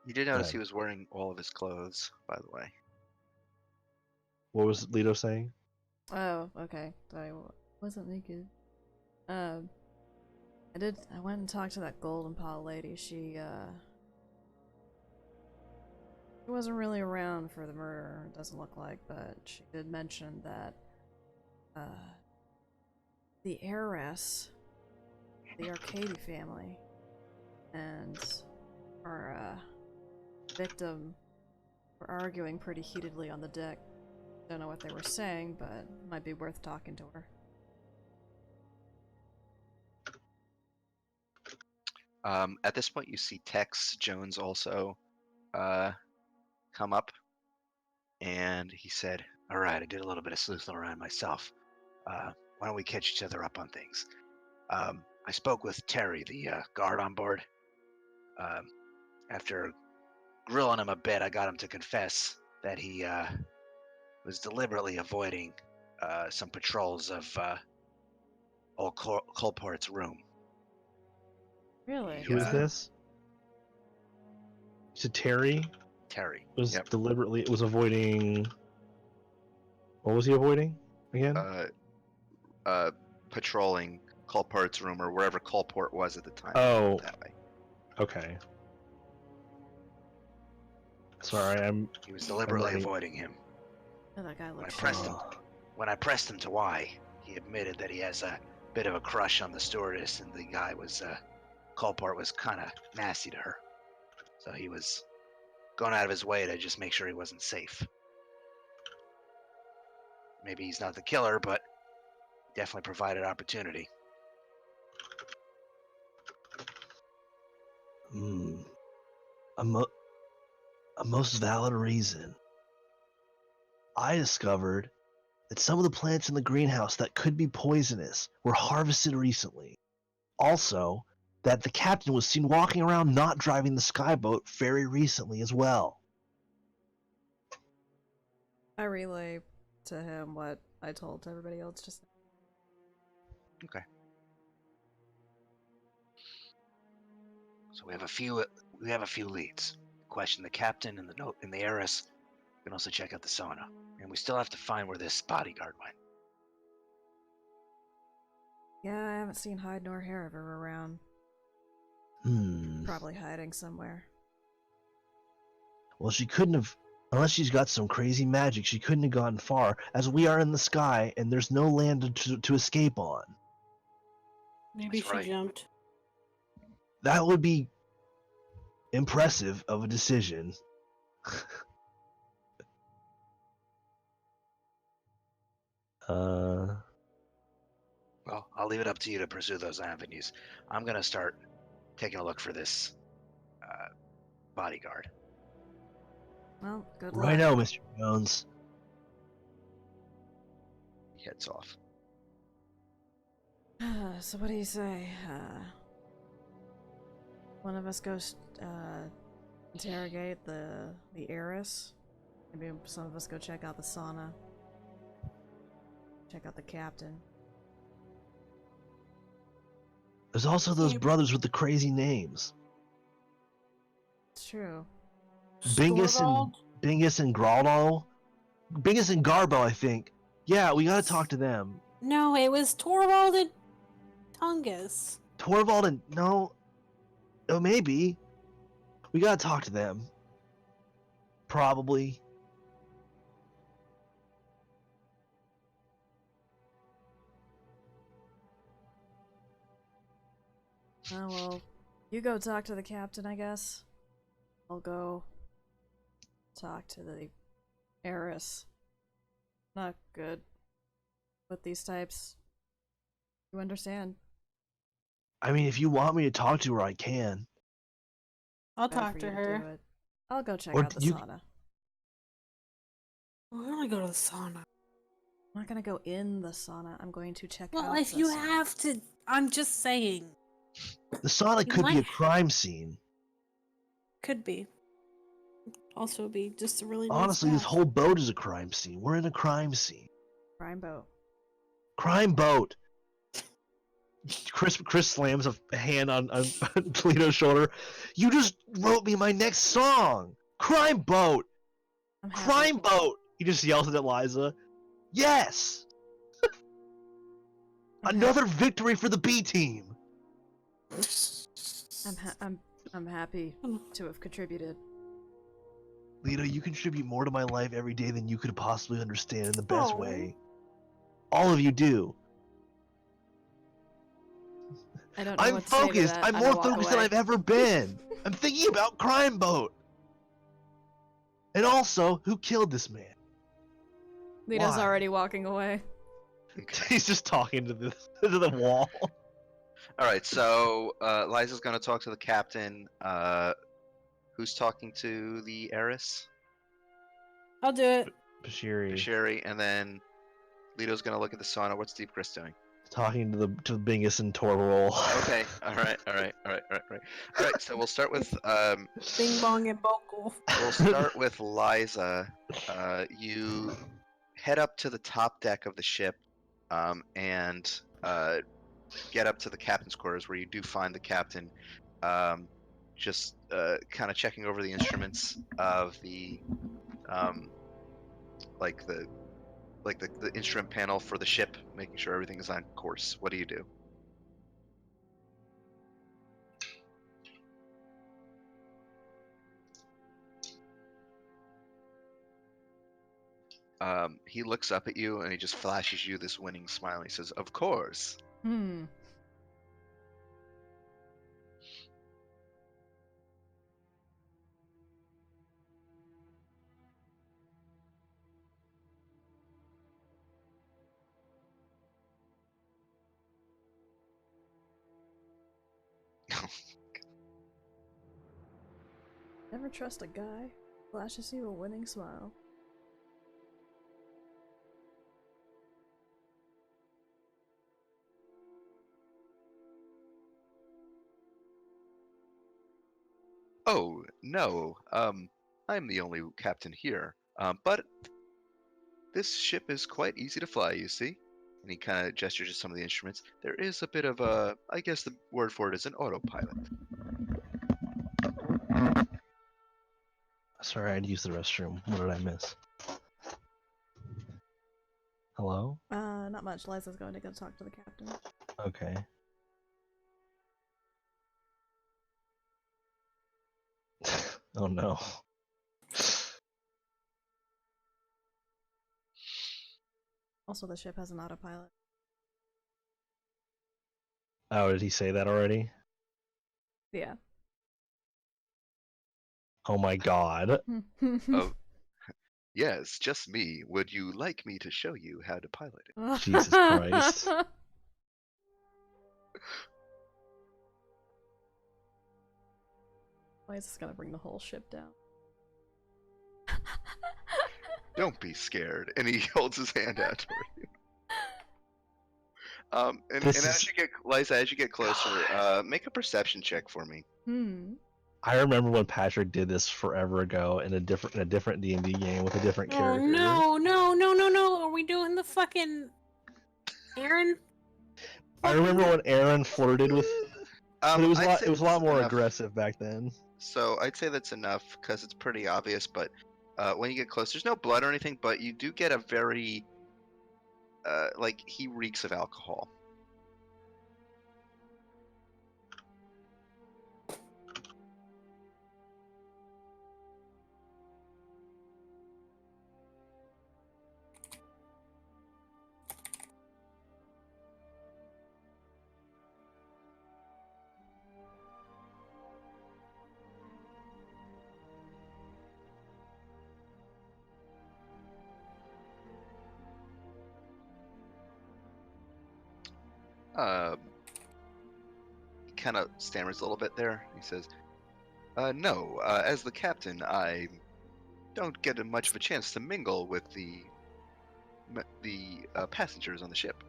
You did go notice ahead. he was wearing all of his clothes, by the way. What was Leto saying? Oh, okay. I wasn't naked. Um, I went and talked to that golden paw lady. She wasn't really around for the murder. It doesn't look like, but she did mention that the heiress, the Arcadia family, and our victim were arguing pretty heatedly on the deck. Don't know what they were saying, but it might be worth talking to her. At this point, you see Tex Jones also come up, and he said, "All right, I did a little bit of sleuthing around myself. Why don't we catch each other up on things?" I spoke with Terry, the guard on board. After grilling him a bit, I got him to confess that he was deliberately avoiding some patrols of old Colport's room. Really? Who is Yeah. this? You said Terry Terry. was Yep. deliberately was avoiding. What was he avoiding again? Patrolling Colport's room or wherever Colport was at the time. Oh. That way. Okay. Sorry, He was deliberately writing- avoiding him. Oh, that guy When I looks pressed shady. him, when I pressed him to why, he admitted that he has a bit of a crush on the stewardess, and the guy was, Colport was kind of nasty to her. So he was going out of his way to just make sure he wasn't safe. Maybe he's not the killer, but definitely provided opportunity. A most valid reason. I discovered that some of the plants in the greenhouse that could be poisonous were harvested recently. Also, that the captain was seen walking around not driving the skyboat very recently as well. I relay to him what I told to everybody else just now. So we have a few leads. question the captain and the heiress. We can also check out the sauna. And we still have to find where this bodyguard went. Yeah, I haven't seen hide nor hair of her around. Probably hiding somewhere. Well, she couldn't have, unless she's got some crazy magic, she couldn't have gone far, as we are in the sky and there's no land to escape on. Maybe That's she right. jumped. That would be impressive of a decision. Well, I'll leave it up to you to pursue those avenues. I'm gonna start taking a look for this bodyguard. Well, good Right luck. now, Mr. Jones. He heads off. So what do you say? One of us goes interrogate the heiress. Maybe some of us go check out the sauna. Check out the captain. There's also those brothers with the crazy names. It's true. Storvald? Bingus and Graldo. Bingus and Garbo, I think. Yeah, we gotta talk to them. No, it was Torvald and Tungus. Torvald and no. Oh, maybe. We gotta talk to them. Probably. Oh well, you go talk to the captain, I guess. I'll go talk to the heiress. Not good with these types. You understand? I mean, if you want me to talk to her, I can. I'll Better talk for to you do her. it. I'll go check Or out the you- sauna. I want to go to the sauna. I'm not gonna go in the sauna. I'm going to check Well, out if the you sauna. have to, I'm just saying. The sauna You could be a might- crime scene. Could be. Also be just a really nice Honestly, this bath. whole boat is a crime scene. We're in a crime scene. Crime boat. Crime boat. Chris slams a hand on Toledo's shoulder. You just wrote me my next song. Crime boat. I'm happy. Crime boat. He just yells at Liza. Yes. I'm Another victory for the B team. I'm happy to have contributed. Lita, you contribute more to my life every day than you could possibly understand in the best Aw. way. All of you do. I don't know I'm what to say to focused. that. I'm I more walk focused than away. I've ever been. I'm thinking about Crime Boat. And also, who killed this man? Lita's Why? already walking away. He's just talking to the wall. All right, so Liza's going to talk to the captain. Who's talking to the heiress? I'll do it. Bashiri Sherry, and then Lito's going to look at the sauna. What's Deep Chris doing? talking to Bingus and Torval. Okay, all right. So we'll start with Bing bong and bogle. we'll start with Liza. You head up to the top deck of the ship, and get up to the captain's quarters, where you do find the captain, just kind of checking over the instruments of the like the instrument panel for the ship, making sure everything is on course. What do you do? He looks up at you and he just flashes you this winning smile. He says, "Of course." Hmm. Never trust a guy. Flashes you a winning smile. Oh no, I'm the only captain here. But this ship is quite easy to fly, you see. And he kind of gestures to some of the instruments. There is a bit of a, I guess the word for it is an autopilot. Sorry, I had to use the restroom. What did I miss? Hello? Not much. Liza's going to go talk to the captain. Okay. Oh no. Also, the ship has an autopilot. Oh, did he say that already? Yeah. Oh my god. Oh, yes, just me. Would you like me to show you how to pilot it? Jesus Christ. Why is this gonna bring the whole ship down? Don't be scared. And he holds his hand out toward you. And This as is- you get, Liza, as you get closer, make a perception check for me. I remember when Patrick did this forever ago in a different D&D game with a different Oh character. no! Are we doing the fucking Aaron? I remember when Aaron flirted with, but it was a I'd lot. say It was a that's lot more enough. aggressive back then. So I'd say that's enough because it's pretty obvious. But when you get close, there's no blood or anything, but you do get a very, like he reeks of alcohol. He kind of stammers a little bit there. He says, "No, as the captain, I don't get much of a chance to mingle with the passengers on the ship."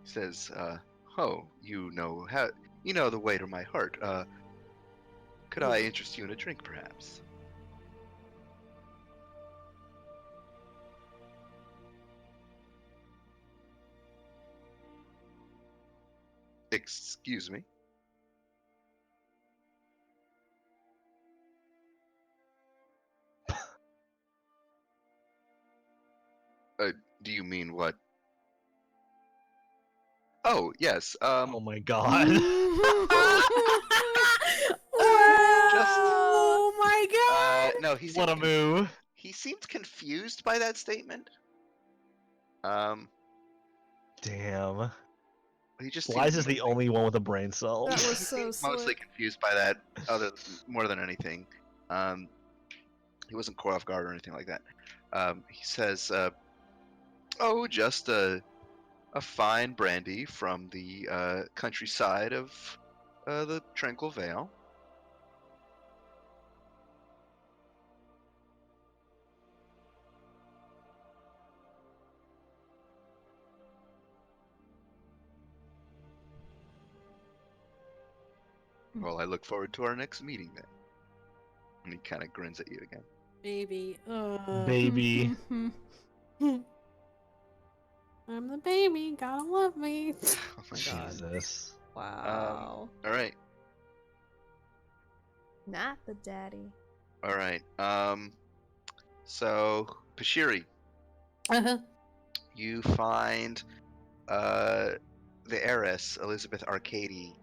He says, "Oh, you know the way to my heart. Could I interest you in a drink, perhaps?" Excuse me. Do you mean what? Oh, yes. Oh my god. Oh my god! No, he What seemed a move. he seemed confused by that statement. Um, Damn. he just seemed Liza's the only one with a brain cell. That was he so seemed mostly slick. confused by that, more than anything. He wasn't caught off guard or anything like that. He says, "Oh, just a fine brandy from the countryside of the Tranquil Vale." Well, I look forward to our next meeting then. And he kind of grins at you again. Baby. Baby. I'm the baby. Gotta love me. Oh my God. Jesus. Wow. All right, Not the daddy. all right. So Pashiri, Uh-huh. you find the heiress Elizabeth Arcady.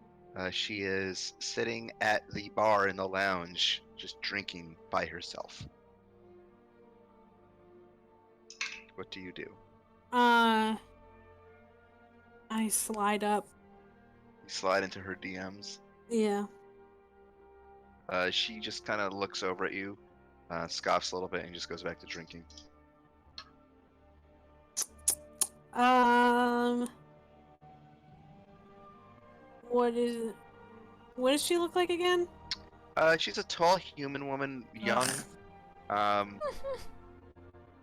She is sitting at the bar in the lounge, just drinking by herself. What do you do? I slide up. You slide into her DMs. Yeah. She just kind of looks over at you, scoffs a little bit, and just goes back to drinking. What is? What does she look like again? She's a tall human woman, young.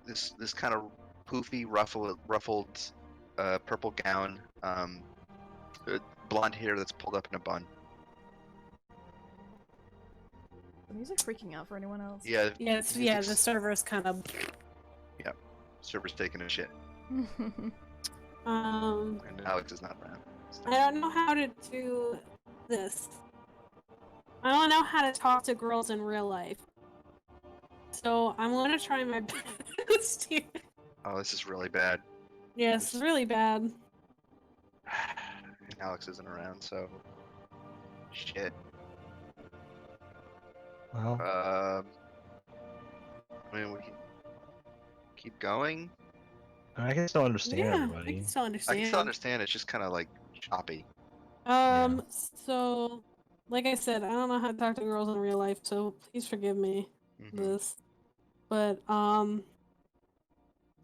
This kind of poofy, ruffled, purple gown. Blonde hair that's pulled up in a bun. the music freaking out for anyone else? Yeah. Yeah, the music's- server's kind of. Server's taking a shit, Um, and Alex is not around. I don't know how to do this. I don't know how to talk to girls in real life. So I'm gonna try my best here. Oh, this is really bad. Yeah, it's really bad. And Alex isn't around, so shit. Well, I mean, we can keep going. I can still understand Yeah, I everybody. can still I understand. can still understand. It's just kind of like choppy. So, like I said, I don't know how to talk to girls in real life, so please forgive me Mhm. this. But,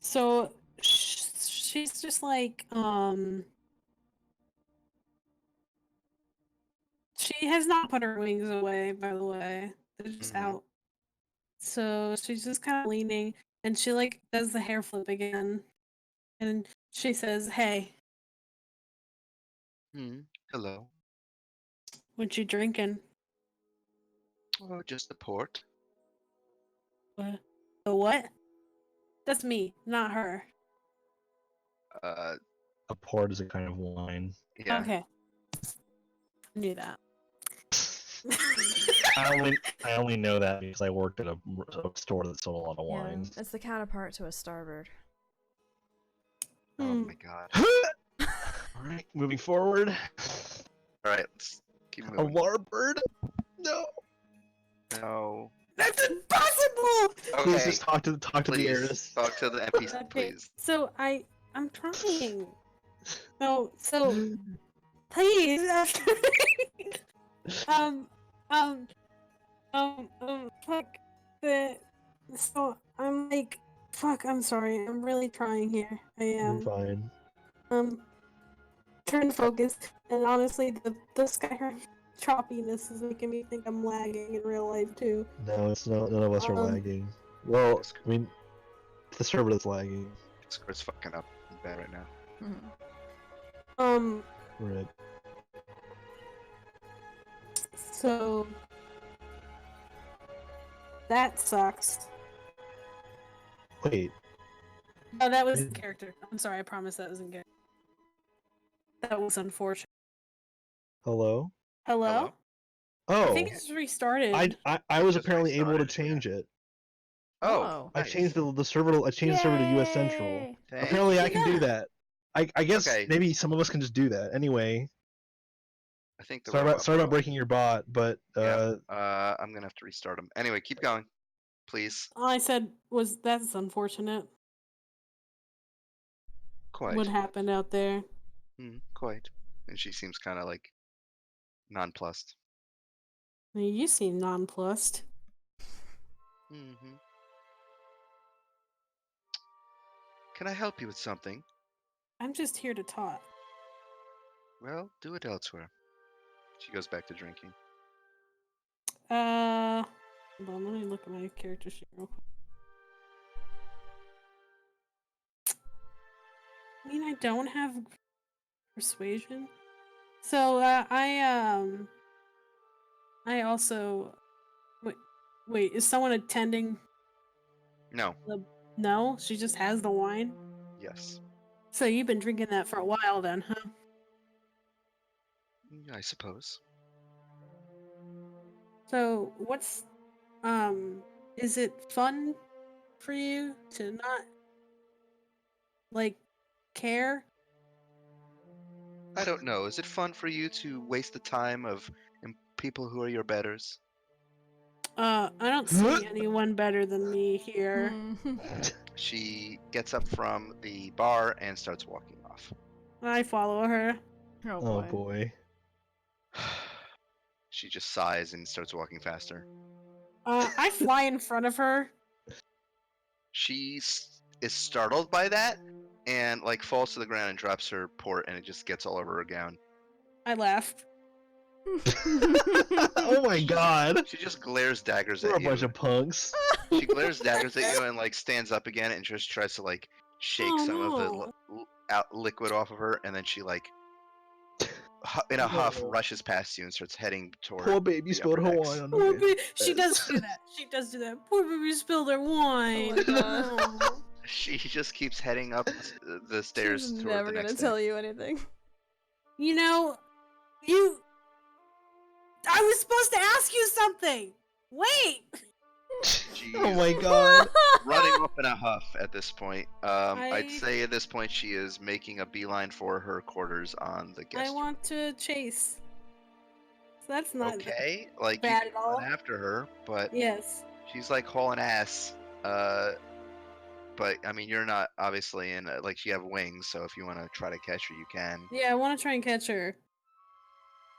so she's just like, she has not put her wings away, by the way. They're just Mhm. out. So she's just kind of leaning, and she like does the hair flip again, and she says, "Hey, Hello. what you drinking?" Oh, just a port. What? The what? That's me, not her. Uh, A port is a kind of wine. yeah. Okay. I knew that. I only know that because I worked at a store that sold a lot of Yeah, wines. it's the counterpart to a starboard. Oh Hmm. my god. All right, moving forward. All right, let's keep A moving. warbird? No. No. That's impossible. Please Okay. just talk to the Please heiress. talk to the NPC, Okay, please. so I'm trying. No, so please. um, um, fuck the. So I'm like, fuck. I'm sorry. I'm really trying here. I You're am. fine. Trying to focus, and honestly, the Skyrim choppiness is making me think I'm lagging in real life too. No, it's not. None of us are Um, lagging. Well, Discord- I mean, the server is lagging. Discord's fucking up bad right now. Mhm. Rip. So that sucks. Wait. No, that was the character. I'm sorry. I promise that wasn't good. That was unfortunate. Hello? Hello? Oh, I think it's restarted. I was just apparently able to restarted, yeah. change it. Oh, I nice. changed the server. I changed the server to US Central. Yay! Thank Apparently, you. I can do Yeah. that. I guess Okay. maybe some of us can just do that. Anyway, I think the sorry robot about broke. breaking your bot, but Yeah. I'm gonna have to restart them. Anyway, keep going, please. All I said was that's unfortunate. Quite. What happened out there? Quite. And she seems kind of like nonplussed. I mean, you seem nonplussed. Mm-hmm. Can I help you with something? I'm just here to talk. Well, do it elsewhere. She goes back to drinking. Hold on, let me look at my character sheet real quick. I mean, I don't have persuasion. So, I also wait, is someone attending No. the No, she just has the wine. Yes. So you've been drinking that for a while then, huh? I suppose. So, what's is it fun for you to not like care? I don't know. Is it fun for you to waste the time of people who are your betters? I don't see anyone better than me here. She gets up from the bar and starts walking off. I follow her. Oh oh boy. boy. She just sighs and starts walking faster. I fly in front of her. She is startled by that and like falls to the ground and drops her port, and it just gets all over her gown. I laugh. Oh my god. She just glares daggers We're a at bunch you. of punks. She glares daggers at you and like stands up again and just tries to like shake Oh, some of the no. liquid off of her, and then she like in a huff, Oh. rushes past you and starts heading toward. Poor baby the spilled upper decks. Hawaiian. Poor Okay. she does do that. She does do that. Poor baby spilled her wine. Oh my god. Aw. She just keeps heading up the stairs She's toward never the gonna next tell deck. you anything. You know, I was supposed to ask you something. Wait. She's Oh my god. running up in a huff at this point. I'd I- say at this point she is making a beeline for her quarters on the guest I want to chase. So that's room. not Okay, like bad you at can all. run after her, but Yes. she's like hauling ass. But I mean, you're not obviously in like you have wings, so if you want to try to catch her, you can. Yeah, I want to try and catch her.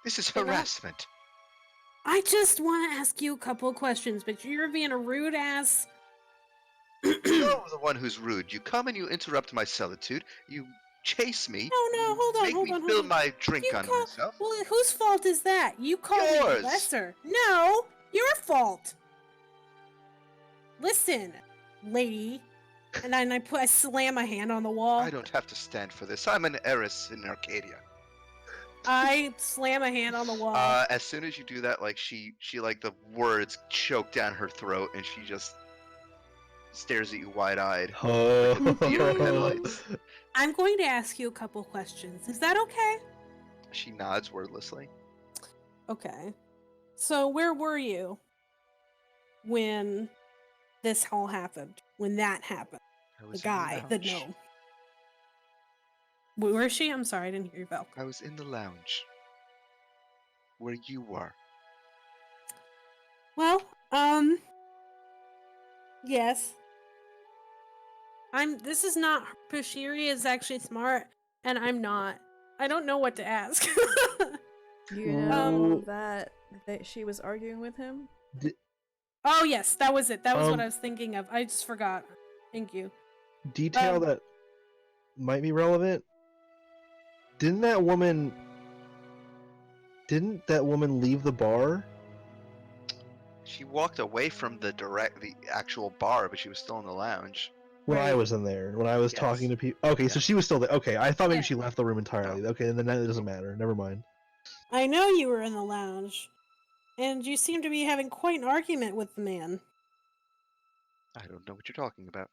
This is But not- harassment. I just want to ask you a couple of questions, but you're being a rude ass. You're the one who's rude. You come and you interrupt my solitude. You chase me. No, hold on, Make hold me on, fill hold on. my drink You on call- myself. Well, whose fault is that? You called me Yours. a lesser. No, your fault. Listen, lady. And then I slam my hand on the wall. I don't have to stand for this. I'm an heiress in Arcadia. I slam a hand on the wall. As soon as you do that, like she like the words choke down her throat, and she just stares at you wide-eyed. Oh. Deer in headlights. I'm going to ask you a couple questions. Is that okay? She nods wordlessly. Okay. So where were you when this all happened? When that happened? I The was guy, in the lounge. gnome. Where is she? I'm sorry, I didn't hear you, Val. I was in the lounge. Where you were. Well, yes. This is not, Pushiri is actually smart, and I'm not. I don't know what to ask. You know Ooh. that she was arguing with him? Oh yes, that was it. That was what Um, I was thinking of. I just forgot. Thank you. Detail Um, that might be relevant. Didn't that woman leave the bar? She walked away from the actual bar, but she was still in the lounge. When I Right. was in there, when I was Yes. talking to people. Okay, so Yeah. she was still there. Okay, I thought maybe Yeah. she left the room entirely. No. Okay, then that doesn't matter. Never mind. I know you were in the lounge, and you seem to be having quite an argument with the man. I don't know what you're talking about.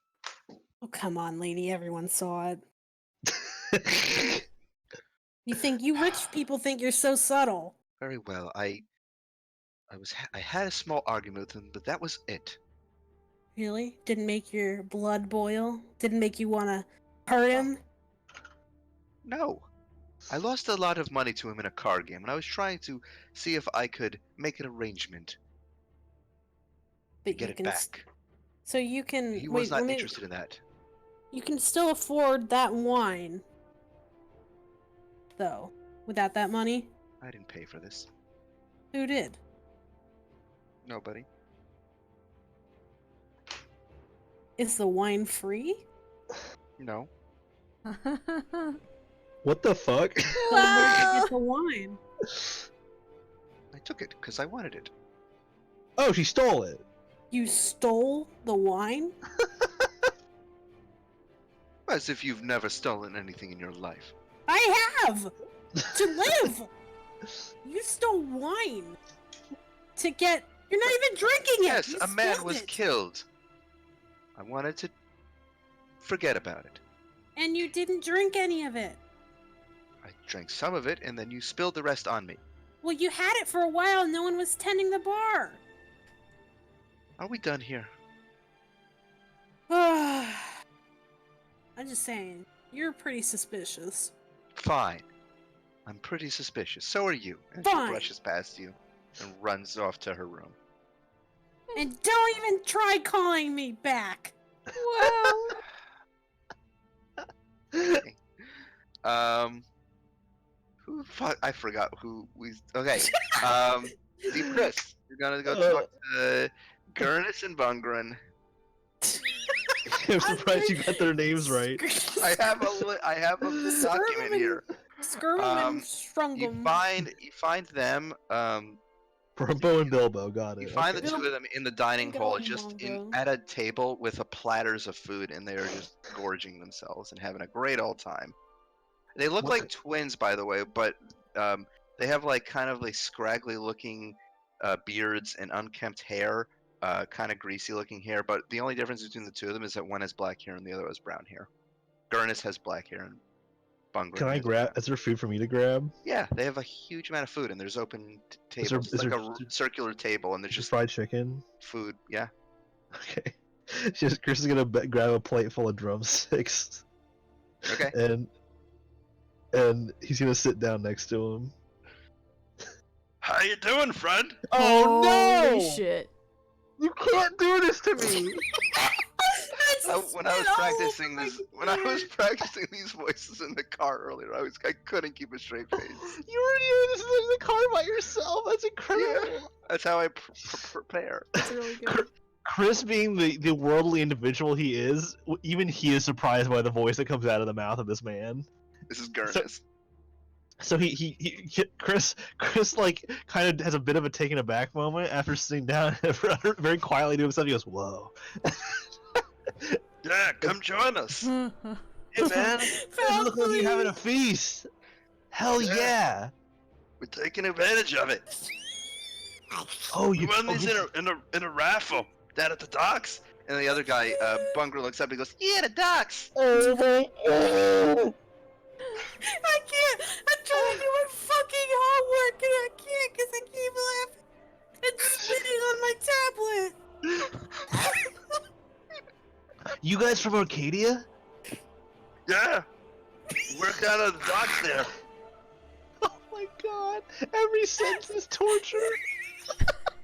Oh, come on, lady. Everyone saw it. You rich people think you're so subtle. Very well. I had a small argument with him, but that was it. Really? Didn't make your blood boil? Didn't make you want to hurt him? No. I lost a lot of money to him in a card game, and I was trying to see if I could make an arrangement to But get you it can. back. So you can. He wait, was not let me- interested in that. You can still afford that wine, though. Without that money, I didn't pay for this. who did? Nobody. Is the wine free? No. What the fuck? Then where'd you Wow! get the wine? I took it because I wanted it. Oh, she stole it. You stole the wine? As if you've never stolen anything in your life. I have! To live! You stole wine! To get. You're not even drinking it! Yes, You a man spilled was it. killed. I wanted to forget about it. And you didn't drink any of it. I drank some of it, and then you spilled the rest on me. Well, you had it for a while and no one was tending the bar. Are we done here? I'm just saying, you're pretty suspicious. Fine. I'm pretty suspicious. So are you. And she Fine. brushes past you and runs off to her room. And don't even try calling me back. Wow! Who fuck? I forgot who we. Okay. See, Chris, you're gonna go talk to Gurnus and Bungren. I'm surprised you got their names right. I have a document here. Skirm and You Strungum. find them. Brumbo and Bilbo, got it. You find okay. the two of them in the dining hall, Go, just Mongo. at a table with platters of food, and they are just gorging themselves and having a great old time. They look What? like twins, by the way, but They have like kind of like scraggly looking beards and unkempt hair, kind of greasy looking hair. But the only difference between the two of them is that one has black hair and the other has brown hair. Gurnus has black hair and Bungren Can I has grab? brown. Is there food for me to grab? Yeah, they have a huge amount of food, and there's open Is there tables. It's is like there, a circular table, and is there's there just fried chicken? food. Yeah. Okay. Chris is gonna grab a plate full of drumsticks, Okay. and he's gonna sit down next to him. How you doing, friend? Oh Holy no! shit. You can't do this to me! When I was practicing this, when I was practicing these voices in the car earlier, I couldn't keep a straight face. You were doing this in the car by yourself. That's incredible. Yeah, that's how I prepare. That's really good. Chris, being the worldly individual he is, even he is surprised by the voice that comes out of the mouth of this man. This is Gurnus. So Chris like kind of has a bit of a taken aback moment after sitting down and very quietly to himself. He goes, "Whoa." Yeah, come join us. Hey man, you look like you're having a feast. Hell Yeah. yeah! We're taking advantage of it. Oh, We you won these oh, in a raffle down at the docks. And the other guy, Bunger, looks up and goes, "Yeah, the docks." oh my god! I can't. I'm trying to do my fucking homework and I can't because I keep laughing and spitting on my tablet. You guys from Arcadia? Yeah, work out of the docks there. Oh my god! Every sentence is torture.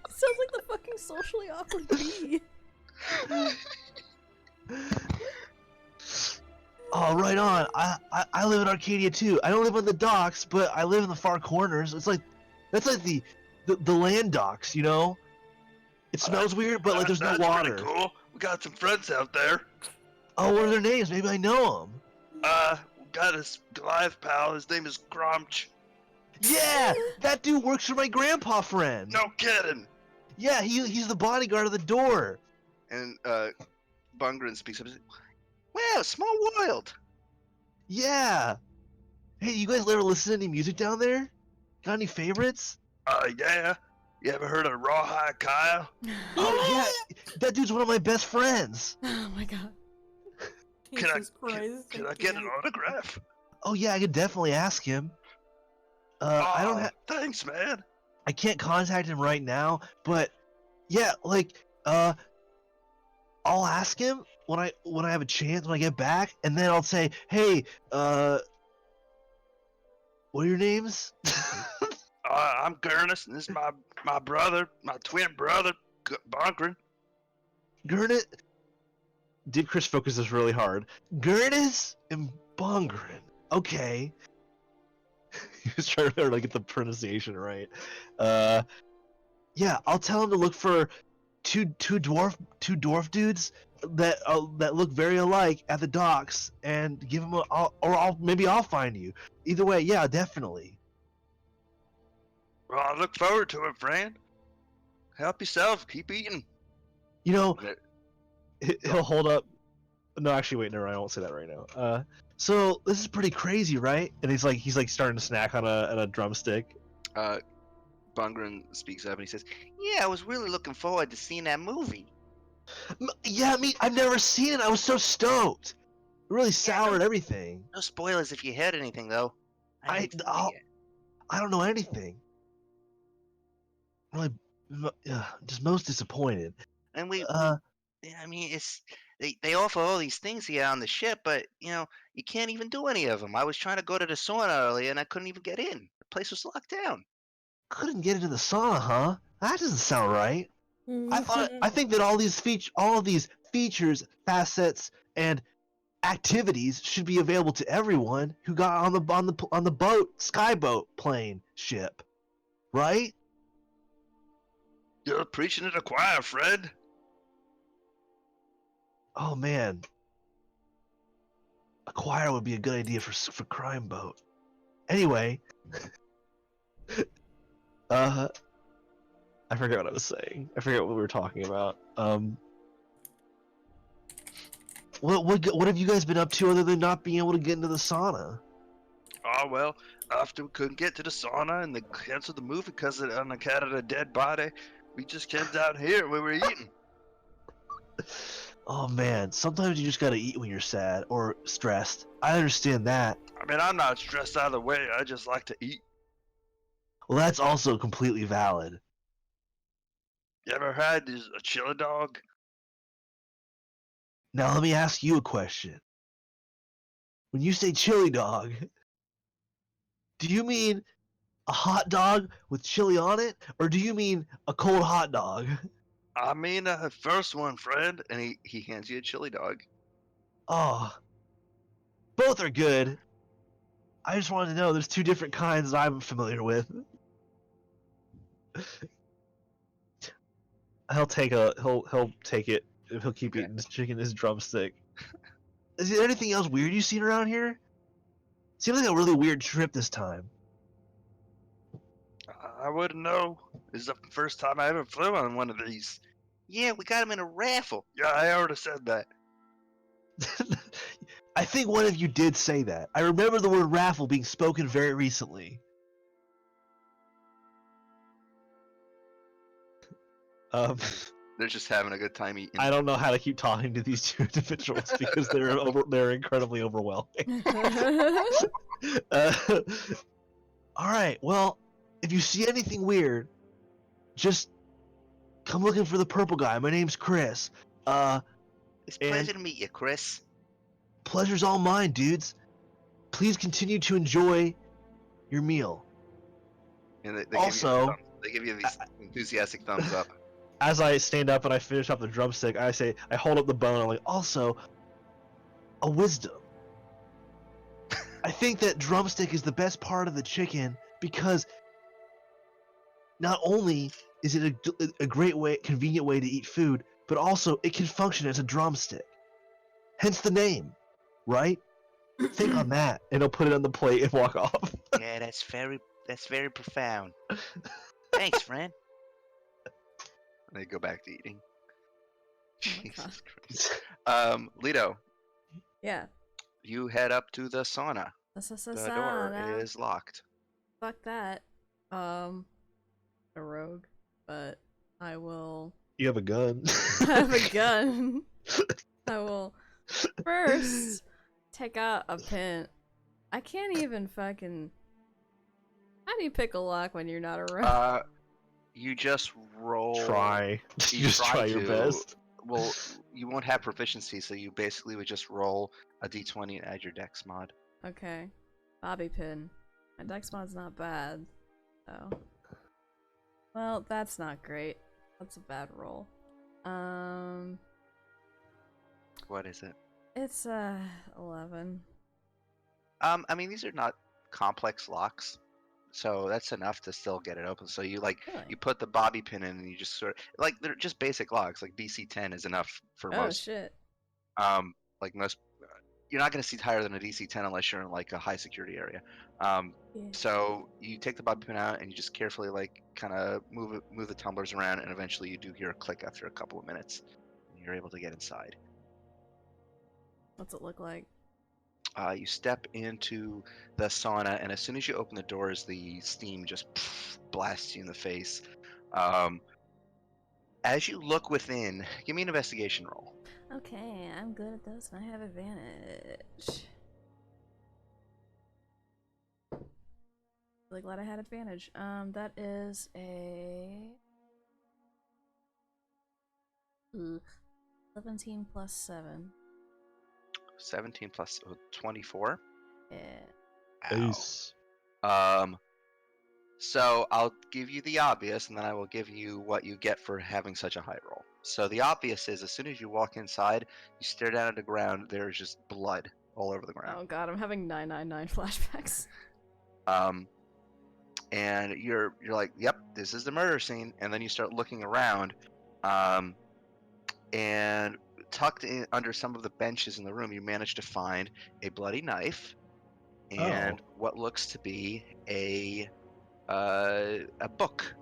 Sounds like the fucking socially awkward bee. Oh, right on. I live in Arcadia too. I don't live on the docks, but I live in the far corners. It's like that's like the land docks, you know. It smells weird, but like there's no That's water. pretty cool. We got some friends out there. Oh, what are their names? Maybe I know them. We got his Goliath pal. His name is Grumch. Yeah, that dude works for my grandpa friend. No kidding. Yeah, he's the bodyguard of the door. And Bungren speaks up and says, "Wow, small world." Yeah. Hey, you guys ever listen to any music down there? Got any favorites? Yeah. You ever heard of Rawhide Kyle? Oh yeah, that dude's one of my best friends. Oh my god. Can I- Jesus Christ. Can I get an autograph? Oh yeah, I could definitely ask him. I don't have. Thanks, man. I can't contact him right now, but yeah, like I'll ask him when I have a chance when I get back, and then I'll say, hey, what are your names? I'm Gurnus, and this is my brother, my twin brother, Bunkrin. Gurnus. Did Chris focus this really hard? Gurnus and Bungren. Okay. He was trying to like get the pronunciation right. Yeah, I'll tell him to look for two dwarf dudes that look very alike at the docks, and give him maybe I'll find you. Either way, yeah, definitely. Well, I look forward to it, friend. Help yourself. Keep eating. You know, Yeah. he'll hold up. No, actually, wait, no, I won't say that right now. So this is pretty crazy, right? And he's like starting to snack on a drumstick. Bungren speaks up and he says, "Yeah, I was really looking forward to seeing that movie." Yeah, I've never seen it. I was so stoked. It really soured no- everything. No spoilers if you heard anything, though. haven't seen it I'll- yet. I don't know anything. Really, just most disappointed. And Uh, I mean, they offer all these things here on the ship, but you can't even do any of them. I was trying to go to the sauna earlier, and I couldn't even get in. The place was locked down. couldn't get into the sauna, huh? That doesn't sound right. I think that all of these features, facets, and activities should be available to everyone who got on the boat, skyboat plane ship, right? You're preaching to the choir, Fred. Oh man, a choir would be a good idea for Crime Boat. Anyway, I forgot what I was saying. I forgot what we were talking about. What have you guys been up to other than not being able to get into the sauna? Oh, well, after we couldn't get to the sauna and they canceled the movie because on account of the dead body, we just came down here and we were eating. Oh man, sometimes you just gotta eat when you're sad or stressed. I understand that. I mean, I'm not stressed either way. I just like to eat. Well, that's also completely valid. You ever had a chili dog? Now let me ask you a question. When you say chili dog, do you mean a hot dog with chili on it, or do you mean a cold hot dog? I mean, first one, friend. And he hands you a chili dog. Oh, both are good. I just wanted to know there's two different kinds that I'm familiar with. He'll take it. He'll keep Okay. eating his chicken, his drumstick. Is there anything else weird you've seen around here? Seems like a really weird trip this time. I wouldn't know. This is the first time I ever flew on one of these. Yeah, we got him in a raffle. Yeah, I already said that. I think one of you did say that. I remember the word raffle being spoken very recently. Um, They're just having a good time eating. I don't know how to keep talking to these two individuals because they're incredibly overwhelming. uh, all right, well, if you see anything weird, just come looking for the purple guy. My name's Chris. It's a and- pleasure to meet you, Chris. Pleasure's all mine, dudes. Please continue to enjoy your meal. And they Also, give you these enthusiastic thumbs up. as I stand up and I finish up the drumstick, I hold up the bone. I'm like, also, a wisdom. I think that drumstick is the best part of the chicken because not only is it a great way, convenient way to eat food, but also it can function as a drumstick. Hence the name, right? Think on that, and he'll put it on the plate and walk off. Yeah, that's very profound. Thanks, friend. And they go back to eating. Oh my God. Jesus Christ. Lito, Yeah. you head up to the sauna. The door Sauna. is locked. Fuck that. A rogue, but I will. You have a gun. I have a gun. I will first take out a pin. I can't even fucking. How do you pick a lock when you're not around? You just roll. Try. You Just try your to. best. Well, you won't have proficiency, so you basically would just roll a d20 and add your dex mod. Okay. Bobby pin. My dex mod's not bad. Oh. Well, that's not great. That's a bad roll. What is it? It's 11. I mean, these are not complex locks, so that's enough to still get it open. So you Really? you put the bobby pin in, and you just sort of they're just basic locks. Like DC 10 is enough for Oh most. shit. Like most, you're not going to see higher than a DC 10 unless you're in like a high security area. Yeah. So you take the bobby pin out and you just carefully kind of move the tumblers around, and eventually you do hear a click after a couple of minutes. And you're able to get inside. What's it look like? You step into the sauna, and as soon as you open the doors, the steam just blasts you in the face. As you look within, give me an investigation roll. Okay, I'm good at this and I have advantage. Really glad I had advantage. That is a 17 plus 7. 17 plus 24. Yeah. Ow. Ace. So I'll give you the obvious, and then I will give you what you get for having such a high roll. So the obvious is, as soon as you walk inside, you stare down at the ground. There's just blood all over the ground. Oh god, I'm having 999 flashbacks. And you're like, yep, this is the murder scene. And then you start looking around, and tucked in under some of the benches in the room, you manage to find a bloody knife and what looks to be a book,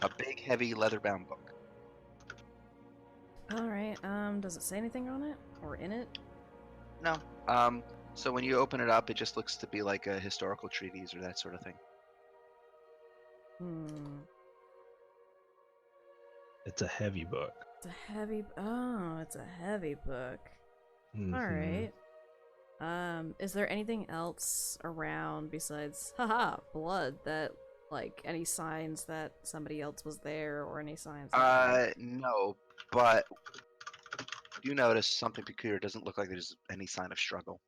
a big, heavy, leather-bound book. Alright, does it say anything on it? Or in it? No. So when you open it up, it just looks to be like a historical treatise or that sort of thing. It's a heavy book. It's a heavy. Oh, it's a heavy book. Mhm. All right. Is there anything else around besides blood that like any signs that somebody else was there or any signs that No, but you notice something peculiar. It doesn't look like there's any sign of struggle.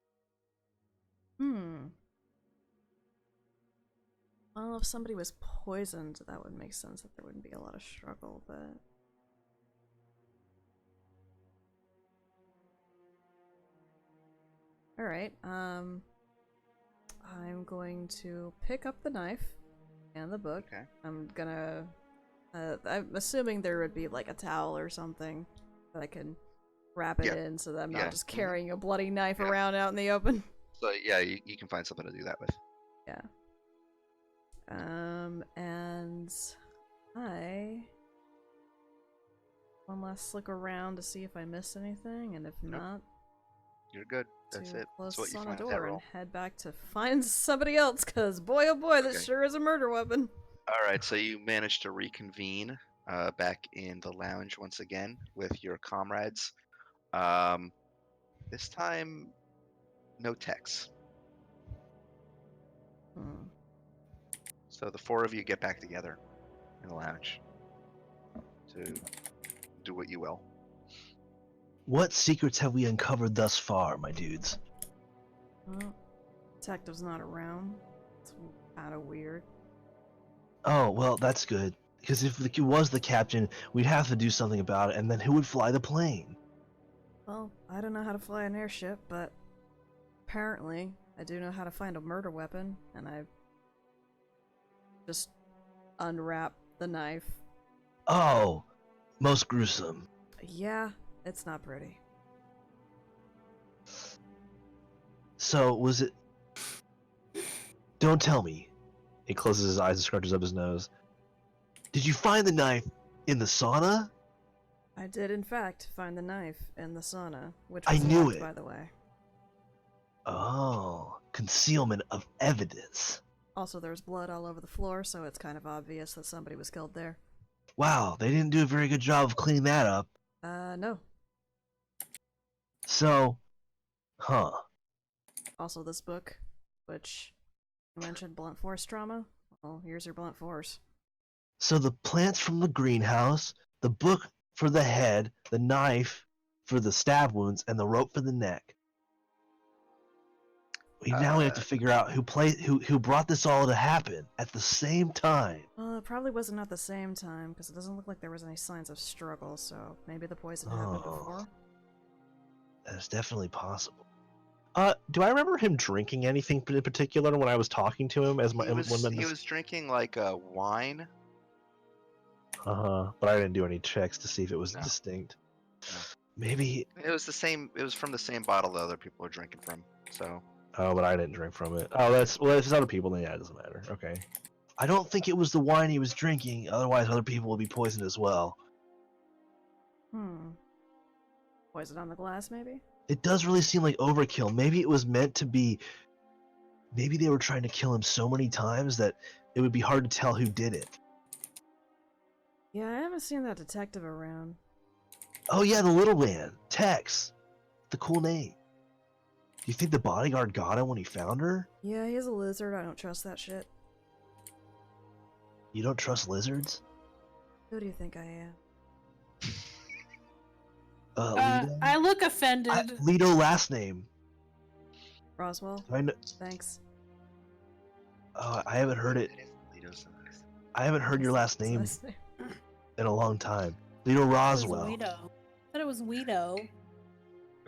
Well, if somebody was poisoned, that would make sense that there wouldn't be a lot of struggle, but alright, I'm going to pick up the knife and the book. Okay. I'm gonna I'm assuming there would be like a towel or something that I can wrap it Yeah. in so that I'm Yeah. not just carrying a bloody knife Yeah. around out in the open. So yeah, you can find something to do that with. Yeah. And I one last look around to see if I missed anything, and if Nope. not, You're good. That's to it. close That's what this you on a find at that door and roll. head back to find somebody else, cause boy oh boy, this Okay. sure is a murder weapon. All right, so you managed to reconvene back in the lounge once again with your comrades. This time, no techs. So the four of you get back together in the lounge to do what you will. What secrets have we uncovered thus far, my dudes? Well, detective's not around. It's kind of weird. Oh, well, that's good. Because if he was the captain, we'd have to do something about it, and then who would fly the plane? Well, I don't know how to fly an airship, but apparently I do know how to find a murder weapon, and I just unwrap the knife. Oh, most gruesome. Yeah, it's not pretty. So, was it... Don't tell me. He closes his eyes and scratches up his nose. Did you find the knife in the sauna? I did, in fact, find the knife in the sauna, which I was knew locked, it. by the way. Oh, concealment of evidence. Also, there's blood all over the floor, so it's kind of obvious that somebody was killed there. Wow, they didn't do a very good job of cleaning that up. No. So, huh. Also, this book, which you mentioned blunt force trauma. Well, here's your blunt force. So the plants from the greenhouse, the book for the head, the knife for the stab wounds, and the rope for the neck. Now we have to figure out who brought this all to happen at the same time. Well, it probably wasn't at the same time, because it doesn't look like there was any signs of struggle, so maybe the poison happened before. That's definitely possible. Do I remember him drinking anything in particular when I was talking to him? He was drinking like wine. But I didn't do any checks to see if it was No. distinct. No. Maybe. It was the same. It was from the same bottle that other people were drinking from. So. Oh, but I didn't drink from it. Oh, if it's other people, then yeah, it doesn't matter. Okay. I don't think it was the wine he was drinking. Otherwise, other people would be poisoned as well. Poison on the glass, maybe? It does really seem like overkill. Maybe it was meant to be. Maybe they were trying to kill him so many times that it would be hard to tell who did it. Yeah, I haven't seen that detective around. Oh yeah, the little man, Tex. The cool name. Do you think the bodyguard got him when he found her? Yeah, he's a lizard. I don't trust that shit. You don't trust lizards? Who do you think I am? Lido? I look offended. Lido last name. Roswell? I know. Thanks. I haven't heard it. I haven't heard your last name in a long time. Lido Roswell. I thought it was Weedo.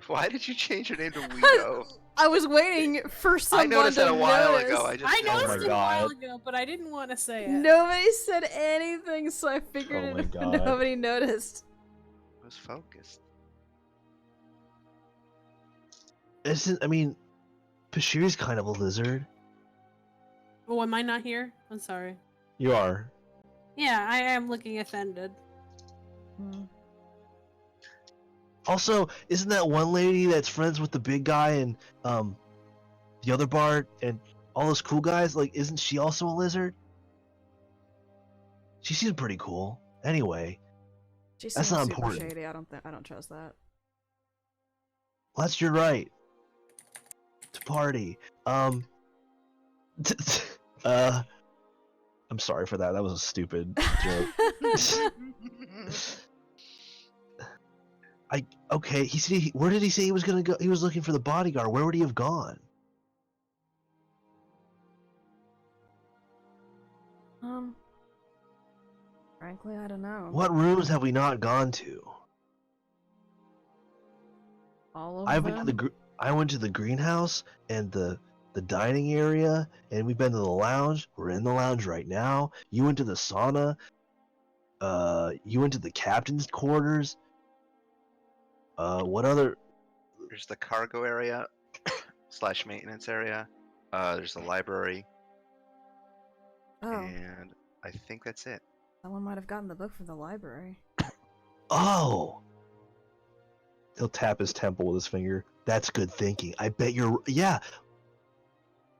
Why did you change your name to Weedo? I was waiting for someone to noticed that a while notice. ago. I Oh noticed my it a God. while ago, but I didn't want to say it. Nobody said anything, so I figured Oh my it, God. nobody noticed. I was focused. I mean, Bashir's kind of a lizard. Oh, am I not here? I'm sorry. You are. Yeah, I am looking offended. Also, isn't that one lady that's friends with the big guy and the other Bard, and all those cool guys. Like, isn't she also a lizard? She seems pretty cool. Anyway, She that's seems not super important. shady. I don't trust that. Well, that's your right to party. I'm sorry for that. That was a stupid joke. Okay. He said. Where did he say he was gonna go? He was looking for the bodyguard. Where would he have gone? Frankly, I don't know. What rooms have we not gone to? All of I them? went to the greenhouse and the dining area, and we've been to the lounge. We're in the lounge right now. You went to the sauna. You went to the captain's quarters. What other? There's the cargo area / maintenance area. There's the library, Oh, and I think that's it. someone might have gotten the book from the library. Oh. He'll tap his temple with his finger. That's good thinking. I bet you're. Yeah.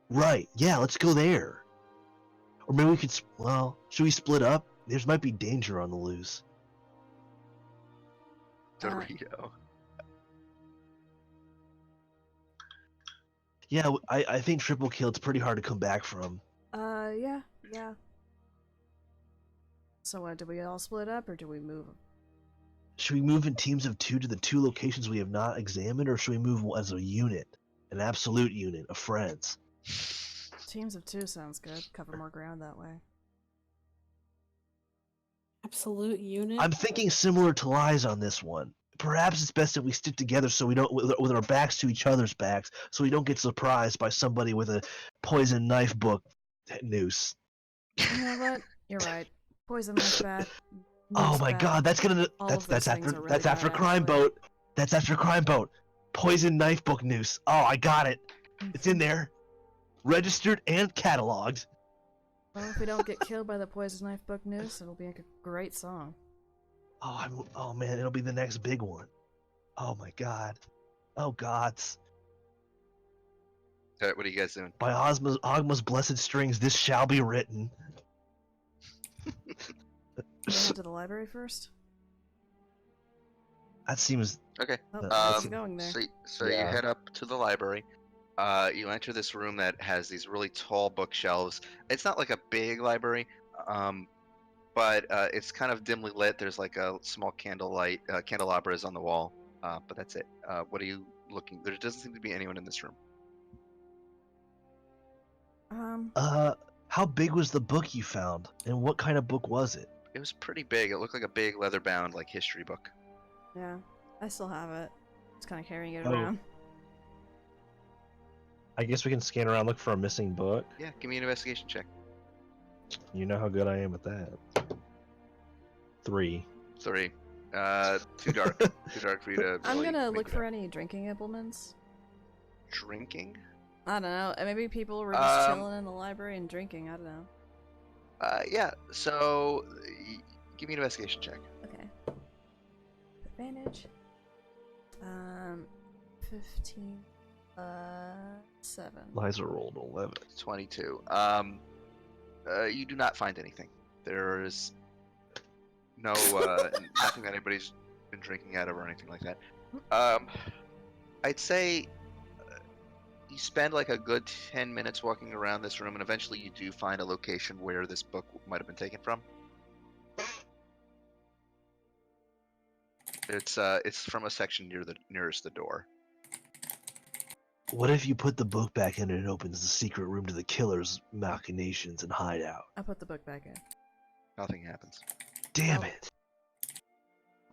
Right. Yeah. Let's go there. Or maybe we could. Well, should we split up? There might be danger on the loose. Dorito. Yeah, I think triple kill. It's pretty hard to come back from. Yeah. So, do we all split up or do we move? Should we move in teams of 2 to the 2 locations we have not examined, or should we move as a unit, an absolute unit of friends? Teams of 2 sounds good. Cover more ground that way. Absolute unit. I'm thinking similar to Lies on this one. Perhaps it's best if we stick together so we don't, with our backs to each other's backs, so we don't get surprised by somebody with a poison knife book noose. You know what? You're right. Poison knife bat. Oh my god, that's gonna that's after bad, crime actually. boat. That's after crime boat. Poison knife book noose. Oh, I got it. It's in there. Registered and cataloged. Well, if we don't get killed by the poison knife book noose, it'll be like a great song. Oh man, it'll be the next big one. Oh my god. Oh gods. All right, what are you guys doing? By Ogma's blessed strings, this shall be written. We head to the library first? That seems. Okay. Oh, That's it's going there. So Yeah. you head up to the library. You enter this room that has these really tall bookshelves. It's not like a big library, but it's kind of dimly lit. There's like a small candlelight, candelabras on the wall, but that's it. What are you looking? There doesn't seem to be anyone in this room. How big was the book you found, and what kind of book was it? It was pretty big. It looked like a big leather-bound like history book. Yeah, I still have it. Just kind of carrying it Oh. around. I guess we can scan around, look for a missing book. Yeah, give me an investigation check. You know how good I am at that. 3. 3. Too dark. Too dark for you to. I'm really gonna make look it for out. any drinking implements. Drinking. I don't know. Maybe people were just chilling in the library and drinking. I don't know. Yeah. So, give me an investigation check. Okay. Advantage. 15. 7. Liza rolled 11. 22. You do not find anything. There's no nothing that anybody's been drinking out of or anything like that. I'd say you spend like a good 10 minutes walking around this room, and eventually you do find a location where this book might have been taken from. It's from a section nearest the door. What if you put the book back in and it opens the secret room to the killer's machinations and hideout? I put the book back in. Nothing happens. Damn Oh. it.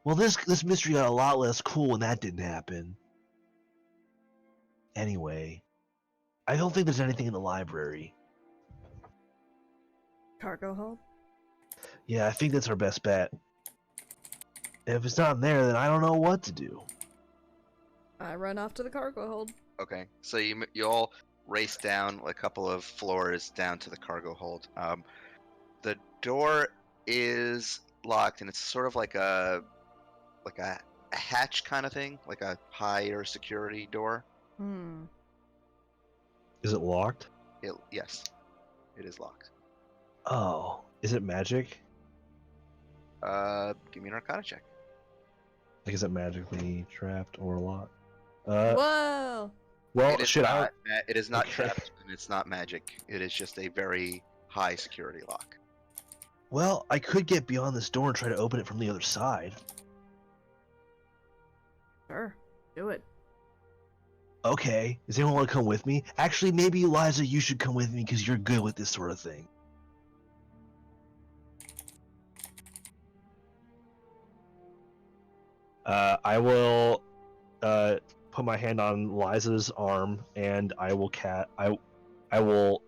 Well, this mystery got a lot less cool when that didn't happen. Anyway, I don't think there's anything in the library. Cargo hold? Yeah, I think that's our best bet. And if it's not in there, then I don't know what to do. I run off to the cargo hold. Okay, so you all race down a couple of floors down to the cargo hold. The door is locked, and it's sort of like a hatch kind of thing, like a higher security door. Is it locked? Yes, it is locked. Oh, is it magic? Give me an Arcana check. Like, is it magically trapped or locked? Whoa! Well, It is should not. It is not Okay. trapped, and it's not magic. It is just a very high security lock. Well, I could get beyond this door and try to open it from the other side. Sure, do it. Okay, does anyone want to come with me? Actually, maybe Eliza, you should come with me because you're good with this sort of thing. I will put my hand on Liza's arm and I will I will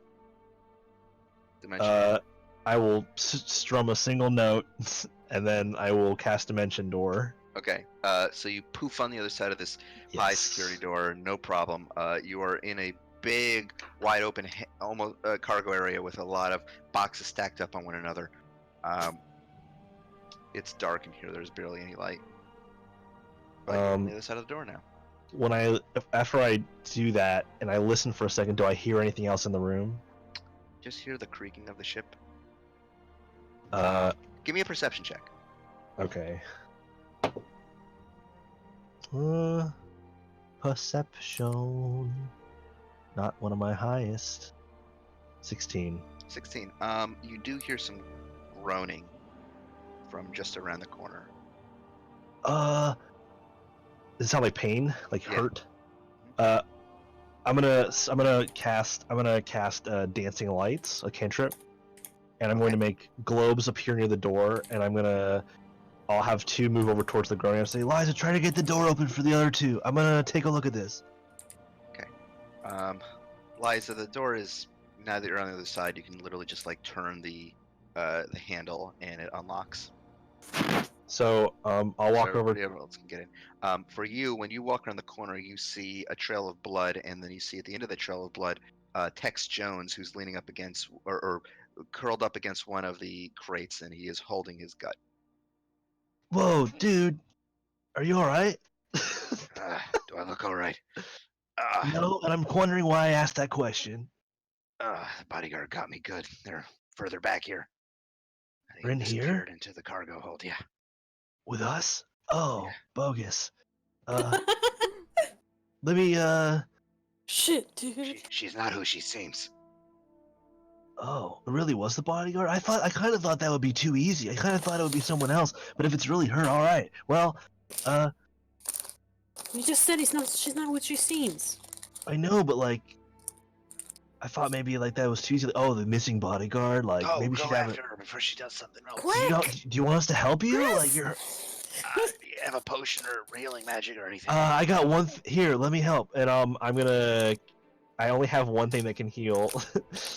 Dimension. I will strum a single note and then I will cast Dimension Door. Okay. So you poof on the other side of this high Yes. security door. No problem. You are in a big, wide open, almost cargo area with a lot of boxes stacked up on one another. It's dark in here. There's barely any light. But you're on the other side of the door now. When after I do that and I listen for a second, do I hear anything else in the room? Just hear the creaking of the ship. Uh, Give me a perception check. okay. Perception. Not one of my highest. 16. 16. You do hear some groaning from just around the corner. Does it sound like pain? Like Yeah. hurt? I'm gonna cast dancing lights, a cantrip, and I'm going to make globes appear near the door, and I'll have two move over towards the groaning and say, Liza, try to get the door open for the other two. I'm gonna take a look at this. Liza, the door is, now that you're on the other side, you can literally just like turn the handle and it unlocks. So I'll walk So over. everybody else can get in. For you, when you walk around the corner, you see a trail of blood, and then you see at the end of the trail of blood, Tex Jones, who's leaning up against or curled up against one of the crates, and he is holding his gut. Whoa, dude, are you all right? Do I look all right? No, and I'm wondering why I asked that question. The bodyguard got me good. They're further back here. We're in here? Disappeared into the cargo hold. Yeah. With us? Oh, Yeah. bogus. Let me Shit, dude. She's not who she seems. Oh, it really was the bodyguard? I kind of thought that would be too easy. I kind of thought it would be someone else. But if it's really her, all right. Well, You just said she's not what she seems. I know, but like, I thought maybe like that was too easy. Oh, the missing bodyguard. Like maybe she'd go have after her before she does something else. Quick! Do you want us to help you? Chris! Like you're. Do you have a potion or healing magic or anything? I got one. Here, let me help. And I'm gonna. I only have one thing that can heal.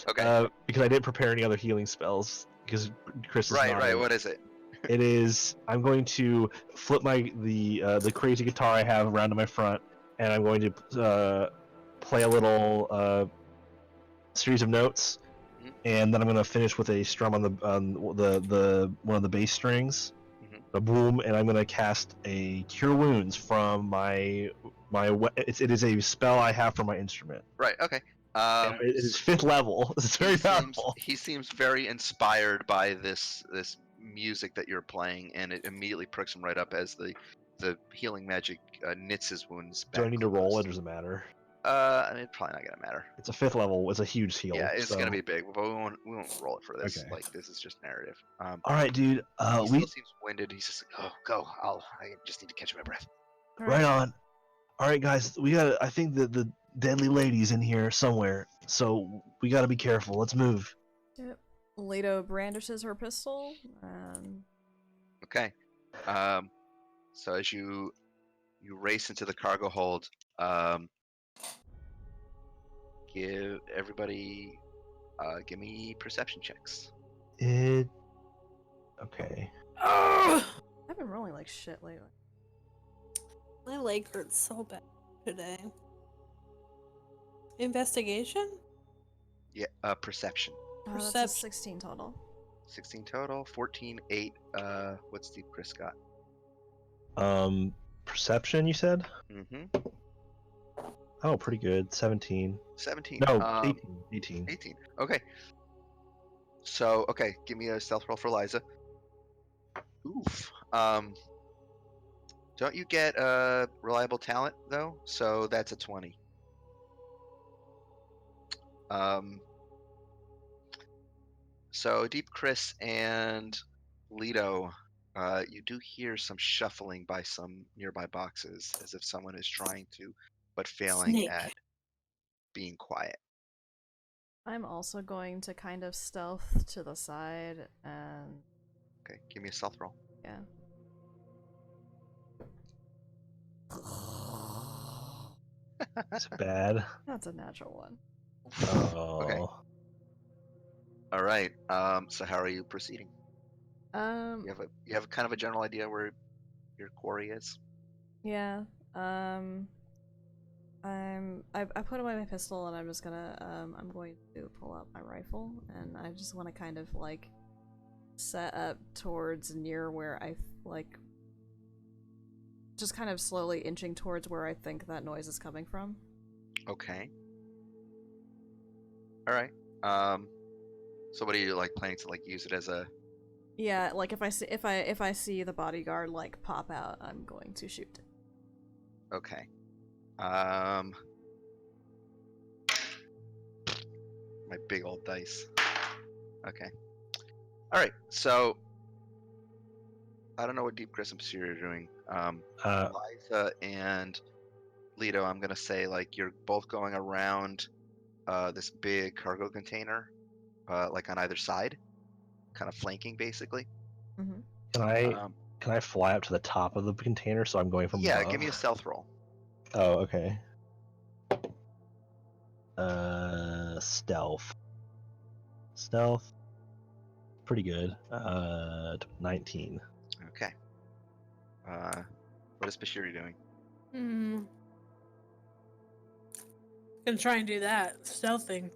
Okay. Because I didn't prepare any other healing spells. Because Chris is Right. not. What is it? It is. I'm going to flip the crazy guitar I have around to my front, and I'm going to play a little series of notes, Mhm. and then I'm going to finish with a strum on the one of the bass strings, Mhm. a boom, and I'm going to cast a Cure Wounds from it is a spell I have for my instrument. Right. Okay. It is 5th level. It's very powerful. He seems very inspired by this music that you're playing, and it immediately perks him right up as the healing magic knits his wounds back. Do I need to roll? It closed. doesn't matter. I mean, it's probably not gonna matter. It's a 5th level. It's a huge heal. Yeah, it's so. gonna be big, but we won't roll it for this. Okay. Like, this is just narrative. All right, dude. He still seems winded. He's just like, oh, go. I just need to catch my breath. Right on. All right, guys. I think that the deadly lady's in here somewhere, so we gotta be careful. Let's move. Yep. Leto brandishes her pistol. Okay. So as you race into the cargo hold, give me perception checks. Okay. I've been rolling like shit lately. My leg hurts so bad today. Investigation? Yeah, perception. That's a Perception. 16 total. 16 total, 14, 8. What's Steve Chris got? Perception. You said. Mm-hmm. Oh, pretty good. 17. 17. No, 18. 18. 18. Okay. So, okay, give me a stealth roll for Liza. Oof. Don't you get reliable talent though? So that's a 20. So Deep Chris and Leto, you do hear some shuffling by some nearby boxes, as if someone is trying to, but failing Snake. at being quiet. I'm also going to kind of stealth to the side and Okay, give me a stealth roll. yeah. It's bad. That's a natural one. Okay. Oh. All right. So how are you proceeding? Um, You have kind of a general idea where your quarry is? yeah. I put away my pistol and I'm just gonna I'm going to pull out my rifle and I just want to kind of like set up towards near where I like just kind of slowly inching towards where I think that noise is coming from. Okay. All right. So what are you like planning to like use it as a? Yeah, like if I see the bodyguard like pop out, I'm going to shoot. Okay. My big old dice. Okay. All right. So I don't know what Deep Chris and Pursuit are doing. Liza and Leto, I'm gonna say like you're both going around this big cargo container, like on either side, kind of flanking basically. Mm-hmm. Um, Can I fly up to the top of the container so I'm going from yeah, above? give me a stealth roll. Oh, okay. Stealth. Stealth. Pretty good. 19. Okay. What is Bashiri doing? Gonna try and do that stealthing.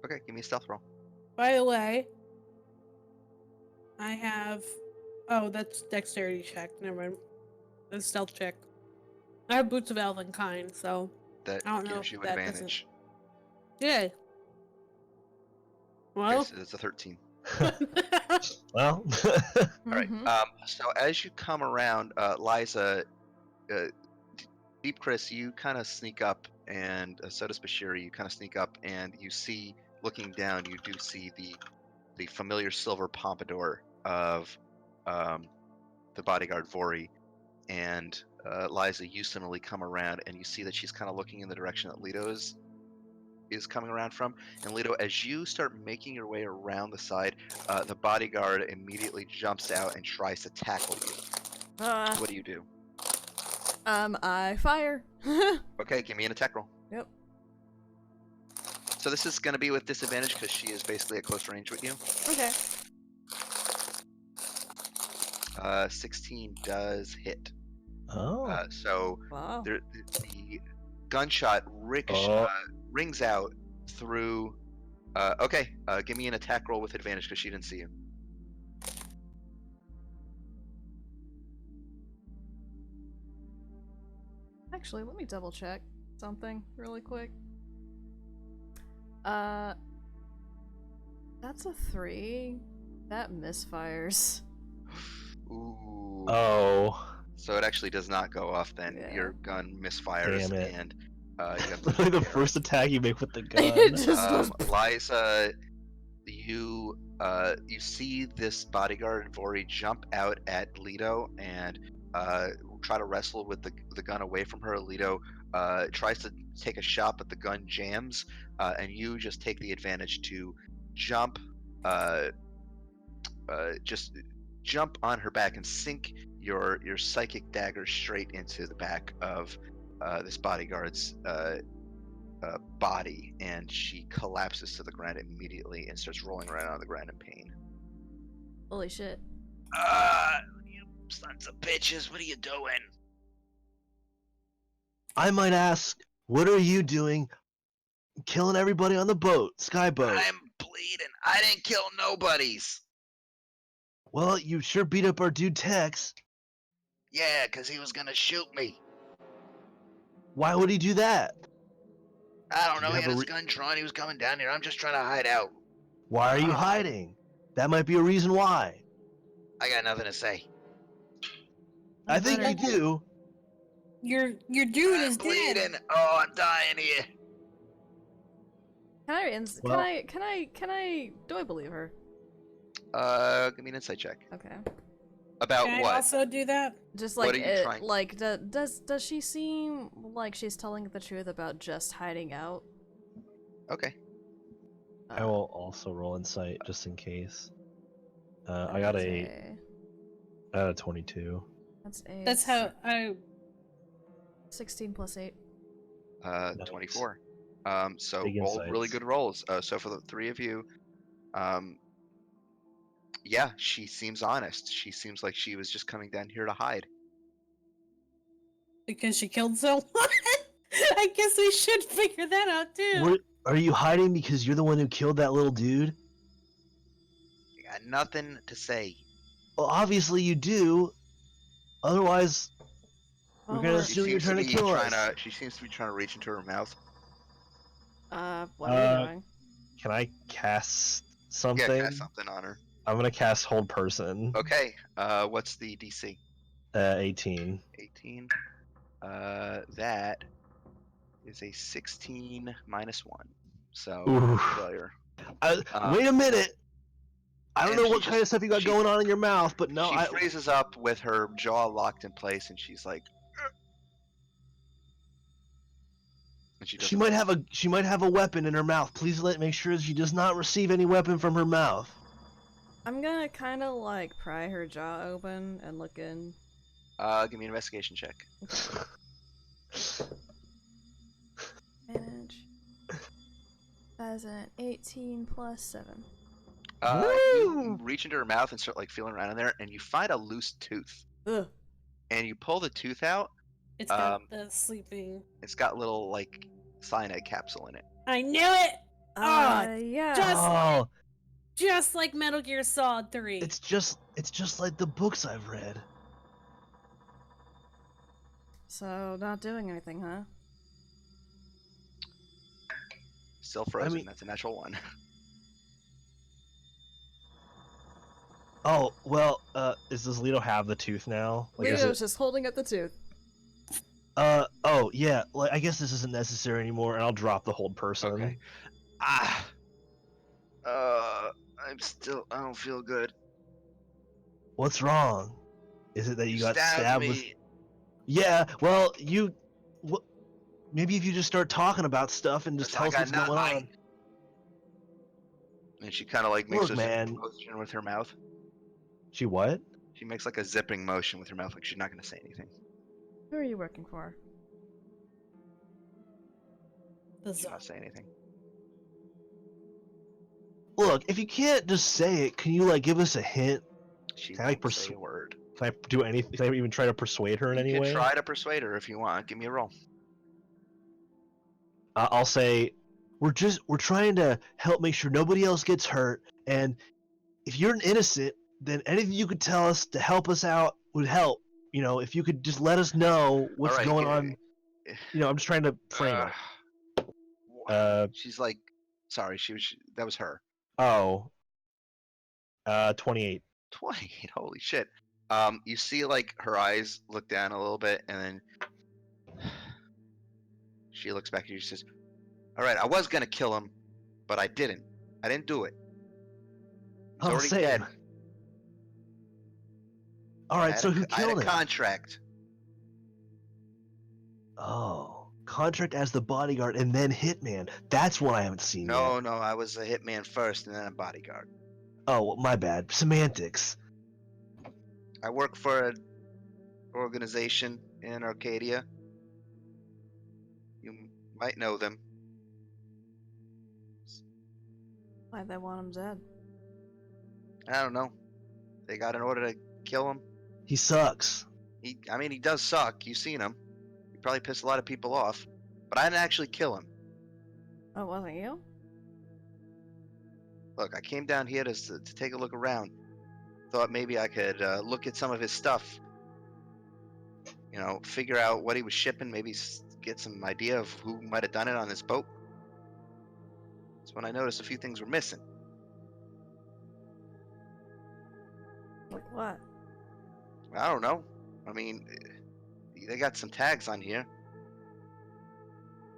Okay, give me a stealth roll. By the way, I have. Oh, that's dexterity check. Never mind. That's stealth check. I have boots of elven kind, so That I don't know gives if you that advantage. doesn't. Yeah. Okay, Well. so it's a 13. Well. All right. Mm-hmm. So as you come around, Liza, Deep Chris, you kind of sneak up, and so does Bashiri. You kind of sneak up, and you see, looking down, you do see the familiar silver pompadour of the bodyguard Vori, and Liza, you similarly come around, and you see that she's kind of looking in the direction that Leto is coming around from. And Leto, as you start making your way around the side, the bodyguard immediately jumps out and tries to tackle you. What do you do? I fire. Okay, give me an attack roll. Yep. So this is going to be with disadvantage because she is basically at close range with you. Okay. 16 does hit. Oh. So Wow. the gunshot rings out through. Okay, give me an attack roll with advantage because she didn't see you. Actually, let me double check something really quick. That's a 3. That misfires. Ooh. Oh. So it actually does not go off then. Yeah. Your gun misfires, Damn it. and you have to Literally the make first attack you make with the gun. It just goes. Liza, you see this bodyguard Vori jump out at Leto and try to wrestle with the gun away from her. Leto tries to take a shot, but the gun jams, and you just take the advantage to jump, just jump on her back and sink your psychic dagger straight into the back of this bodyguard's body, and she collapses to the ground immediately and starts rolling around on the ground in pain. Holy shit. You sons of bitches, what are you doing? I might ask, what are you doing killing everybody on the boat, Skyboat? I'm bleeding. I didn't kill nobodies. Well, you sure beat up our dude Tex. Yeah, 'cause he was gonna shoot me. Why would he do that? I don't Do know. you He have had a his re- gun drawn. He was coming down here. I'm just trying to hide out. Why are you Ah. hiding? That might be a reason why. I got nothing to say. I think better- you do. Your dude I'm is bleeding. dead. Oh, I'm dying here. Well- Can I do I believe her? Give me an insight check. Okay. About Can I what? also do that? Just What like are you it, trying- like does she seem like she's telling the truth about just hiding out? Okay. I will also roll insight just in case. I got that's a 22. That's a That's how I. 16 plus 8. Nice. 24. So Big all really insights. good rolls. So for the three of you, yeah, she seems honest. She seems like she was just coming down here to hide. Because she killed someone? I guess we should figure that out too. What are you hiding because you're the one who killed that little dude? I got nothing to say. Well, obviously you do. Otherwise, we're gonna Well, She assume you're seems to trying to be kill trying us. to. She seems to be trying to reach into her mouth. what are we doing? Can I cast Yeah, something? cast something on her. I'm gonna cast Hold Person. Okay. What's the DC? 18. 18. That is a 16 minus 1. So Oof. failure. Wait a minute. I don't and know she what kind of just- stuff you got she- going on in your mouth, but no, She freezes up with her jaw locked in place, and she's like, and she she doesn't. might have a weapon in her mouth. Please make sure she does not receive any weapon from her mouth. I'm gonna kind of like pry her jaw open and look in. Give me an investigation check. Manage. As an 18 plus 7. You reach into her mouth and start like feeling around in there, and you find a loose tooth. Ugh. And you pull the tooth out. It's got the sleeping. It's got little like cyanide capsule in it. I knew it! Yeah. just- Just like Metal Gear Solid 3. It's just like the books I've read. So not doing anything, huh? Still frozen. mean- That's a natural one. Oh, well, does Leto have the tooth now? Like, is Leo's it, just holding up the tooth. oh, yeah, like, I guess this isn't necessary anymore, and I'll drop the Hold Person. Okay. I don't feel good. What's wrong? Is it that you got stabbed stabbed me. with... Yeah, well, maybe if you just start talking about stuff and just Listen, tell I us got what's going nothing. on. And she kind of like makes Look, a man. zipping motion with her mouth. She what? She makes like a zipping motion with her mouth, like she's not gonna say anything. Who are you working for? The She's zone. not say anything. Look, if you can't just say it, can you, like, give us a hint? She Can I won't say a word. Can I do anything? Can I even try to persuade her in You any can way? try to persuade her if you want. Give me a roll. I'll say, we're trying to help make sure nobody else gets hurt, and if you're an innocent, then anything you could tell us to help us out would help. You know, if you could just let us know what's Alright, going on. You know, I'm just trying to frame it. She's like, sorry, that was her. 28. 28. Holy shit. You see like her eyes look down a little bit, and then she looks back at you. She says, "All right, I was gonna kill him, but I didn't. I didn't do it. He's Oh, already same. dead. All right, so who I had killed a him? contract. Oh, contract as the bodyguard and then hitman. That's one I haven't seen yet. No, I was a hitman first, and then a bodyguard. Oh, well, my bad. Semantics. I work for an organization in Arcadia. You might know them. Why'd they want him dead? I don't know. They got an order to kill him. He sucks. He does suck. You've seen him. He probably pissed a lot of people off. But I didn't actually kill him. Oh, it wasn't you? Look, I came down here to take a look around. Thought maybe I could look at some of his stuff. You know, figure out what he was shipping. Maybe get some idea of who might have done it on this boat. That's when I noticed a few things were missing. Like what? I don't know. I mean, they got some tags on here.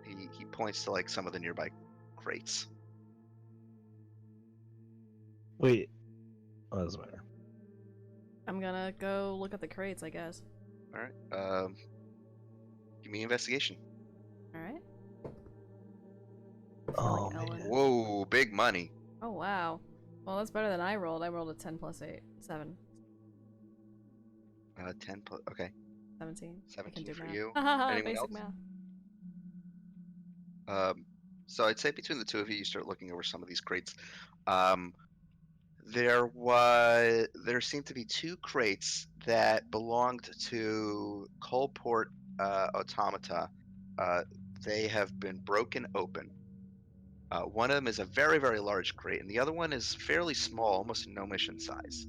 He points to like some of the nearby crates. Wait. Oh, doesn't matter. I'm gonna go look at the crates, I guess. All right. Give me investigation. Alright. Oh, Like Ellen. man. Whoa, big money. Oh, wow. Well, that's better than I rolled. I rolled a 10 plus 8. 7. 10 plus. Okay. 17. I can 17 do for math. you. Haha, Anyone basic else? math. So I'd say between the two of you, you start looking over some of these crates. There seemed to be 2 crates that belonged to Coalport Automata. They have been broken open. One of them is a very, very large crate, and the other one is fairly small, almost gnomish in size.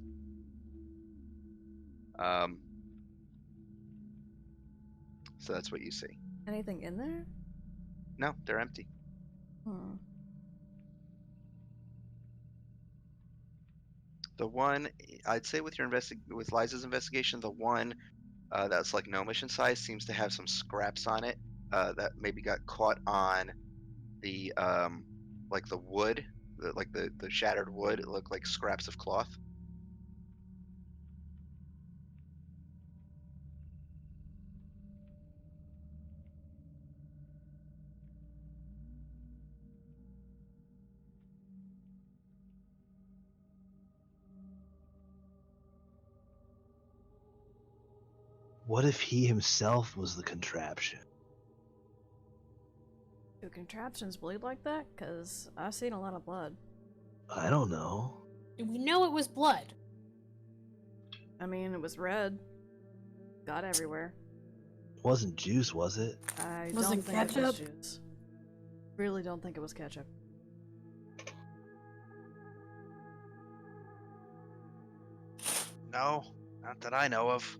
So that's what you see. Anything in there? No, they're empty. Hmm. The one, I'd say with with Liza's investigation, the one that's like gnomish in size seems to have some scraps on it that maybe got caught on the like the wood, like the shattered wood. It looked like scraps of cloth. What if he himself was the contraption? Do contraptions bleed like that? Because I've seen a lot of blood. I don't know. Do we know it was blood? I mean, it was red. Got everywhere. It wasn't juice, was it? I Was don't it think it was ketchup? juice. Really don't think it was ketchup. No, not that I know of.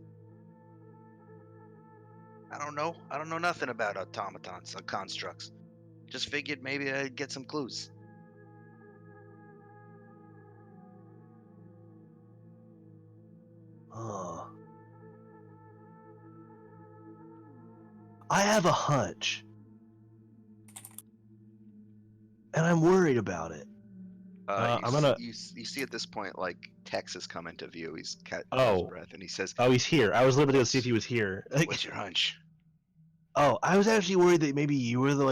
I don't know. I don't know nothing about automatons or constructs. Just figured maybe I'd get some clues. Oh. I have a hunch. And I'm worried about it. I'm gonna. You see at this point like Tex has come into view. He's caught his Oh. breath and he says, Oh, he's here. I was literally gonna see if What's- he was here. Like, What's your hunch? oh, I was actually worried that maybe you were the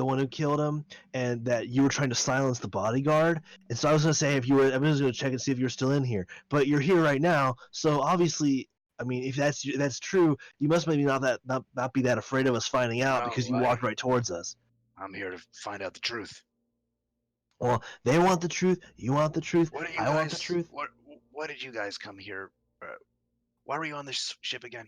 one who killed him, and that you were trying to silence the bodyguard. And so I was gonna say if you were, I was gonna check and see if you're still in here. But you're here right now, so obviously, I mean, if that's true, you must maybe not be that afraid of us finding out No, because you walked right towards us. I'm here to find out the truth. Well, they want the truth. You want the truth. What are you I guys? want the truth. What did you guys come here? Why were you on this ship again?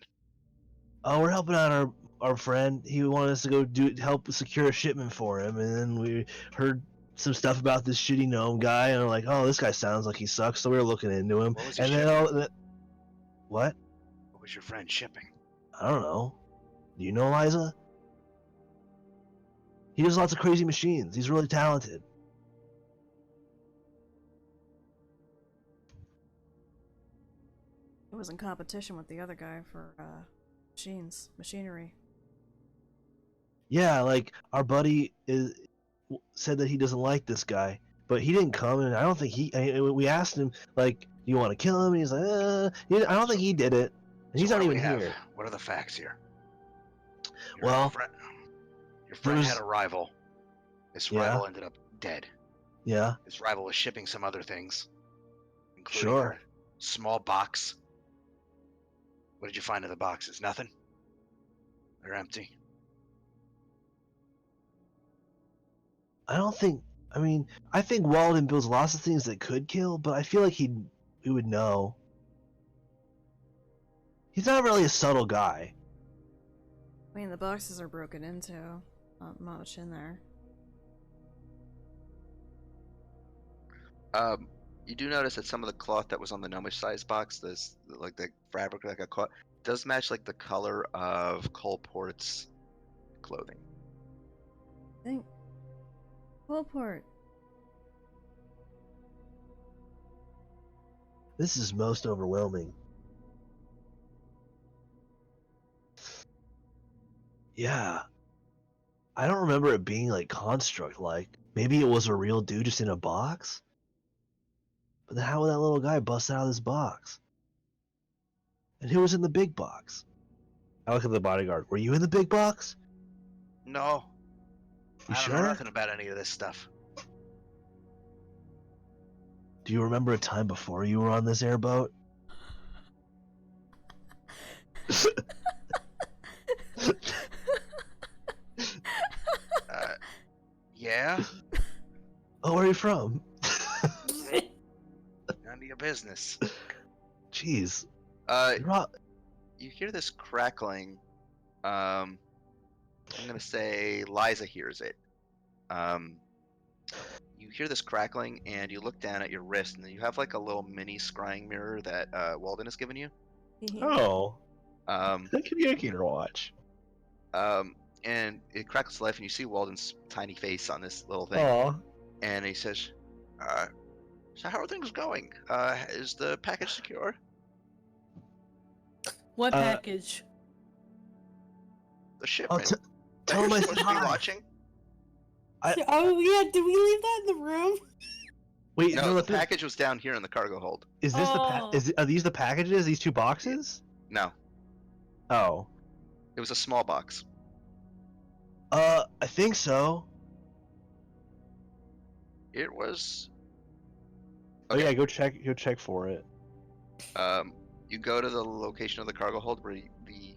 Oh, we're helping out our friend. He wanted us to go help secure a shipment for him, and then we heard some stuff about this shitty gnome guy, and we're like, oh, this guy sounds like he sucks. So we were looking into him, What was he and then shipping? what? What was your friend shipping? I don't know. Do you know Eliza? He does lots of crazy machines. He's really talented. It was in competition with the other guy for machinery. Yeah, like our buddy said that he doesn't like this guy, but he didn't come, and I don't think we asked him like, do you want to kill him? And he's like, I don't think he did it, and So he's what not do even we have? here. What are the facts here? Well, Your friend there's- had a rival. This Yeah. rival ended up dead. Yeah, This rival was shipping some other things, including sure. a small box. What did you find in the boxes? Nothing? They're empty. I don't think. I mean, I think Walden builds lots of things that could kill, but I feel like he would know. He's not really a subtle guy. I mean, the boxes are broken into. Not much in there. You do notice that some of the cloth that was on the gnomish size box, this like the fabric that got caught, does match like the color of Coalport's clothing. I think Coalport. This is most overwhelming. Yeah. I don't remember it being like construct like. Maybe it was a real dude just in a box? But then how would that little guy bust out of this box? And who was in the big box? I look at the bodyguard. Were you in the big box? No, You I don't know sure? nothing about any of this stuff. Do you remember a time before you were on this airboat? Yeah, Oh, where are you from? none of your business. Jeez. Uh, You're all... You hear this crackling. I'm gonna say Liza hears it. You hear this crackling, and you look down at your wrist, and you have like a little mini scrying mirror that Walden has given you. Oh. Um, The communicator watch. and it crackles to life, and you see Walden's tiny face on this little thing, Aw. and he says, "So how are things going? Is the package secure?" What Uh, package? The Oh, shipment tell that him you're I supposed said to be hi. watching? Oh yeah, did we leave that in the room? Wait, No, no, the the thing... package was down here in the cargo hold. Is this Oh. are these the packages? These two boxes? No, Oh. it was a small box. I think so. It was. Oh Okay. yeah, go check for it. You go to the location of the cargo hold where the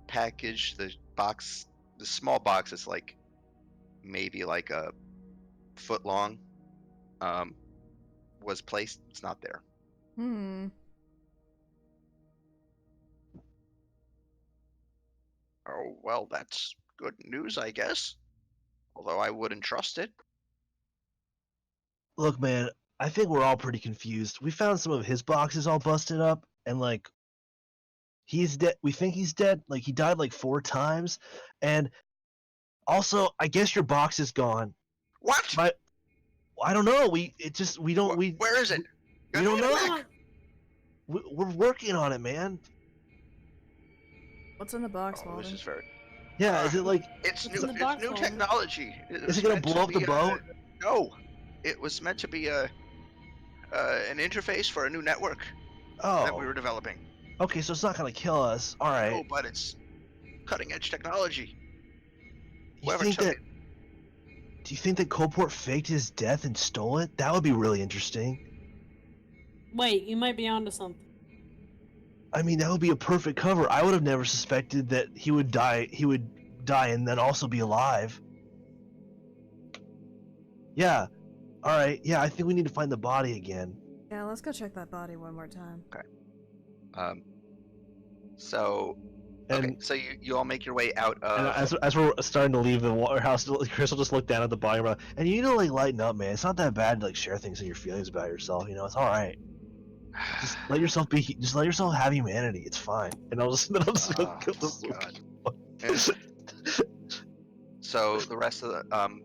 package, the box, the small box is like maybe like a foot long, was placed. It's not there. Hmm. Oh, well, that's good news, I guess. Although I wouldn't trust it. Look, man, I think we're all pretty confused. We found some of his boxes all busted up, and like he's dead. We think he's dead. Like he died like 4 times, and also I guess your box is gone. What? But I don't know. We don't Where is it? we Gotta don't get it know. back. We're working on it, man. What's in the box, Oh, this Walden? is very. Yeah, is it like It's What's new. in the It's box, new Walden? technology. It is was it gonna meant to blow up the be, boat? No, it was meant to be an interface for a new network that we Oh, were developing. okay, so it's not gonna kill us. All right. No, but it's cutting edge technology. You Whoever think took that? it. Do you think that Coport faked his death and stole it? That would be really interesting. Wait, you might be onto something. I mean, that would be a perfect cover. I would have never suspected that he would die. He would die and then also be alive. Yeah. All right. Yeah, I think we need to find the body again. Yeah, let's go check that body one more time. Um. So. And Okay. So you all make your way out and of. as we're starting to leave the warehouse, Chris will just look down at the body and you need to like lighten up, man. It's not that bad to like share things and your feelings about yourself. You know, it's all right. Just let yourself be. Just let yourself have humanity. It's fine. And I'll just. Then I'll just. Oh, God. And so the rest of the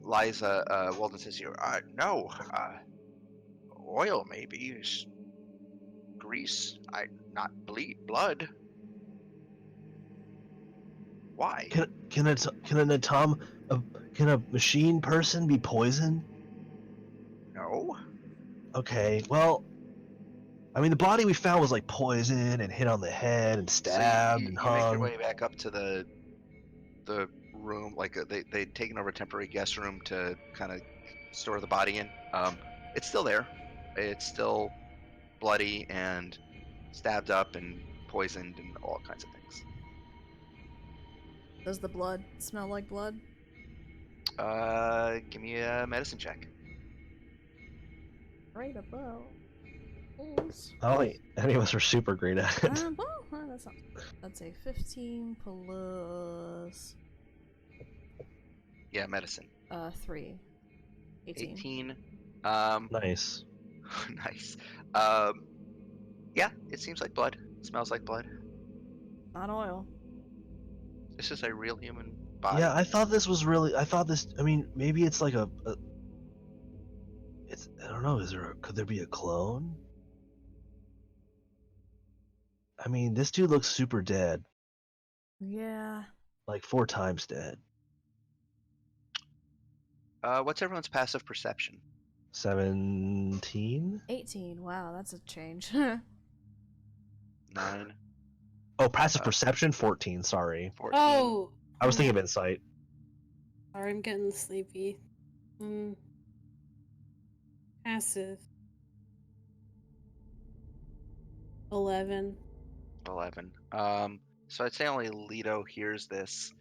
Liza Walden says here. No. Oil maybe. Grease. Not blood. Why? Can a machine person be poisoned? No. Okay, well, I mean the body we found was like poisoned and hit on the head and So stabbed and you make your hung. way back up to the room, like they'd taken over a temporary guest room to kind of store the body in. It's still there. It's still bloody and stabbed up and poisoned and all kinds of things. Does the blood smell like blood? Give me a medicine check. Right above. Oh wait, any of us are super great at it. Well, that's a 15 plus Yeah, medicine. 3. 18. 18. Nice. Nice. Yeah, it seems like blood. It smells like blood. Not oil. This is a real human body. Yeah, I thought this was really. I thought this. I mean, maybe it's like a. It's. I don't know. Could there be a clone? I mean, this dude looks super dead. Yeah. Like 4 times dead. What's everyone's passive perception? 17. 18. Wow, that's a change. 9, Oh, passive Uh, perception 14. Sorry, 14. Oh, I was thinking of insight. sorry, I'm getting sleepy. Passive. 11. 11. So I'd say only Leto hears this.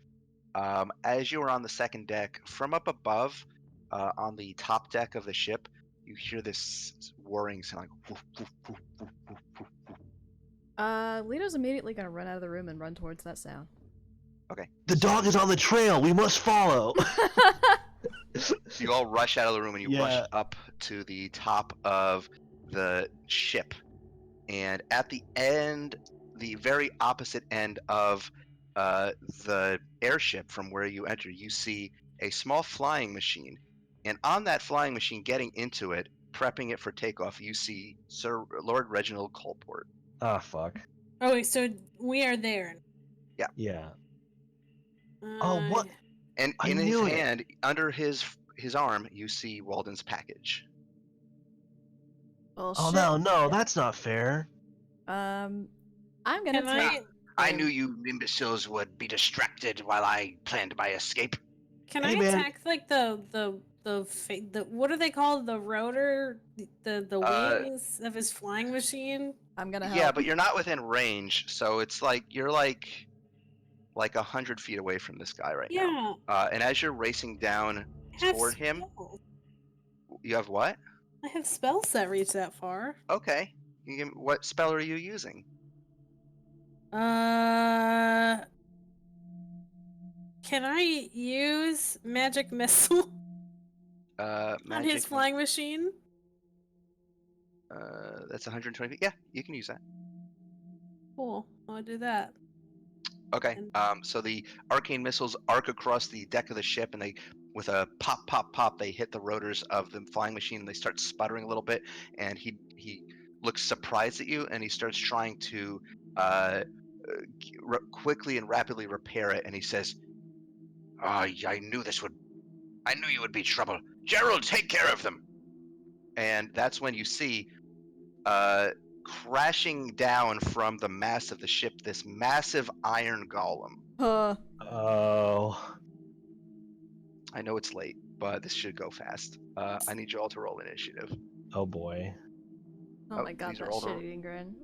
As you are on the second deck, from up above, on the top deck of the ship, you hear this whirring sound like woof, woof, woof, woof, woof, woof, woof. Lito's immediately gonna run out of the room and run towards that sound. Okay. The dog is on the trail. We must follow. You all rush out of the room and you rush Yeah. up to the top of the ship. And at the end, the very opposite end of the airship from where you enter, you see a small flying machine. And on that flying machine, getting into it, prepping it for takeoff, you see Sir Lord Reginald Colport. Ah, fuck. Oh, wait, so we are there. Yeah. Oh, what? And I in his knew it. hand, under his arm, you see Walden's package. Well, Oh shit. no, that's not fair. I'm gonna Can I take. I knew you imbeciles would be distracted while I planned my escape. can Hey, I man. attack like the what are they called? The rotor, the wings of his flying machine? I'm gonna help. Yeah, but you're not within range, so it's like you're like 100 feet away from this guy right now. Yeah. And as you're racing down I have toward him, spells. you have what? I have spells that reach that far. Okay. What spell are you using? Can I use magic missile on Magic. his flying machine? That's 120 feet. Yeah, you can use that. Cool. I'll do that. Okay. So the arcane missiles arc across the deck of the ship, and they, with a pop, pop, pop, they hit the rotors of the flying machine, and they start sputtering a little bit. And he looks surprised at you, and he starts trying to quickly and rapidly repair it. And he says, I knew you would be trouble. Gerald, take care of them. and that's when you see crashing down from the mast of the ship this massive iron golem. Oh. I know it's late, but this should go fast. I need you all to roll initiative. Oh boy. Oh Oh, my god, these are that all the- shit-eating grin.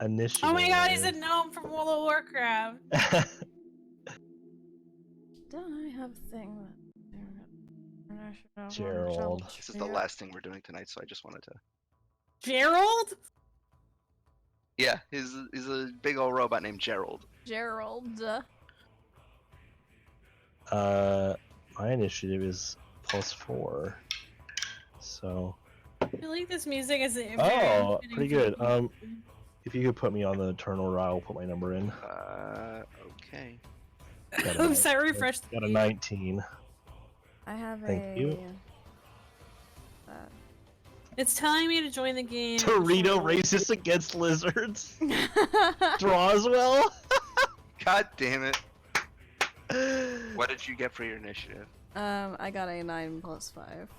Initiative. Oh my god, he's a gnome from World of Warcraft. Don't I have a thing that... Gerald. This is the last thing we're doing tonight, so I just wanted to. Gerald? Yeah, he's a big old robot named Gerald. Gerald. My initiative is +4. So. I feel like this music is very Oh, fitting pretty for good. the- If you could put me on the turn order, I'll put my number in. Okay. Got a- Oops, I refreshed the Got a page. 19. I have Thank you. It's telling me to join the game. Torito so- races against lizards. Draws well. God damn it. What did you get for your initiative? I got a 9 + 5.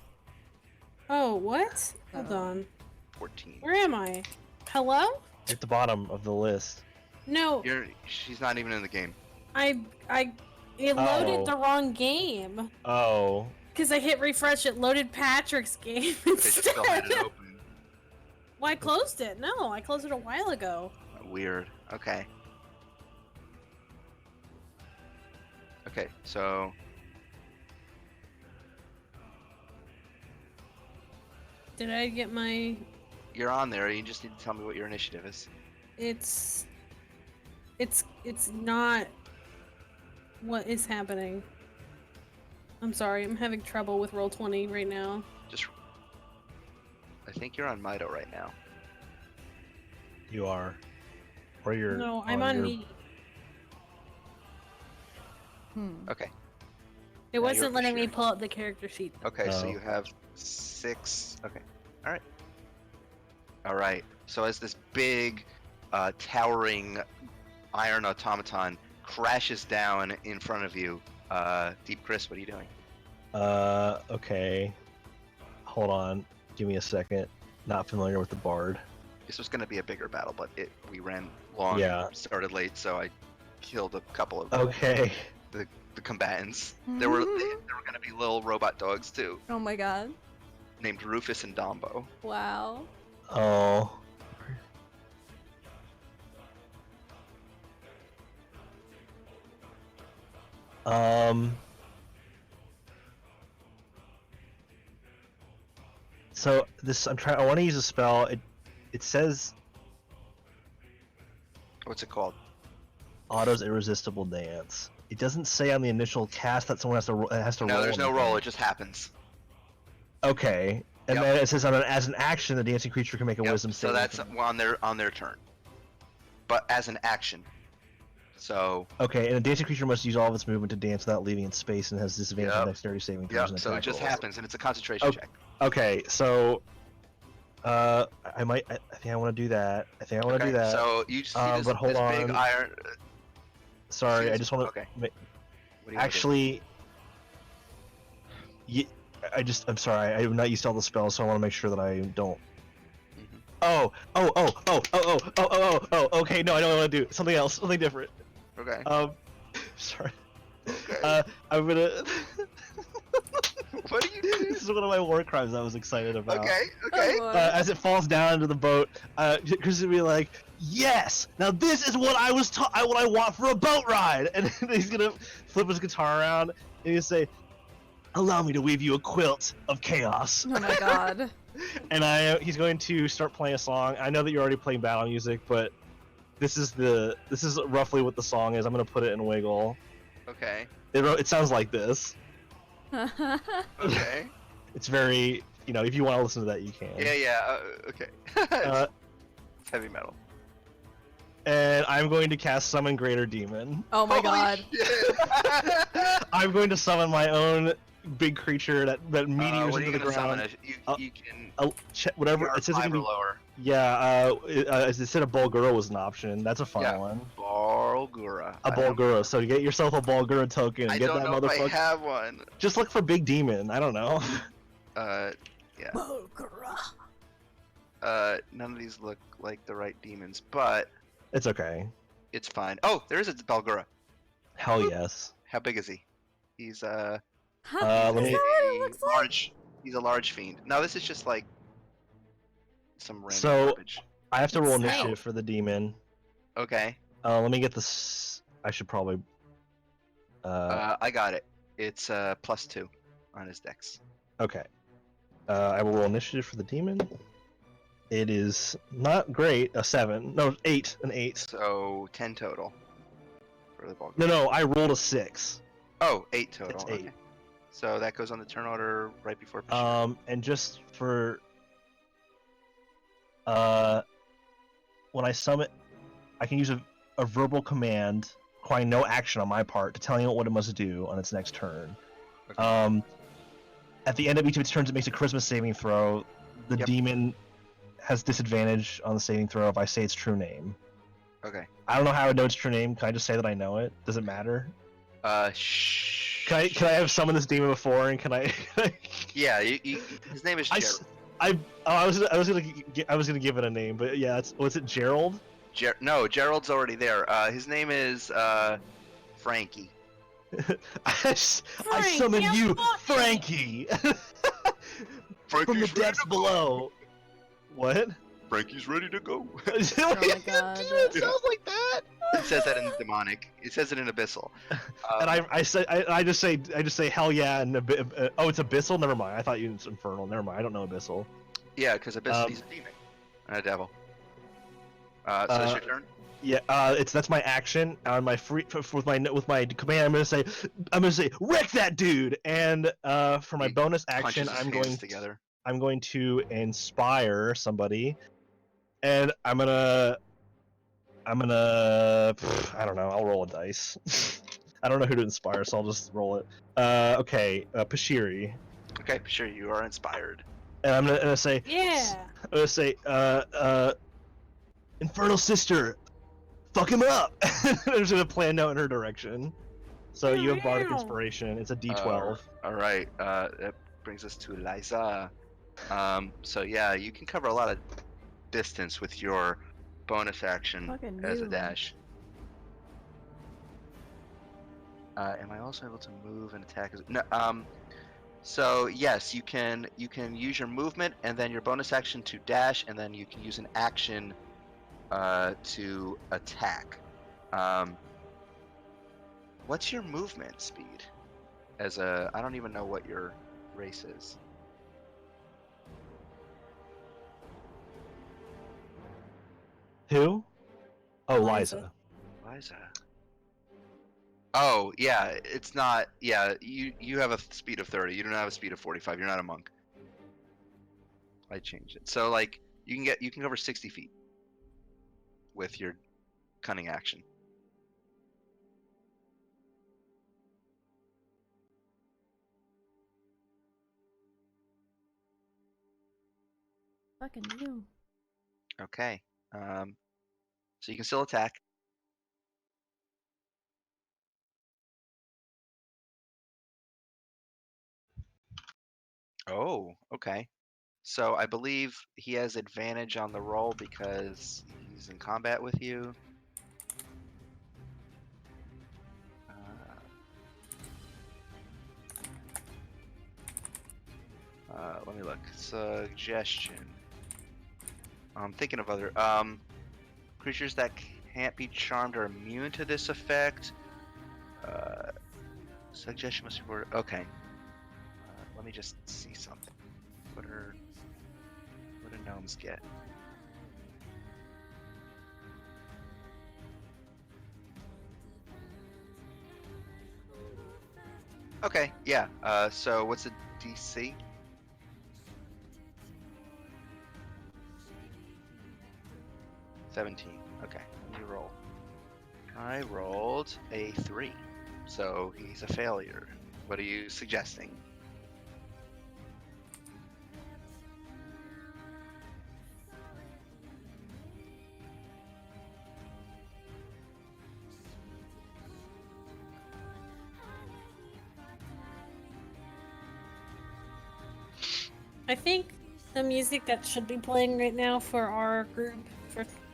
Oh, what? Hold Oh. on. 14. Where am I? Hello? At the bottom of the list. No, She's not even in the game. it loaded Oh. the wrong game. Oh. Because I hit refresh, it loaded Patrick's game They just still had instead. it open. Well, I closed it. No, I closed it a while ago. Weird. Okay. Okay, so Did I get my... you're on there. You just need to tell me what your initiative is. It's not what is happening. I'm sorry, I'm having trouble with Roll20 right now. I think you're on Mido right now. You are. Or you're. No, I'm on your- me. Okay. It Now you're wasn't letting me sharing. pull up the character sheet. Okay, so Oh. you have 6. Okay, all right. All right. So as this big, towering iron automaton crashes down in front of you, Deep Chris, what are you doing? Okay. Hold on. Give me a second. Not familiar with the bard. This was going to be a bigger battle, but we ran long Yeah. and started late, so I killed a couple of Okay. the combatants. There were going to be little robot dogs too, Oh my god. named Rufus and Dombo. Wow. Oh. So this I want to use a spell. It says What's it called? Otto's Irresistible Dance. It doesn't say on the initial cast that someone has to roll. No, there's no roll. anything. It just happens. Okay. And Yep. then it says as an action, the dancing creature can make a Yep, wisdom so saving that's throw. on their turn. But as an action. So Okay, and a dancing creature must use all of its movement to dance without leaving its space and has disadvantage on Yep. dexterity saving throws yeah, and so it attack just rolls. happens, and it's a concentration Okay. check. Okay, so I think I want to do that. I think I want to do that. So you just see this, but hold this big on. iron. Sorry, see I this- just want to Okay. What do you wanna do? actually. I'm sorry. I'm not used to all the spells, so I want to make sure that I don't. Mhm. Okay, no, I know what I want to do. Something else, something different. Okay. Sorry. Okay. I'm gonna. What do you do? This is one of my war crimes I was excited about. Okay. Okay. Oh, boy. As it falls down into the boat, Chris would be like, "Yes, now this is what I was what I want for a boat ride." And then he's gonna flip his guitar around and he'll say, "Allow me to weave you a quilt of chaos." Oh my god. And he's going to start playing a song. I know that you're already playing battle music, but this is roughly what the song is. I'm gonna put it in Wiggle. Okay. It sounds like this. Okay. It's very, if you want to listen to that, you can. Yeah. Okay. Uh, It's heavy metal. and I'm going to cast Summon Greater Demon. Oh my Holy god. shit. I'm going to summon my own big creature that meteors what are into you the gonna ground. summon? You can. Whatever You are it says, it 5 can or be. lower. Yeah, as it said, a Bulgura was an option. That's a fun Yeah. one. Balgura. A Bulgura. So you get yourself a Bulgura token and I get don't that know if I motherfucker. have one. Just look for Big Demon. I don't know. Yeah. Bulgura. None of these look like the right demons, but It's okay. it's fine. Oh, there is a Balgura. Hell yes. How big is he? He's let Is me- that what it looks like? large. He's a large fiend. No, this is just like some random So- garbage. I have to roll It's initiative out. for the demon. Okay. Let me get this. I should probably. I got it. It's +2 on his dex. Okay. I will roll initiative for the demon. It is not great. A 7. No, 8. An 8. So 10 total for the Balgura. No, I rolled a 6. Oh, 8 total. It's 8. Okay. So that goes on the turn order right before Bashir. And just for when I summon, I can use a verbal command requiring no action on my part to tell it what it must do on its next turn. Okay. At the end of each of its turns, it makes a charisma saving throw. The Yep. demon has disadvantage on the saving throw if I say its true name. Okay. I don't know how I know its true name. Can I just say that I know it? Does it matter? Shh. Can I have summoned this demon before and can I? Yeah, his name is I, Gerald. I was gonna give it a name, but yeah, what's it? Gerald? No, Gerald's already there. His name is Frankie. I summon Frankie, you, fuck Frankie, from the Frankie's ready depths to go. below. What? Frankie's ready to go. Oh my God. It sounds like that. It says that in demonic. It says it in abyssal. And I just say hell yeah and oh, it's abyssal. Never mind. I thought you was infernal. Never mind. I don't know abyssal. Yeah, because abyssal he's a demon and a devil. So it's your turn. Yeah, that's my action. On my with my command, I'm gonna say wreck that dude. And for my He bonus action, Punches his I'm hands going together. I'm going to inspire somebody, and I'm gonna I don't know. I'll roll a dice. I don't know who to inspire, so I'll just roll it. Okay, Pashiri. Okay, sure, you are inspired. And I'm gonna say, Yeah. I'm gonna say, Infernal Sister, fuck him up. There's gonna plan now in her direction. So you have bardic inspiration. It's a D12. All right, that brings us to Liza. So yeah, you can cover a lot of distance with your bonus action Fucking as a you. dash. Am I also able to move and attack? No. So yes, you can use your movement and then your bonus action to dash, and then you can use an action to attack. What's your movement speed? I don't even know what your race is. Who? Oh, Liza. Liza. Liza. Oh yeah, it's not. Yeah, you have a speed of 30. You don't have a speed of 45. You're not a monk. I changed it. So like you can cover 60 feet with your cunning action. Fucking you. Okay. So you can still attack. Oh, okay. So I believe he has advantage on the roll because he's in combat with you. Let me look. Suggestion. I'm thinking of other creatures that can't be charmed are immune to this effect. Suggestion must be worded. Okay. Let me just see something. What do gnomes get? Okay, yeah. So what's the DC? $17. Okay, let me roll. I rolled a 3, so he's a failure. What are you suggesting? I think the music that should be playing right now for our group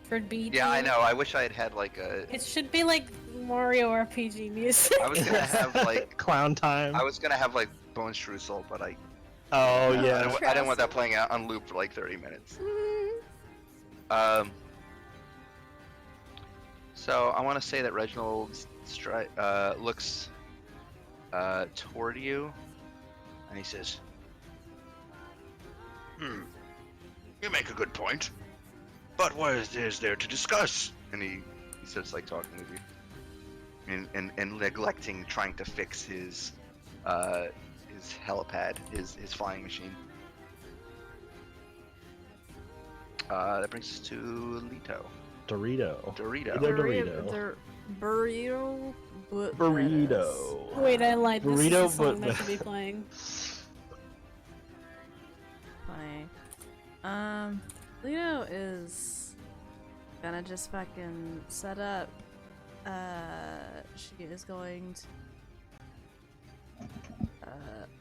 for B Yeah, I team, know. I wish I had had like a. it should be like Mario RPG music. I was gonna have like Clown time. I was gonna have like Bone Streusel, but I. Oh I yeah. didn't want that playing out on loop for like 30 minutes. So I want to say that Reginald looks toward you, and he says, you make a good point, but what is there to discuss?" And he starts like talking with you, and neglecting trying to fix his helipad, his flying machine. That brings us to Lito. Dorito. Dorito. Burrito. Burrito. Wait, I lied. This is Burrito, the song but- that should be playing. Funny. Leo is gonna just fucking set up. She is going to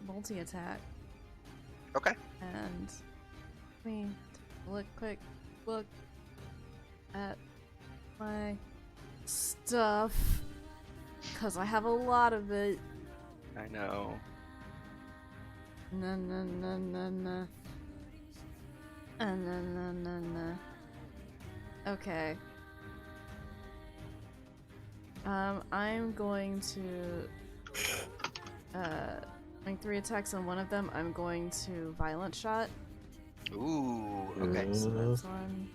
multi-attack. Okay. And let me quick look at my stuff because I have a lot of it. I know. Na. Okay. I'm going to make 3 attacks on one of them. I'm going to violent shot. Ooh. Okay. So that's 1.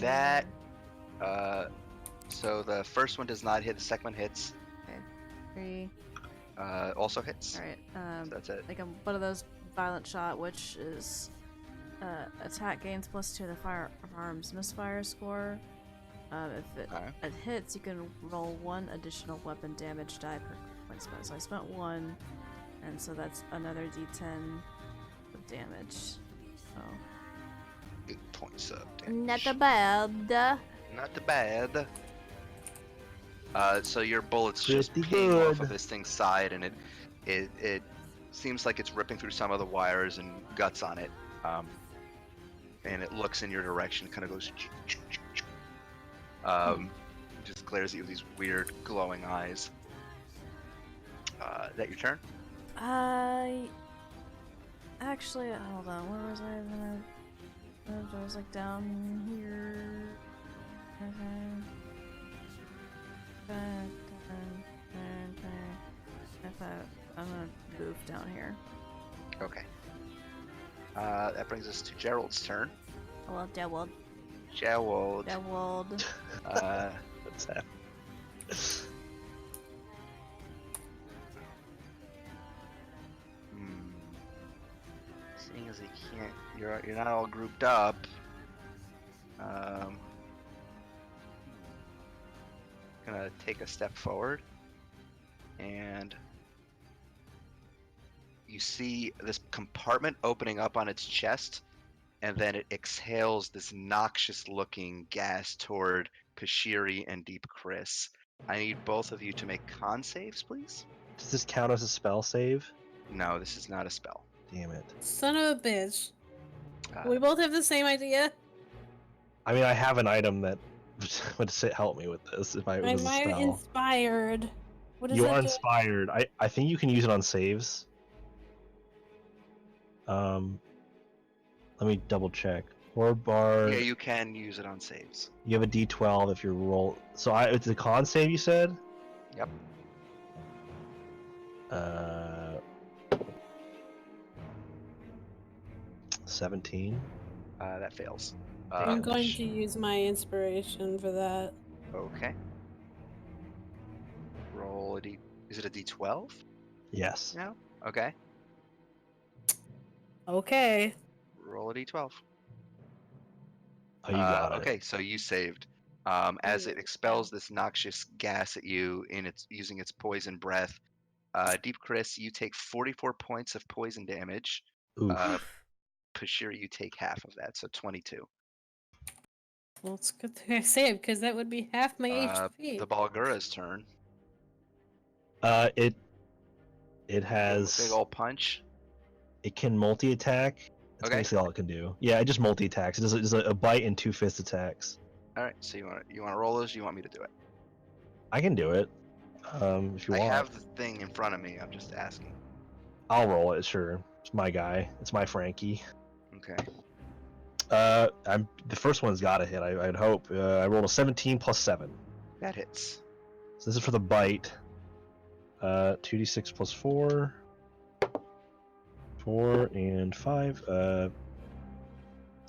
That. So the first one does not hit. The second one hits. Okay. 3. Also hits. All right. So that's it. Like one of those violent shot, which is attack gains +2 to the firearms misfire score. If Okay. it hits, you can roll 1 additional weapon damage die per point spent. So I spent 1, and so that's another d10 of damage. So 8 points of damage. not the bad. Not too bad. So your bullets just Pretty ping off of good. this thing's side, and it seems like it's ripping through some of the wires and guts on it. And it looks in your direction, kind of goes. Just glares at you with these weird glowing eyes. Is that your turn? Actually, hold on. Where was I? I was like down here. I'm gonna move down here. Okay. That brings us to Gerald's turn. Hello, Gerald. Gerald. Gerald. What's that? Seeing as he can't, you're not all grouped up. Gonna take a step forward, and you see this compartment opening up on its chest, and then it exhales this noxious-looking gas toward Pashiri and Deep Chris. I need both of you to make con saves, please. Does this count as a spell save? No, this is not a spell. Damn it. Son of a bitch. Uh, We both have the same idea. I mean, I have an item that would help me with this if it was a I'm spell. inspired. What does You it are do? inspired. I think you can use it on saves. Let me double check. Word bar. yeah, you can use it on saves. You have a D12 if you roll. So it's a con save, you said? Yep. 17. That fails. I'm going Damage. to use my inspiration for that. Okay. Roll a D. Is it a D12? Yes. No. Okay. Okay. Roll a D12. Oh, you got it. Okay, so you saved. As it expels this noxious gas at you using its poison breath. Deep Chris, you take 44 points of poison damage. Oof. Pashiri, you take half of that, so 22. Well, it's good that I saved, because that would be half my HP. The Balgura's turn. It Big has. old punch. It can multi-attack. That's Okay. basically all it can do. Yeah, it just multi-attacks. It does a bite and 2 fist attacks. All right. So you want to roll those? Or you want me to do it? I can do it. If you I want. have the thing in front of me. I'm just asking. I'll roll it. Sure. It's my guy. It's my Frankie. Okay. The first one's got to hit. I'd hope. I rolled a 17 plus 7. That hits. So this is for the bite. 2d6 plus 4. 4 and 5.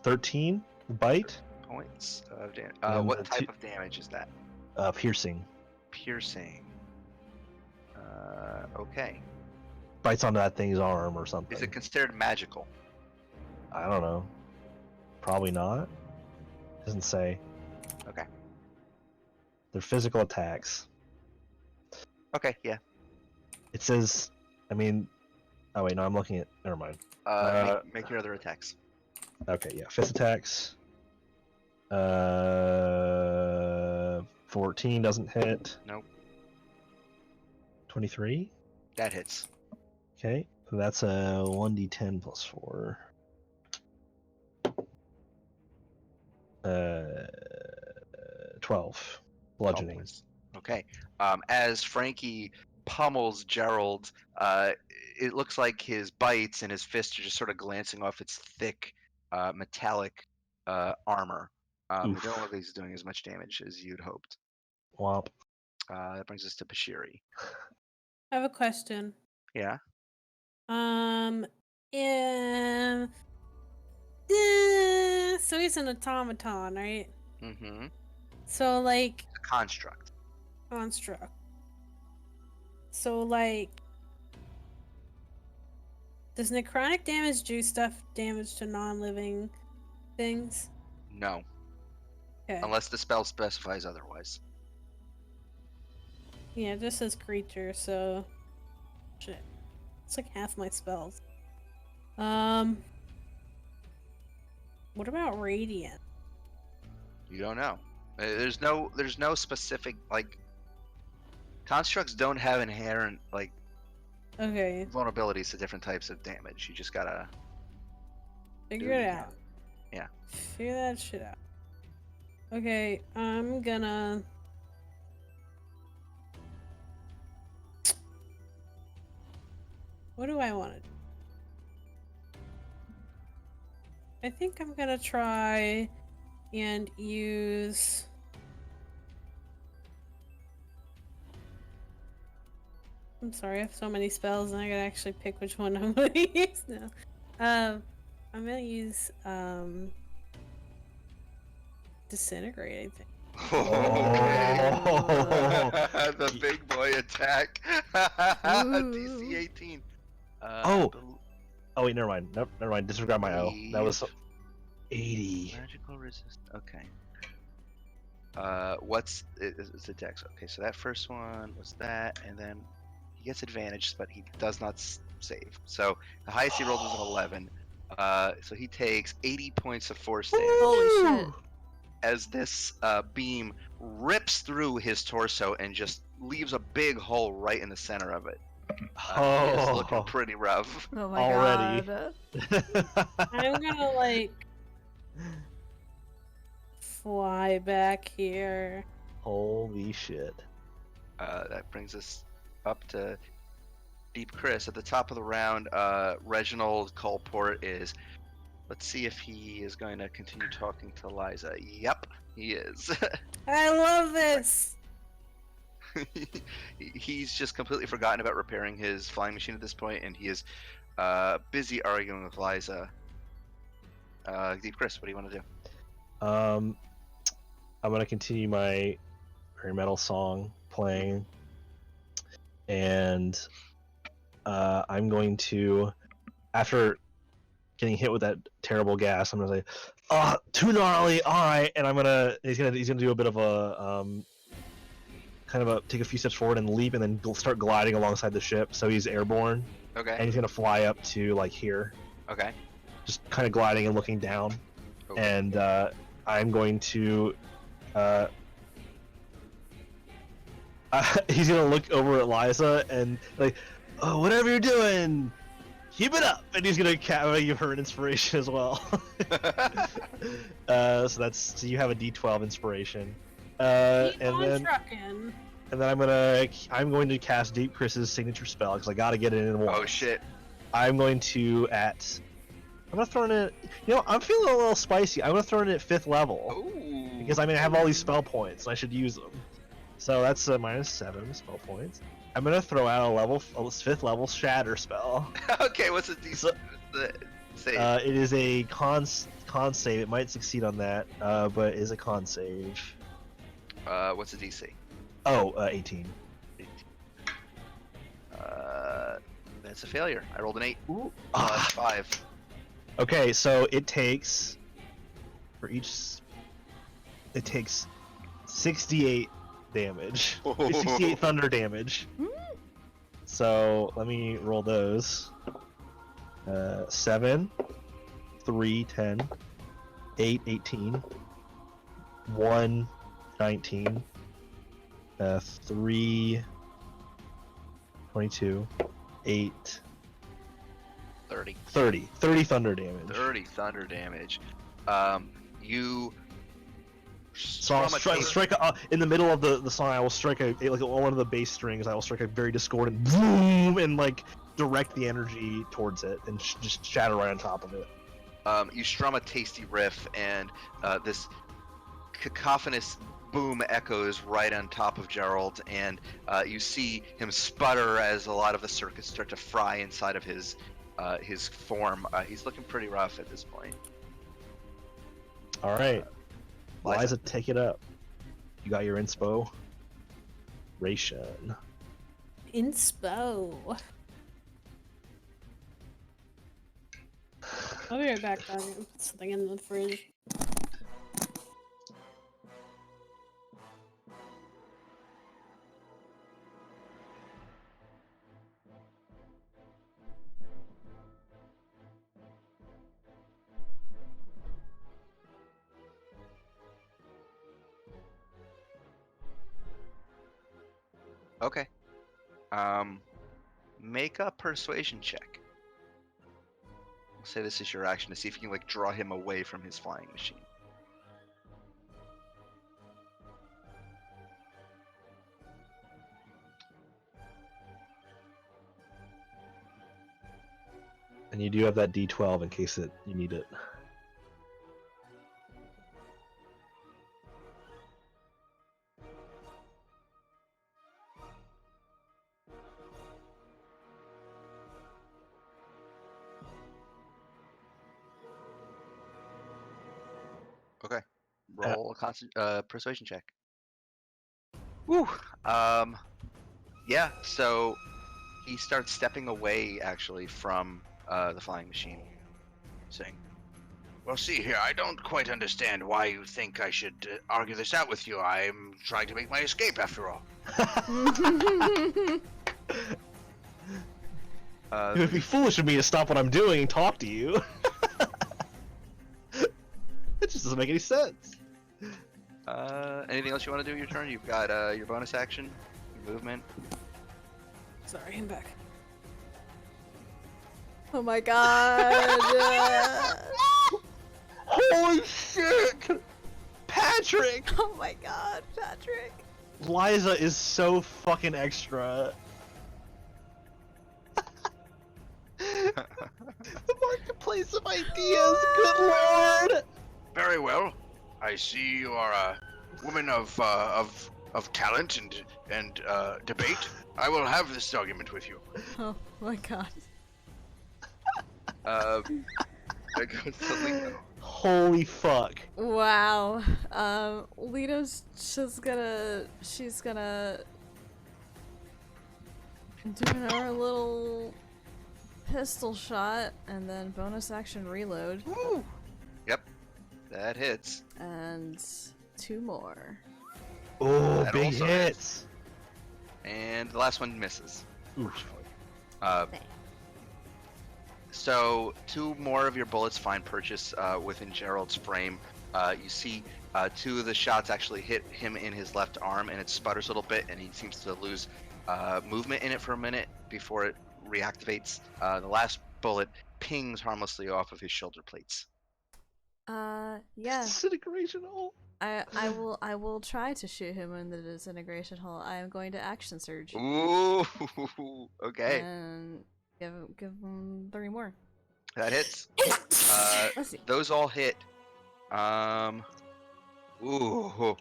13 bite. Points of damage. And What the type of damage is that? Piercing. Piercing. Okay. Bites onto that thing's arm or something. Is it considered magical? I don't know. Probably not. Doesn't say. Okay. They're physical attacks. Okay. Yeah. It says. I mean. Oh wait, no. I'm looking at. Never mind. Make your other attacks. Okay, yeah. Fist attacks. 14 doesn't hit. Nope. 23. That hits. Okay, so that's a 1d10 plus 4. 12 bludgeoning. Points. Okay. As Frankie pummels Gerald, it looks like his bites and his fists are just sort of glancing off its thick, metallic armor. It Oof. don't look like he's doing as much damage as you'd hoped. Womp. That brings us to Pashiri. I have a question. Yeah. Yeah. So he's an automaton, right? Mm-hmm. So, like, A construct. construct. So, like, does necrotic damage do stuff damage to non-living things? No. Okay. unless the spell specifies otherwise. Yeah, it just says creature, so shit. It's like half my spells. What about radiant? You don't know. There's no specific like constructs don't have inherent like Okay, vulnerabilities to different types of damage. You just gotta figure what it you can. out. Yeah. Figure that shit out. Okay, I'm gonna. What do I want to do? I think I'm gonna try and use. I'm sorry, I have so many spells and I gotta actually pick which one I'm gonna use now. I'm gonna use disintegrate, I think. Okay. Oh. The big boy attack. DC 18. Oh. Oh wait, never mind. Nope, never mind. Disregard my O. That was 80. Magical resist. Okay. It's a dex. Okay, so that first one was that, and then he gets advantage, but he does not save. So the highest he rolled was an 11. So he takes 80 points of force damage Holy shit. as this beam rips through his torso and just leaves a big hole right in the center of it. He is looking pretty rough. Oh my Already. god. I'm gonna like fly back here. Holy shit. That brings us up to Deep Chris. At the top of the round, Reginald Colport is. Let's see if he is going to continue talking to Liza. Yep, he is. I love this! He's just completely forgotten about repairing his flying machine at this point, and he is busy arguing with Liza. Deep Chris, what do you want to do? I'm gonna continue my heavy metal song playing, and I'm going to, after getting hit with that terrible gas, I'm gonna say, too gnarly, alright, and he's gonna do a bit of a take a few steps forward and leap, and then start gliding alongside the ship, so he's airborne, and Okay. he's gonna fly up to like here, Okay. just kind of gliding and looking down, Okay. and I'm going to he's gonna look over at Liza and like, oh, whatever you're doing, keep it up, and he's gonna give her an inspiration as well. So you have a D12 inspiration, Keep and on then trucking. I'm going to cast Deep Chris's signature spell because I gotta get it in once. Oh shit. I'm gonna throw in it. You know, I'm feeling a little spicy. I'm gonna throw it at 5th level Ooh. because I have all these spell points. And I should use them. So that's -7 spell points. I'm gonna throw out a 5th level Shatter spell. Okay, what's the DC? Save? It is a con save. It might succeed on that, but it is a con save. What's the DC? Oh, 18. That's a failure. I rolled an 8. Ooh. That's 5. Okay, so it takes 68 damage. 68 thunder damage. So let me roll those. 7, 3, 10, 8, 18, 1, 19, 3, 22, 8, 30. 30 thunder damage. 30 thunder damage. You. So I'll strike in the middle of the song. I will strike like one of the bass strings. I will strike a very discordant boom and like direct the energy towards it and just shatter right on top of it. You strum a tasty riff, and this cacophonous boom echoes right on top of Gerald, and you see him sputter as a lot of the circuits start to fry inside of his form. He's looking pretty rough at this point. All right, Liza. Liza, take it up. You got your inspo. Ration. Inspo. I'll be right back, guys. Put something in the fridge. Okay. Make a persuasion check. I'll say this is your action to see if you can like draw him away from his flying machine. And you do have that D12 in case you need it. Okay. Roll a persuasion check. Woo. Yeah. So he starts stepping away actually from the flying machine, saying, Well, see here, I don't quite understand why you think I should argue this out with you. I'm trying to make my escape, after all. It would be foolish of me to stop what I'm doing and talk to you. It just doesn't make any sense. Anything else you want to do your turn? You've got your bonus action, your movement. Sorry, I'm back. Oh my god. Holy shit! Patrick! Oh my god, Patrick. Liza is so fucking extra. The marketplace of ideas, good lord! Very well. I see you are a woman of talent and debate. I will have this argument with you. Oh my god. That goes to Leo. Holy fuck. Wow. Lito's just gonna. She's gonna. Do her little pistol shot and then bonus action reload. Woo! Yep, that hits. And 2 more. Oh, That big also hits. And the last one misses. Oof. Thanks. So 2 more of your bullets find purchase within Gerald's frame. You see 2 of the shots actually hit him in his left arm, and it sputters a little bit, and he seems to lose movement in it for a minute before it reactivates. The last bullet pings harmlessly off of his shoulder plates. Yeah. Disintegration hole. I will try to shoot him in the disintegration hole. I am going to action surge. Ooh, okay, And give him 3 more. that hits. Let's see. Those all hit. Ooh.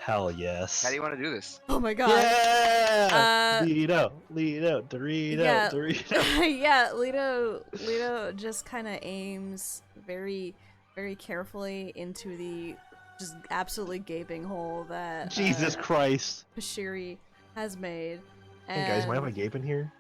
Hell yes. How do you want to do this? Oh my god. Yeah! Lido, Dorito, Yeah. Dorito. Yeah, Lito just kind of aims very, very carefully into the just absolutely gaping hole that Jesus Christ. Pashiri has made. Hey guys, am I having a And gape in here?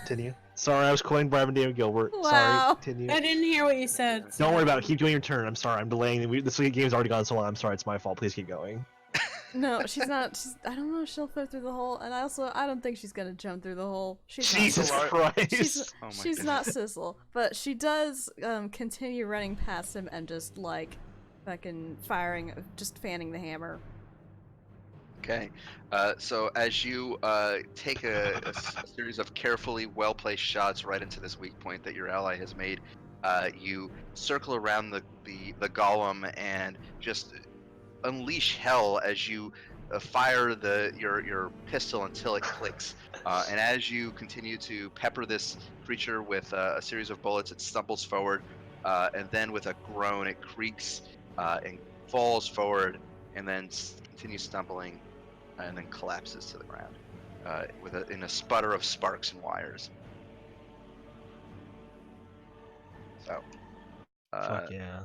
Continue. Sorry, I was quoting Brevin David Gilbert. Wow. Sorry, continue. I didn't hear what you said. Don't worry about it. Keep doing your turn. I'm sorry. I'm delaying. This game's already gone so long. I'm sorry. It's my fault. Please keep going. no, she's not. I don't know if she'll fit through the hole, and I don't think she's gonna jump through the hole. She's not Jesus Sissel. Christ. She's, Oh my she's not goodness. Sissel, but she does continue running past him and just like fucking firing, just fanning the hammer. Okay, so as you take a series of carefully well-placed shots right into this weak point that your ally has made, you circle around the golem and just unleash hell as you fire your pistol until it clicks. And as you continue to pepper this creature with a series of bullets, it stumbles forward, and then with a groan, it creaks and falls forward, and then continues stumbling, and then collapses to the ground in a sputter of sparks and wires. So, Fuck yeah.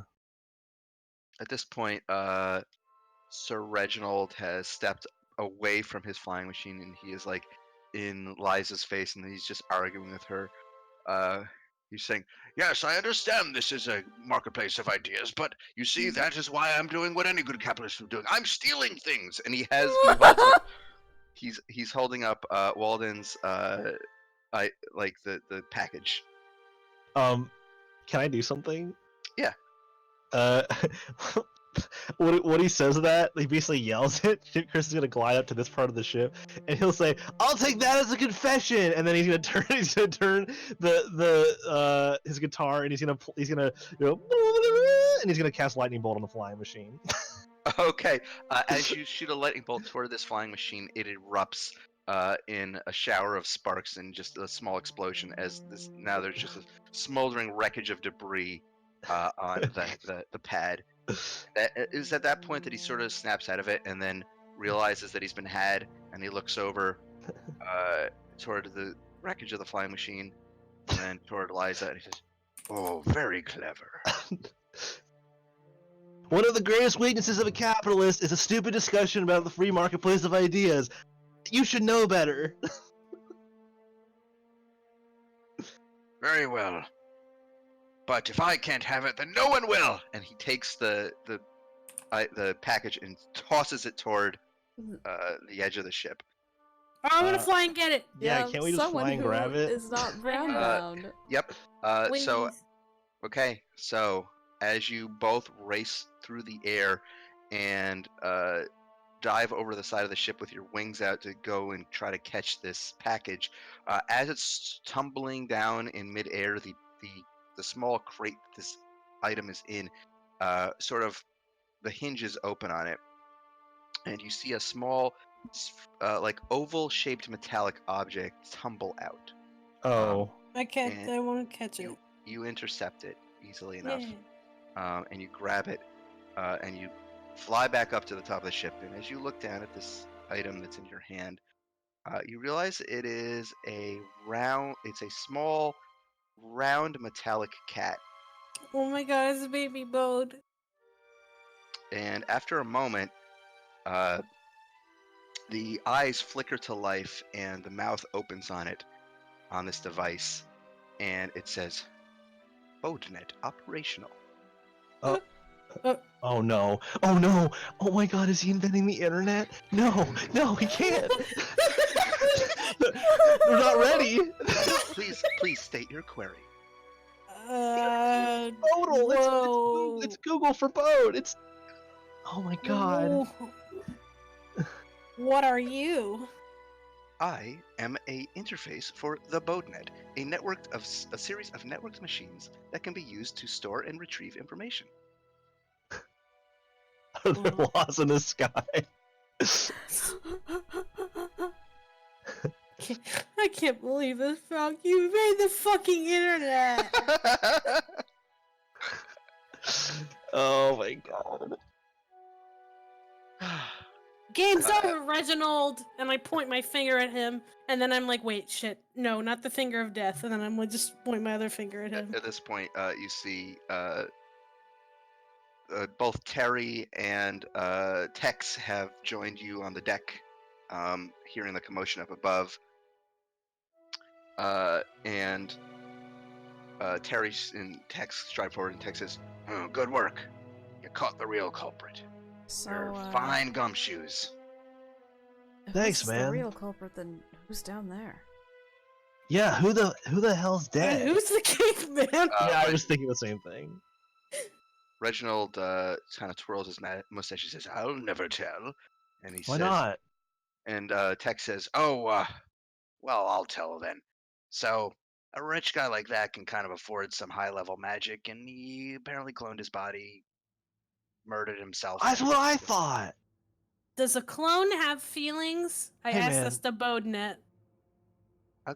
at this point, Sir Reginald has stepped away from his flying machine, and he is like in Liza's face, and he's just arguing with her. He's saying, Yes, I understand this is a marketplace of ideas, but you see, that is why I'm doing what any good capitalist would do. I'm stealing things. and he holds up, he's holding up Walden's like the package. Can I do something? Yeah. Uh, When he says that, he basically yells it. Chris is gonna glide up to this part of the ship, and he'll say, "I'll take that as a confession." And then he's gonna turn. He's gonna turn the his guitar, and he's gonna and he's gonna cast lightning bolt on the flying machine. Okay. As you shoot a lightning bolt toward this flying machine, it erupts in a shower of sparks and just a small explosion. As this now there's just a smoldering wreckage of debris on the pad. It is at that point that he sort of snaps out of it and then realizes that he's been had, and he looks over toward the wreckage of the flying machine, and then toward Liza, and he says, "Oh, very clever." One of the greatest weaknesses of a capitalist is a stupid discussion about the free marketplace of ideas. You should know better. Very well. But if I can't have it, then no one will. And he takes the package and tosses it toward the edge of the ship. Oh, I'm gonna fly and get it. Yeah, can't we just someone fly and who grab it? is not brown-bound. Yep. So Windies. okay. So as you both race through the air and dive over the side of the ship with your wings out to go and try to catch this package, as it's tumbling down in midair, the small crate that this item is in, sort of the hinges open on it, and you see a small, like oval-shaped metallic object tumble out. Oh. And I want to catch it. You intercept it easily enough, Yeah. and you grab it, and you fly back up to the top of the ship. And as you look down at this item that's in your hand, you realize it is it's a small, round metallic cat. Oh my god, it's a baby boat. And after a moment, the eyes flicker to life and the mouth opens on this device, and it says, "BoatNet operational." Oh no. Oh no. Oh my god, is he inventing the internet? No, no, he can't. We're not ready. Please state your query. Total. Whoa. It's Google for boat. It's. Oh my god. Whoa. What are you? I am a interface for the BoatNet, a series of networked machines that can be used to store and retrieve information. Are there laws in the sky? I can't believe this, Frog. You made the fucking internet. Oh my god. Game's over, Reginald. And I point my finger at him, and then I'm like, wait, shit, no, not the finger of death. And then I'm like, just point my other finger at him. At this point, you see both Terry and Tex have joined you on the deck, hearing the commotion up above. And Terry and Tex stride forward, and Tex says, "Oh, good work. You caught the real culprit. So, You're fine gumshoes." if Thanks, this is man. the real culprit, then who's down there? Yeah, who the hell's dead? Who's the caveman? Yeah, I was thinking the same thing. Reginald kind of twirls his mustache and says, "I'll never tell." And he Why says, not? And Tex says, "Oh, well, I'll tell then. So, a rich guy like that can kind of afford some high-level magic, and he apparently cloned his body, murdered himself." That's what I thought. Does a clone have feelings? I Hey, asked man. us to BoatNet.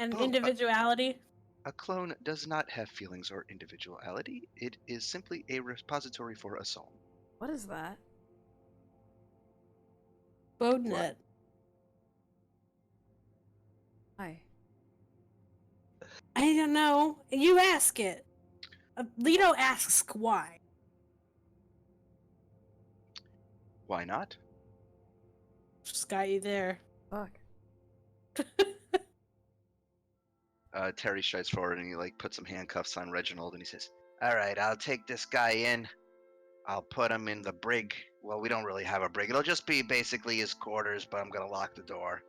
And clo- individuality? a clone does not have feelings or individuality. It is simply a repository for a soul. What is that? BoatNet. Hi. I don't know. You ask it. Leto asks why. Why not? Just got you there. Fuck. Terry strides forward and he puts some handcuffs on Reginald and he says, "All right, I'll take this guy in. I'll put him in the brig. Well, we don't really have a brig. It'll just be basically his quarters, but I'm gonna lock the door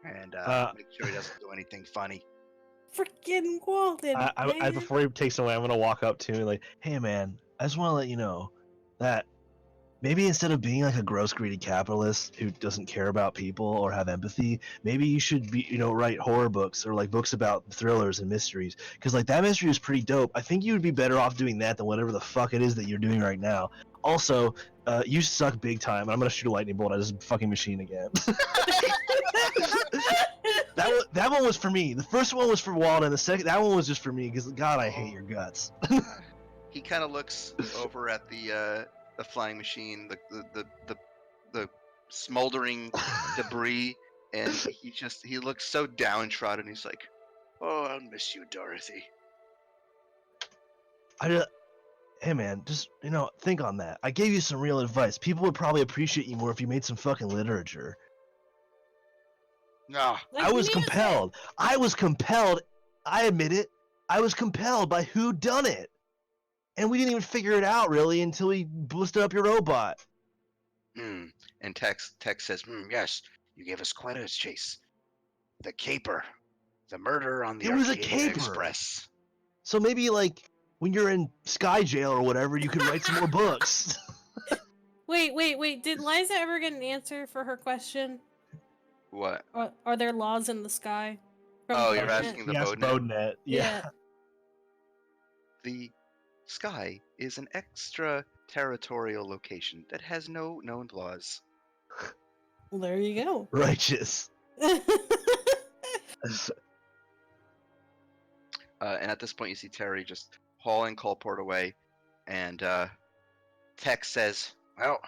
and make sure he doesn't do anything funny." Freaking Walden. I man. before he takes away, I'm gonna walk up to him and hey man, I just want to let you know, that maybe instead of being like a gross greedy capitalist who doesn't care about people or have empathy, maybe you should be, write horror books or like books about thrillers and mysteries, because like that mystery is pretty dope. I think you would be better off doing that than whatever the fuck it is that you're doing right now. Also, you suck big time, and I'm gonna shoot a lightning bolt at this fucking machine again. That one was for me. The first one was for Walden. That one was just for me because God, I hate your guts. He kind of looks over at the flying machine, the smoldering debris, and he looks so downtrodden. He's like, "Oh, I'll miss you, Dorothy." Hey man, just think on that. I gave you some real advice. People would probably appreciate you more if you made some fucking literature. No, Like I was music. compelled. I was compelled. I admit it. I was compelled by who done it, and we didn't even figure it out really until we boosted up your robot. And Tex says, "Yes, you gave us quite a chase. The caper, the murder on the It was a Arcadia caper. Express." So maybe like when you're in Sky Jail or whatever, you could write some more books. Wait. Did Liza ever get an answer for her question? What? Are there laws in the sky? Oh, you're Bodnet? asking the Yes, Bodnet? Bodnet. Yeah. The sky is an extraterritorial location that has no known laws. Well, there you go. Righteous. And at this point, you see Terry just hauling Colport away, and Tex says, "Well,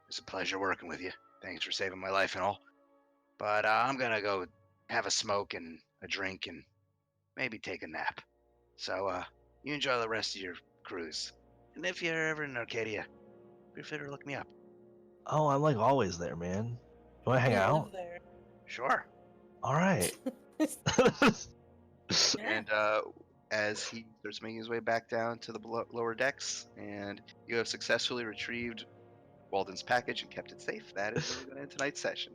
it's a pleasure working with you. Thanks for saving my life and all. But I'm gonna go have a smoke and a drink and maybe take a nap. So you enjoy the rest of your cruise. And if you're ever in Arcadia, be sure to look me up." Oh, I'm like always there, man. You want to hang I out? live there. "Sure." All right. Yeah. And as he starts making his way back down to the lower decks, and you have successfully retrieved Walden's package and kept it safe, that is where we're going to end tonight's session.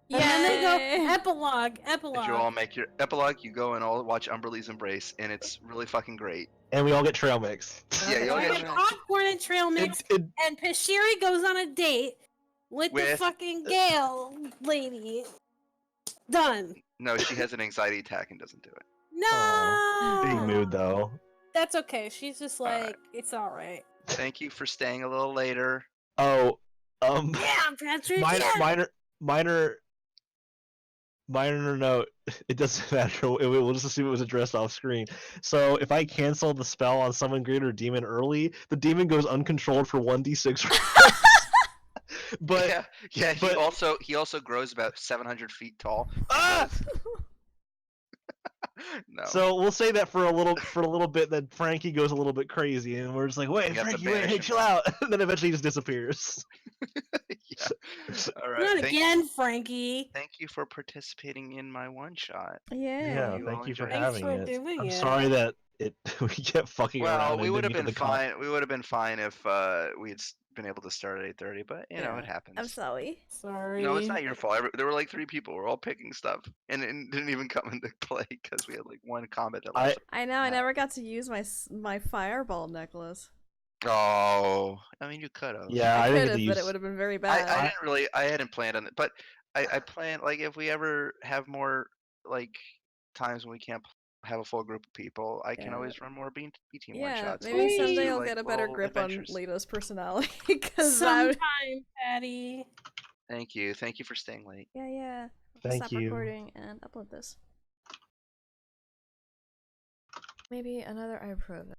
And then they go Yay! epilogue. As you all make your epilogue, you go and all watch Umberlee's Embrace, and it's really fucking great. And we all get trail mix. Yeah, you all We get get popcorn and trail mix, and Pashiri goes on a date with the With- fucking Gale lady. Done. No, she has an anxiety attack and doesn't do it. No. Big mood though. That's okay. She's just like, Alright. it's all right. Thank you for staying a little later. Oh, Yeah, Patrick. yeah. minor note. It doesn't matter. We'll just assume it was addressed off screen. So if I cancel the spell on summon greater demon early, the demon goes uncontrolled for 1d6 rounds. But yeah. but- He also grows about 700 feet tall. ah! No. So we'll say that for a little bit that Frankie goes a little bit crazy, and we're just like, wait, You have to Frankie, wait, banish hey, him chill now. out. And then eventually he just disappears. Yeah. All right. Not again, Frankie. Thank you for participating in my one shot. Yeah. You Thank all you for enjoy it. Thanks having for it. doing I'm it. sorry that we kept fucking Well, around. we and would have didn't been get the con- fine. We would have been fine if we had been able to start at 8:30. But you know, it happens. I'm sorry. Sorry. No, it's not your fault. There were like 3 people. We're all picking stuff, and it didn't even come into play because we had like one combat that lasted. I know. I never got to use my fireball necklace. Oh, I mean, you could have. Yeah, I I could didn't get have, to but use. it would have been very I bad. didn't really. I hadn't planned on it, but I plan like if we ever have more like times when we can't have a full group of people, I can Yeah. always run more B team one Yeah, shots. maybe Sweet. someday Do, I'll like, get a better little grip adventures. on Leto's personality. Because Sometime, Patty. Thank you for staying late. yeah. I'll Thank stop you. recording and upload this. Maybe another iPro.